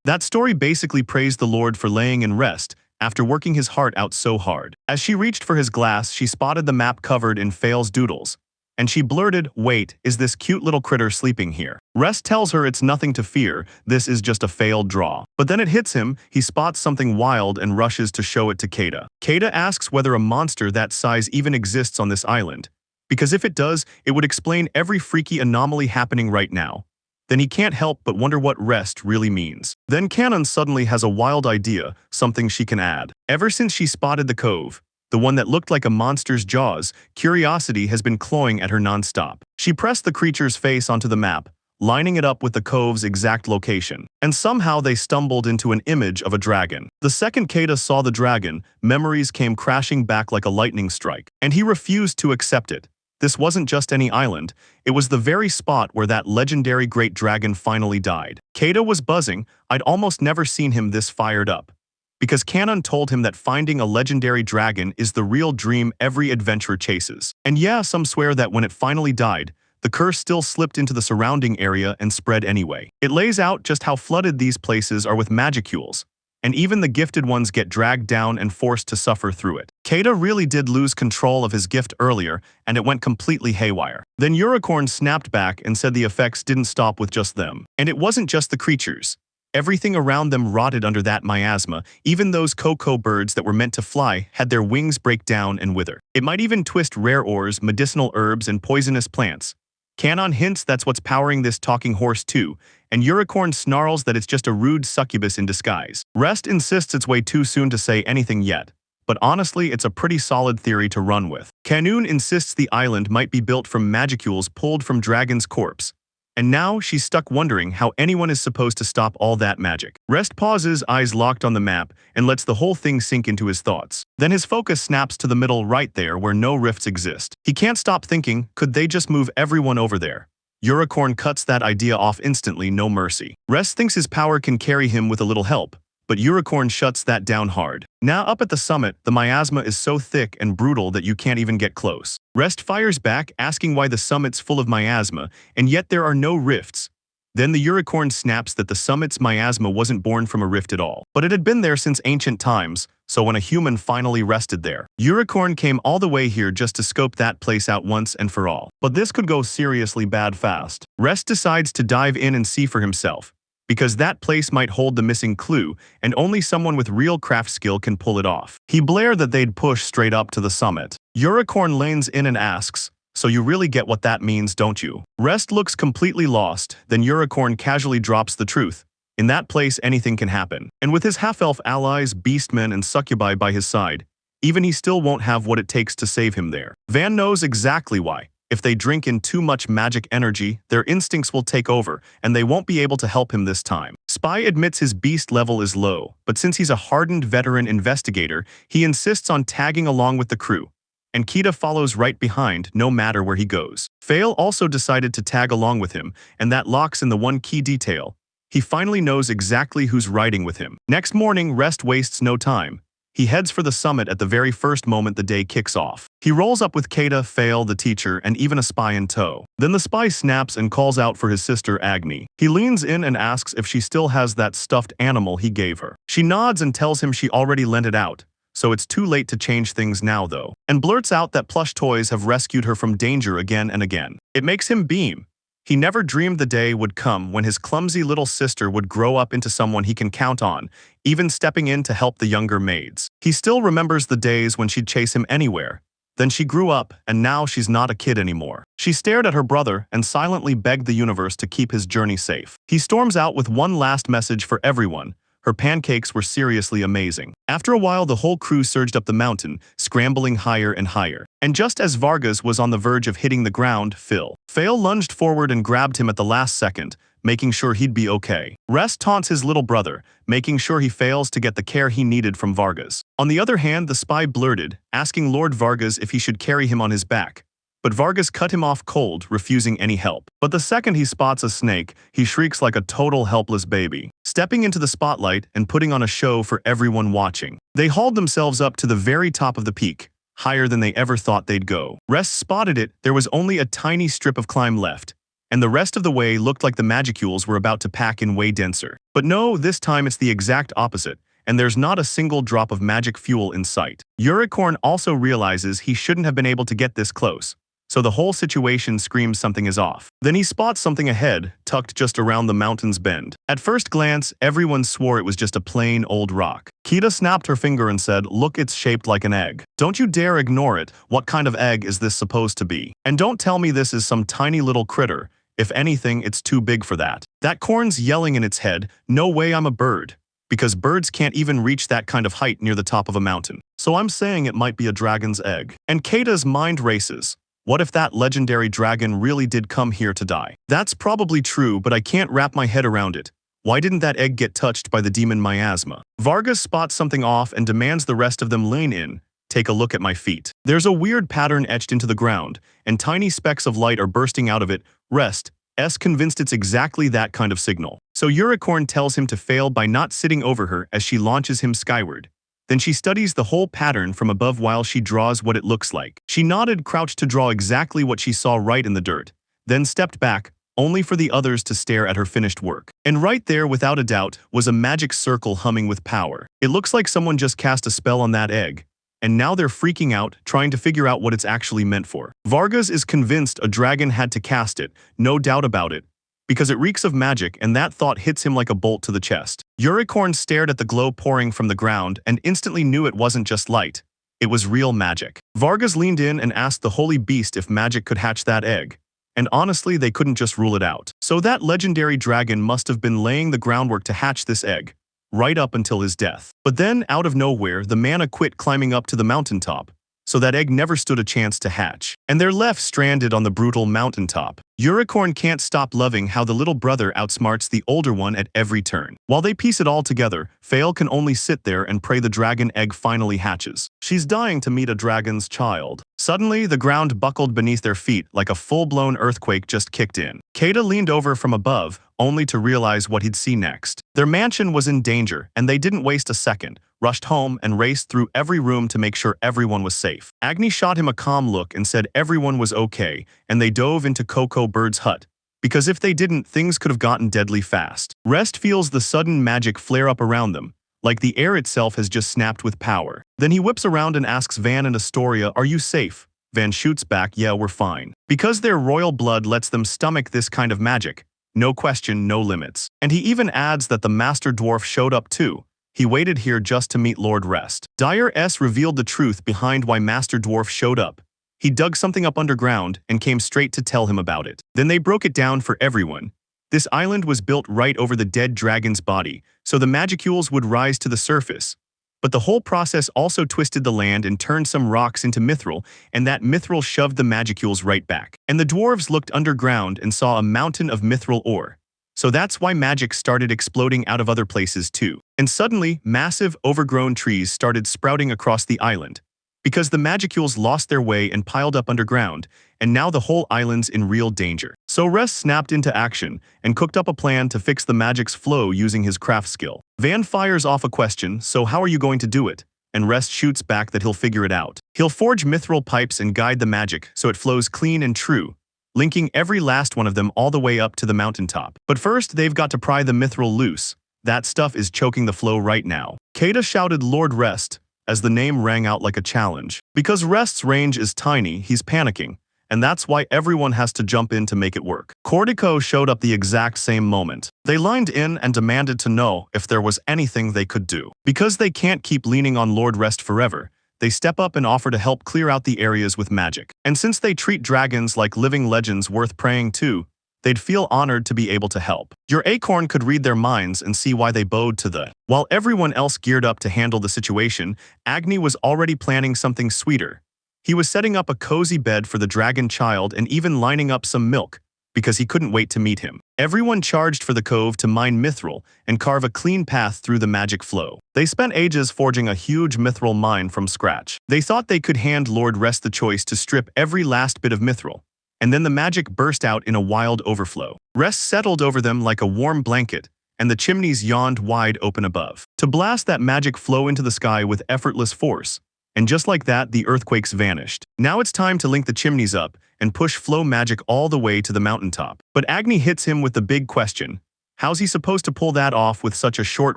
that story basically praised the Lord for laying in rest after working his heart out so hard. As she reached for his glass, she spotted the map covered in Fail's doodles, and she blurted, "Wait, is this cute little critter sleeping here?" Rest tells her it's nothing to fear, this is just a failed draw. But then it hits him, he spots something wild and rushes to show it to Keita. Keita asks whether a monster that size even exists on this island, because if it does, it would explain every freaky anomaly happening right now. Then he can't help but wonder what rest really means. Then Kanon suddenly has a wild idea, something she can add. Ever since she spotted the cove, the one that looked like a monster's jaws, curiosity has been clawing at her nonstop. She pressed the creature's face onto the map, lining it up with the cove's exact location. And somehow they stumbled into an image of a dragon. The second Keita saw the dragon, memories came crashing back like a lightning strike. And he refused to accept it. This wasn't just any island, it was the very spot where that legendary great dragon finally died. Keita was buzzing, I'd almost never seen him this fired up. Because Kanon told him that finding a legendary dragon is the real dream every adventurer chases. And yeah, some swear that when it finally died, the curse still slipped into the surrounding area and spread anyway. It lays out just how flooded these places are with magicules, and even the gifted ones get dragged down and forced to suffer through it. Keita really did lose control of his gift earlier, and it went completely haywire. Then Unicorn snapped back and said the effects didn't stop with just them. And it wasn't just the creatures. Everything around them rotted under that miasma, even those cocoa birds that were meant to fly had their wings break down and wither. It might even twist rare ores, medicinal herbs, and poisonous plants. Kanon hints that's what's powering this talking horse too, and Unicorn snarls that it's just a rude succubus in disguise. Rest insists it's way too soon to say anything yet, but honestly it's a pretty solid theory to run with. Kanoon insists the island might be built from magicules pulled from Dragon's corpse, and now she's stuck wondering how anyone is supposed to stop all that magic. Rest pauses, eyes locked on the map, and lets the whole thing sink into his thoughts. Then his focus snaps to the middle right there where no rifts exist. He can't stop thinking, could they just move everyone over there? Unicorn cuts that idea off instantly, no mercy. Rest thinks his power can carry him with a little help, but Unicorn shuts that down hard. Now up at the summit, the miasma is so thick and brutal that you can't even get close. Rest fires back, asking why the summit's full of miasma, and yet there are no rifts. Then the Unicorn snaps that the summit's miasma wasn't born from a rift at all, but it had been there since ancient times, so when a human finally rested there, Unicorn came all the way here just to scope that place out once and for all. But this could go seriously bad fast. Rest decides to dive in and see for himself. because that place might hold the missing clue, and only someone with real craft skill can pull it off. He blared that they'd push straight up to the summit. Unicorn lanes in and asks, "So you really get what that means, don't you?" Rest looks completely lost, then Unicorn casually drops the truth. In that place, anything can happen. And with his half-elf allies, beastmen, and succubi by his side, even he still won't have what it takes to save him there. Van knows exactly why. If they drink in too much magic energy, their instincts will take over, and they won't be able to help him this time. Spy admits his beast level is low, but since he's a hardened veteran investigator, he insists on tagging along with the crew. And Kita follows right behind, no matter where he goes. Fail also decided to tag along with him, and that locks in the one key detail. He finally knows exactly who's riding with him. Next morning, Rest wastes no time. He heads for the summit at the very first moment the day kicks off. He rolls up with Keita, Fail, the teacher, and even a spy in tow. Then the spy snaps and calls out for his sister Agni. He leans in and asks if she still has that stuffed animal he gave her. She nods and tells him she already lent it out, so it's too late to change things now though, and blurts out that plush toys have rescued her from danger again and again. It makes him beam. He never dreamed the day would come when his clumsy little sister would grow up into someone he can count on, even stepping in to help the younger maids. He still remembers the days when she'd chase him anywhere. Then she grew up, and now she's not a kid anymore. She stared at her brother and silently begged the universe to keep his journey safe. He storms out with one last message for everyone. Her pancakes were seriously amazing. After a while, the whole crew surged up the mountain, scrambling higher and higher. And just as Vargas was on the verge of hitting the ground, Fail lunged forward and grabbed him at the last second, making sure he'd be okay. Rest taunts his little brother, making sure he fails to get the care he needed from Vargas. On the other hand, the spy blurted, asking Lord Vargas if he should carry him on his back. But Vargas cut him off cold, refusing any help. But the second he spots a snake, he shrieks like a total helpless baby, stepping into the spotlight and putting on a show for everyone watching. They hauled themselves up to the very top of the peak, higher than they ever thought they'd go. Rest spotted it, there was only a tiny strip of climb left, and the rest of the way looked like the magicules were about to pack in way denser. But no, this time it's the exact opposite, and there's not a single drop of magic fuel in sight. Unicorn also realizes he shouldn't have been able to get this close, so the whole situation screams something is off. Then he spots something ahead, tucked just around the mountain's bend. At first glance, everyone swore it was just a plain old rock. Kita snapped her finger and said, "Look, it's shaped like an egg. Don't you dare ignore it. What kind of egg is this supposed to be? And don't tell me this is some tiny little critter. If anything, it's too big for that." That corn's yelling in its head, "No way, I'm a bird." Because birds can't even reach that kind of height near the top of a mountain. So I'm saying it might be a dragon's egg. And Keita's mind races. What if that legendary dragon really did come here to die? That's probably true, but I can't wrap my head around it. Why didn't that egg get touched by the demon miasma? Vargas spots something off and demands the rest of them lane in. Take a look at my feet. There's a weird pattern etched into the ground, and tiny specks of light are bursting out of it. Rest is convinced it's exactly that kind of signal. So Unicorn tells him to fail by not sitting over her as she launches him skyward. Then she studies the whole pattern from above while she draws what it looks like. She nodded, crouched to draw exactly what she saw right in the dirt, then stepped back, only for the others to stare at her finished work. And right there, without a doubt, was a magic circle humming with power. It looks like someone just cast a spell on that egg, and now they're freaking out, trying to figure out what it's actually meant for. Vargas is convinced a dragon had to cast it, no doubt about it, because it reeks of magic, and that thought hits him like a bolt to the chest. Unicorn stared at the glow pouring from the ground and instantly knew it wasn't just light. It was real magic. Vargas leaned in and asked the holy beast if magic could hatch that egg. And honestly, they couldn't just rule it out. So that legendary dragon must have been laying the groundwork to hatch this egg, right up until his death. But then, out of nowhere, the mana quit climbing up to the mountaintop, so that egg never stood a chance to hatch. And they're left stranded on the brutal mountaintop. Unicorn can't stop loving how the little brother outsmarts the older one at every turn. While they piece it all together, Fail can only sit there and pray the dragon egg finally hatches. She's dying to meet a dragon's child. Suddenly, the ground buckled beneath their feet like a full-blown earthquake just kicked in. Keita leaned over from above, only to realize what he'd see next. Their mansion was in danger, and they didn't waste a second, rushed home and raced through every room to make sure everyone was safe. Agni shot him a calm look and said everyone was okay, and they dove into Coco Bird's hut, because if they didn't, things could have gotten deadly fast. Rest feels the sudden magic flare up around them, like the air itself has just snapped with power. Then he whips around and asks Van and Astoria, "Are you safe?" Van shoots back, "Yeah, we're fine." Because their royal blood lets them stomach this kind of magic, No question, no limits. And he even adds that the Master Dwarf showed up too. He waited here just to meet Lord Rest. Dyer S. revealed the truth behind why Master Dwarf showed up. He dug something up underground and came straight to tell him about it. Then they broke it down for everyone. This island was built right over the dead dragon's body, so the magicules would rise to the surface. But the whole process also twisted the land and turned some rocks into mithril, and that mithril shoved the magicules right back. And the dwarves looked underground and saw a mountain of mithril ore. So that's why magic started exploding out of other places too. And suddenly, massive, overgrown trees started sprouting across the island. Because the magicules lost their way and piled up underground, and now the whole island's in real danger. So Rest snapped into action and cooked up a plan to fix the magic's flow using his craft skill. Van fires off a question, so how are you going to do it? And Rest shoots back that he'll figure it out. He'll forge mithril pipes and guide the magic so it flows clean and true, linking every last one of them all the way up to the mountaintop. But first, they've got to pry the mithril loose. That stuff is choking the flow right now. Kata shouted Lord Rest, as the name rang out like a challenge. Because Rest's range is tiny, he's panicking, and that's why everyone has to jump in to make it work. Cortico showed up the exact same moment. They lined in and demanded to know if there was anything they could do. Because they can't keep leaning on Lord Rest forever, they step up and offer to help clear out the areas with magic. And since they treat dragons like living legends worth praying to, they'd feel honored to be able to help. Your acorn could read their minds and see why they bowed to the. While everyone else geared up to handle the situation, Agni was already planning something sweeter. He was setting up a cozy bed for the dragon child and even lining up some milk, because he couldn't wait to meet him. Everyone charged for the cove to mine mithril and carve a clean path through the magic flow. They spent ages forging a huge mithril mine from scratch. They thought they could hand Lord Rest the choice to strip every last bit of mithril, and then the magic burst out in a wild overflow. Rest settled over them like a warm blanket, and the chimneys yawned wide open above, to blast that magic flow into the sky with effortless force. And just like that, the earthquakes vanished. Now it's time to link the chimneys up and push flow magic all the way to the mountaintop. But Agni hits him with the big question. How's he supposed to pull that off with such a short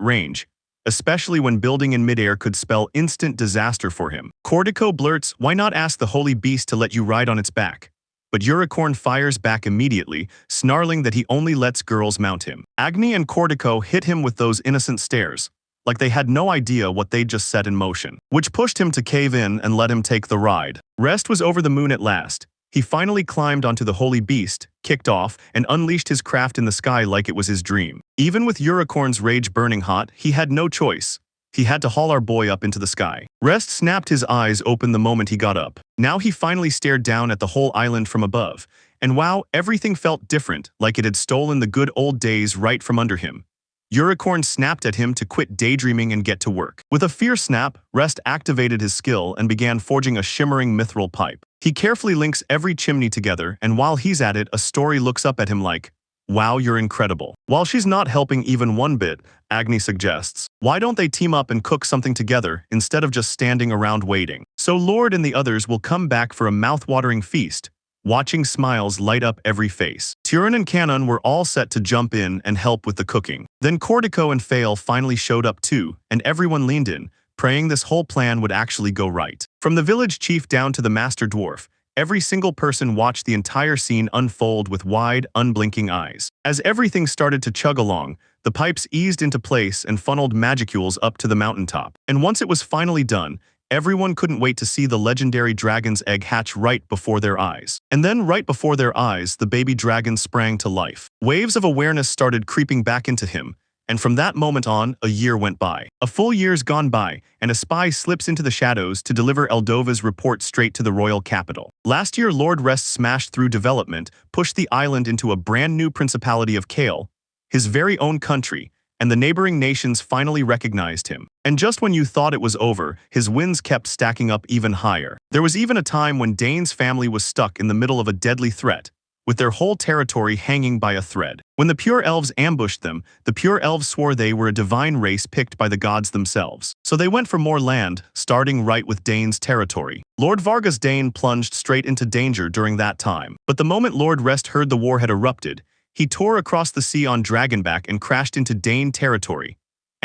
range, especially when building in midair could spell instant disaster for him? Cortico blurts, why not ask the holy beast to let you ride on its back? But Unicorn fires back immediately, snarling that he only lets girls mount him. Agni and Cortico hit him with those innocent stares, like they had no idea what they'd just set in motion, which pushed him to cave in and let him take the ride. Rest was over the moon at last. He finally climbed onto the holy beast, kicked off, and unleashed his craft in the sky like it was his dream. Even with Unicorn's rage burning hot, he had no choice. He had to haul our boy up into the sky. Rest snapped his eyes open the moment he got up. Now he finally stared down at the whole island from above, and wow, everything felt different, like it had stolen the good old days right from under him. Unicorn snapped at him to quit daydreaming and get to work. With a fierce snap, Rest activated his skill and began forging a shimmering mithril pipe. He carefully links every chimney together, and while he's at it, a story looks up at him like, wow, you're incredible. While she's not helping even one bit, Agni suggests, why don't they team up and cook something together instead of just standing around waiting? So Lord and the others will come back for a mouth-watering feast, watching smiles light up every face. Turin and Canon were all set to jump in and help with the cooking. Then Cortico and Fail finally showed up too, and everyone leaned in, praying this whole plan would actually go right. From the village chief down to the master dwarf, every single person watched the entire scene unfold with wide, unblinking eyes. As everything started to chug along, the pipes eased into place and funneled magicules up to the mountaintop. And once it was finally done, everyone couldn't wait to see the legendary dragon's egg hatch right before their eyes. And then right before their eyes, the baby dragon sprang to life. Waves of awareness started creeping back into him, and from that moment on, a year went by. A full year's gone by, and a spy slips into the shadows to deliver Eldova's report straight to the royal capital. Last year, Lord Rest smashed through development, pushed the island into a brand new principality of Kale, his very own country, and the neighboring nations finally recognized him. And just when you thought it was over, his wins kept stacking up even higher. There was even a time when Dane's family was stuck in the middle of a deadly threat, with their whole territory hanging by a thread. When the Pure Elves ambushed them, the Pure Elves swore they were a divine race picked by the gods themselves. So they went for more land, starting right with Dane's territory. Lord Vargas Dane plunged straight into danger during that time. But the moment Lord Rest heard the war had erupted, he tore across the sea on Dragonback and crashed into Dane territory.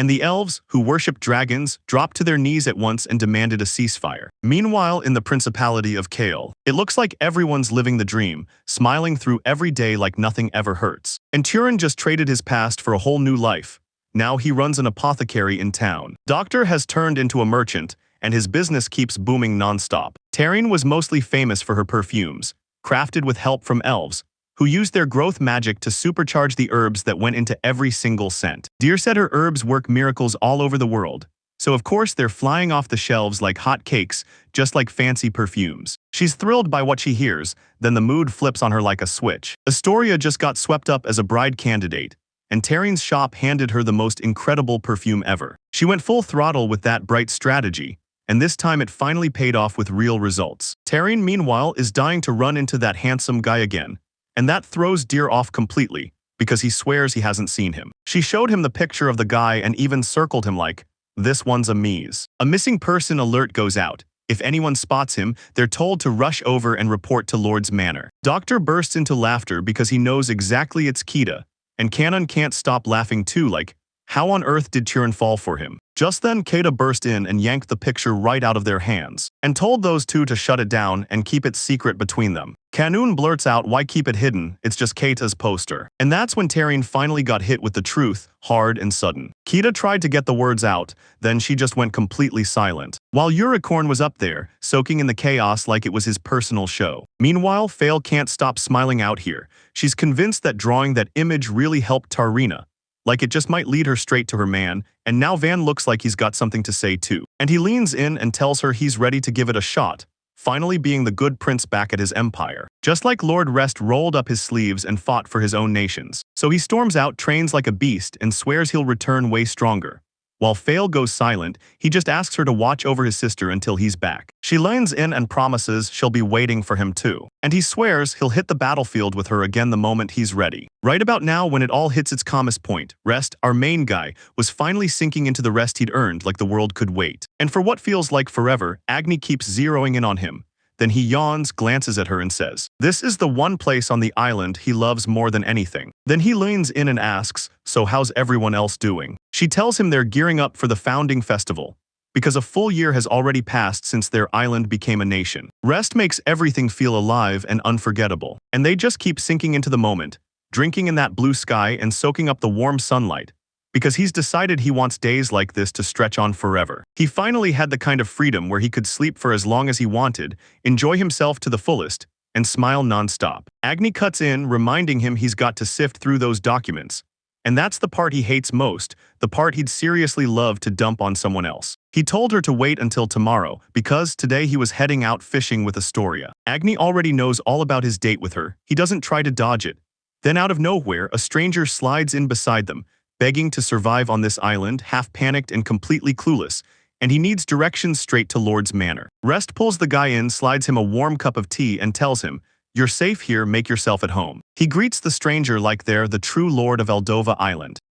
and the elves, who worshipped dragons, dropped to their knees at once and demanded a ceasefire. Meanwhile, in the Principality of Kale, it looks like everyone's living the dream, smiling through every day like nothing ever hurts. And Turin just traded his past for a whole new life. Now he runs an apothecary in town. Doctor has turned into a merchant, and his business keeps booming non-stop. Taryn was mostly famous for her perfumes, crafted with help from elves, who used their growth magic to supercharge the herbs that went into every single scent. Deer said her herbs work miracles all over the world, so of course they're flying off the shelves like hot cakes, just like fancy perfumes. She's thrilled by what she hears, then the mood flips on her like a switch. Astoria just got swept up as a bride candidate, and Taryn's shop handed her the most incredible perfume ever. She went full throttle with that bright strategy, and this time it finally paid off with real results. Taryn, meanwhile, is dying to run into that handsome guy again, and that throws Deer off completely, because he swears he hasn't seen him. She showed him the picture of the guy and even circled him like, "This one's a Mies." A missing person alert goes out. If anyone spots him, they're told to rush over and report to Lord's Manor. Doctor bursts into laughter because he knows exactly it's Kita, and Canon can't stop laughing too, like, how on earth did Turin fall for him? Just then, Kata burst in and yanked the picture right out of their hands, and told those two to shut it down and keep it secret between them. Kanun blurts out, "Why keep it hidden? It's just Kata's poster." And that's when Taryn finally got hit with the truth, hard and sudden. Kita tried to get the words out, then she just went completely silent. While Unicorn was up there, soaking in the chaos like it was his personal show. Meanwhile, Fail can't stop smiling out here. She's convinced that drawing that image really helped Tarina, like it just might lead her straight to her man, and now Van looks like he's got something to say too. And he leans in and tells her he's ready to give it a shot, finally being the good prince back at his empire. Just like Lord Rest rolled up his sleeves and fought for his own nations. So he storms out, trains like a beast, and swears he'll return way stronger. While Fail goes silent, he just asks her to watch over his sister until he's back. She leans in and promises she'll be waiting for him too. And he swears he'll hit the battlefield with her again the moment he's ready. Right about now, when it all hits its calmest point, Rest, our main guy, was finally sinking into the rest he'd earned like the world could wait. And for what feels like forever, Agni keeps zeroing in on him. Then he yawns, glances at her and says, this is the one place on the island he loves more than anything. Then he leans in and asks, so how's everyone else doing? She tells him they're gearing up for the founding festival, because a full year has already passed since their island became a nation. Rest makes everything feel alive and unforgettable, and they just keep sinking into the moment, drinking in that blue sky and soaking up the warm sunlight, because he's decided he wants days like this to stretch on forever. He finally had the kind of freedom where he could sleep for as long as he wanted, enjoy himself to the fullest, and smile non-stop. Agni cuts in, reminding him he's got to sift through those documents. And that's the part he hates most, the part he'd seriously love to dump on someone else. He told her to wait until tomorrow, because today he was heading out fishing with Astoria. Agni already knows all about his date with her. He doesn't try to dodge it. Then out of nowhere, a stranger slides in beside them, begging to survive on this island, half panicked and completely clueless, and he needs directions straight to Lord's Manor. Rest pulls the guy in, slides him a warm cup of tea, and tells him, you're safe here, make yourself at home. He greets the stranger like they're the true lord of Eldova Island.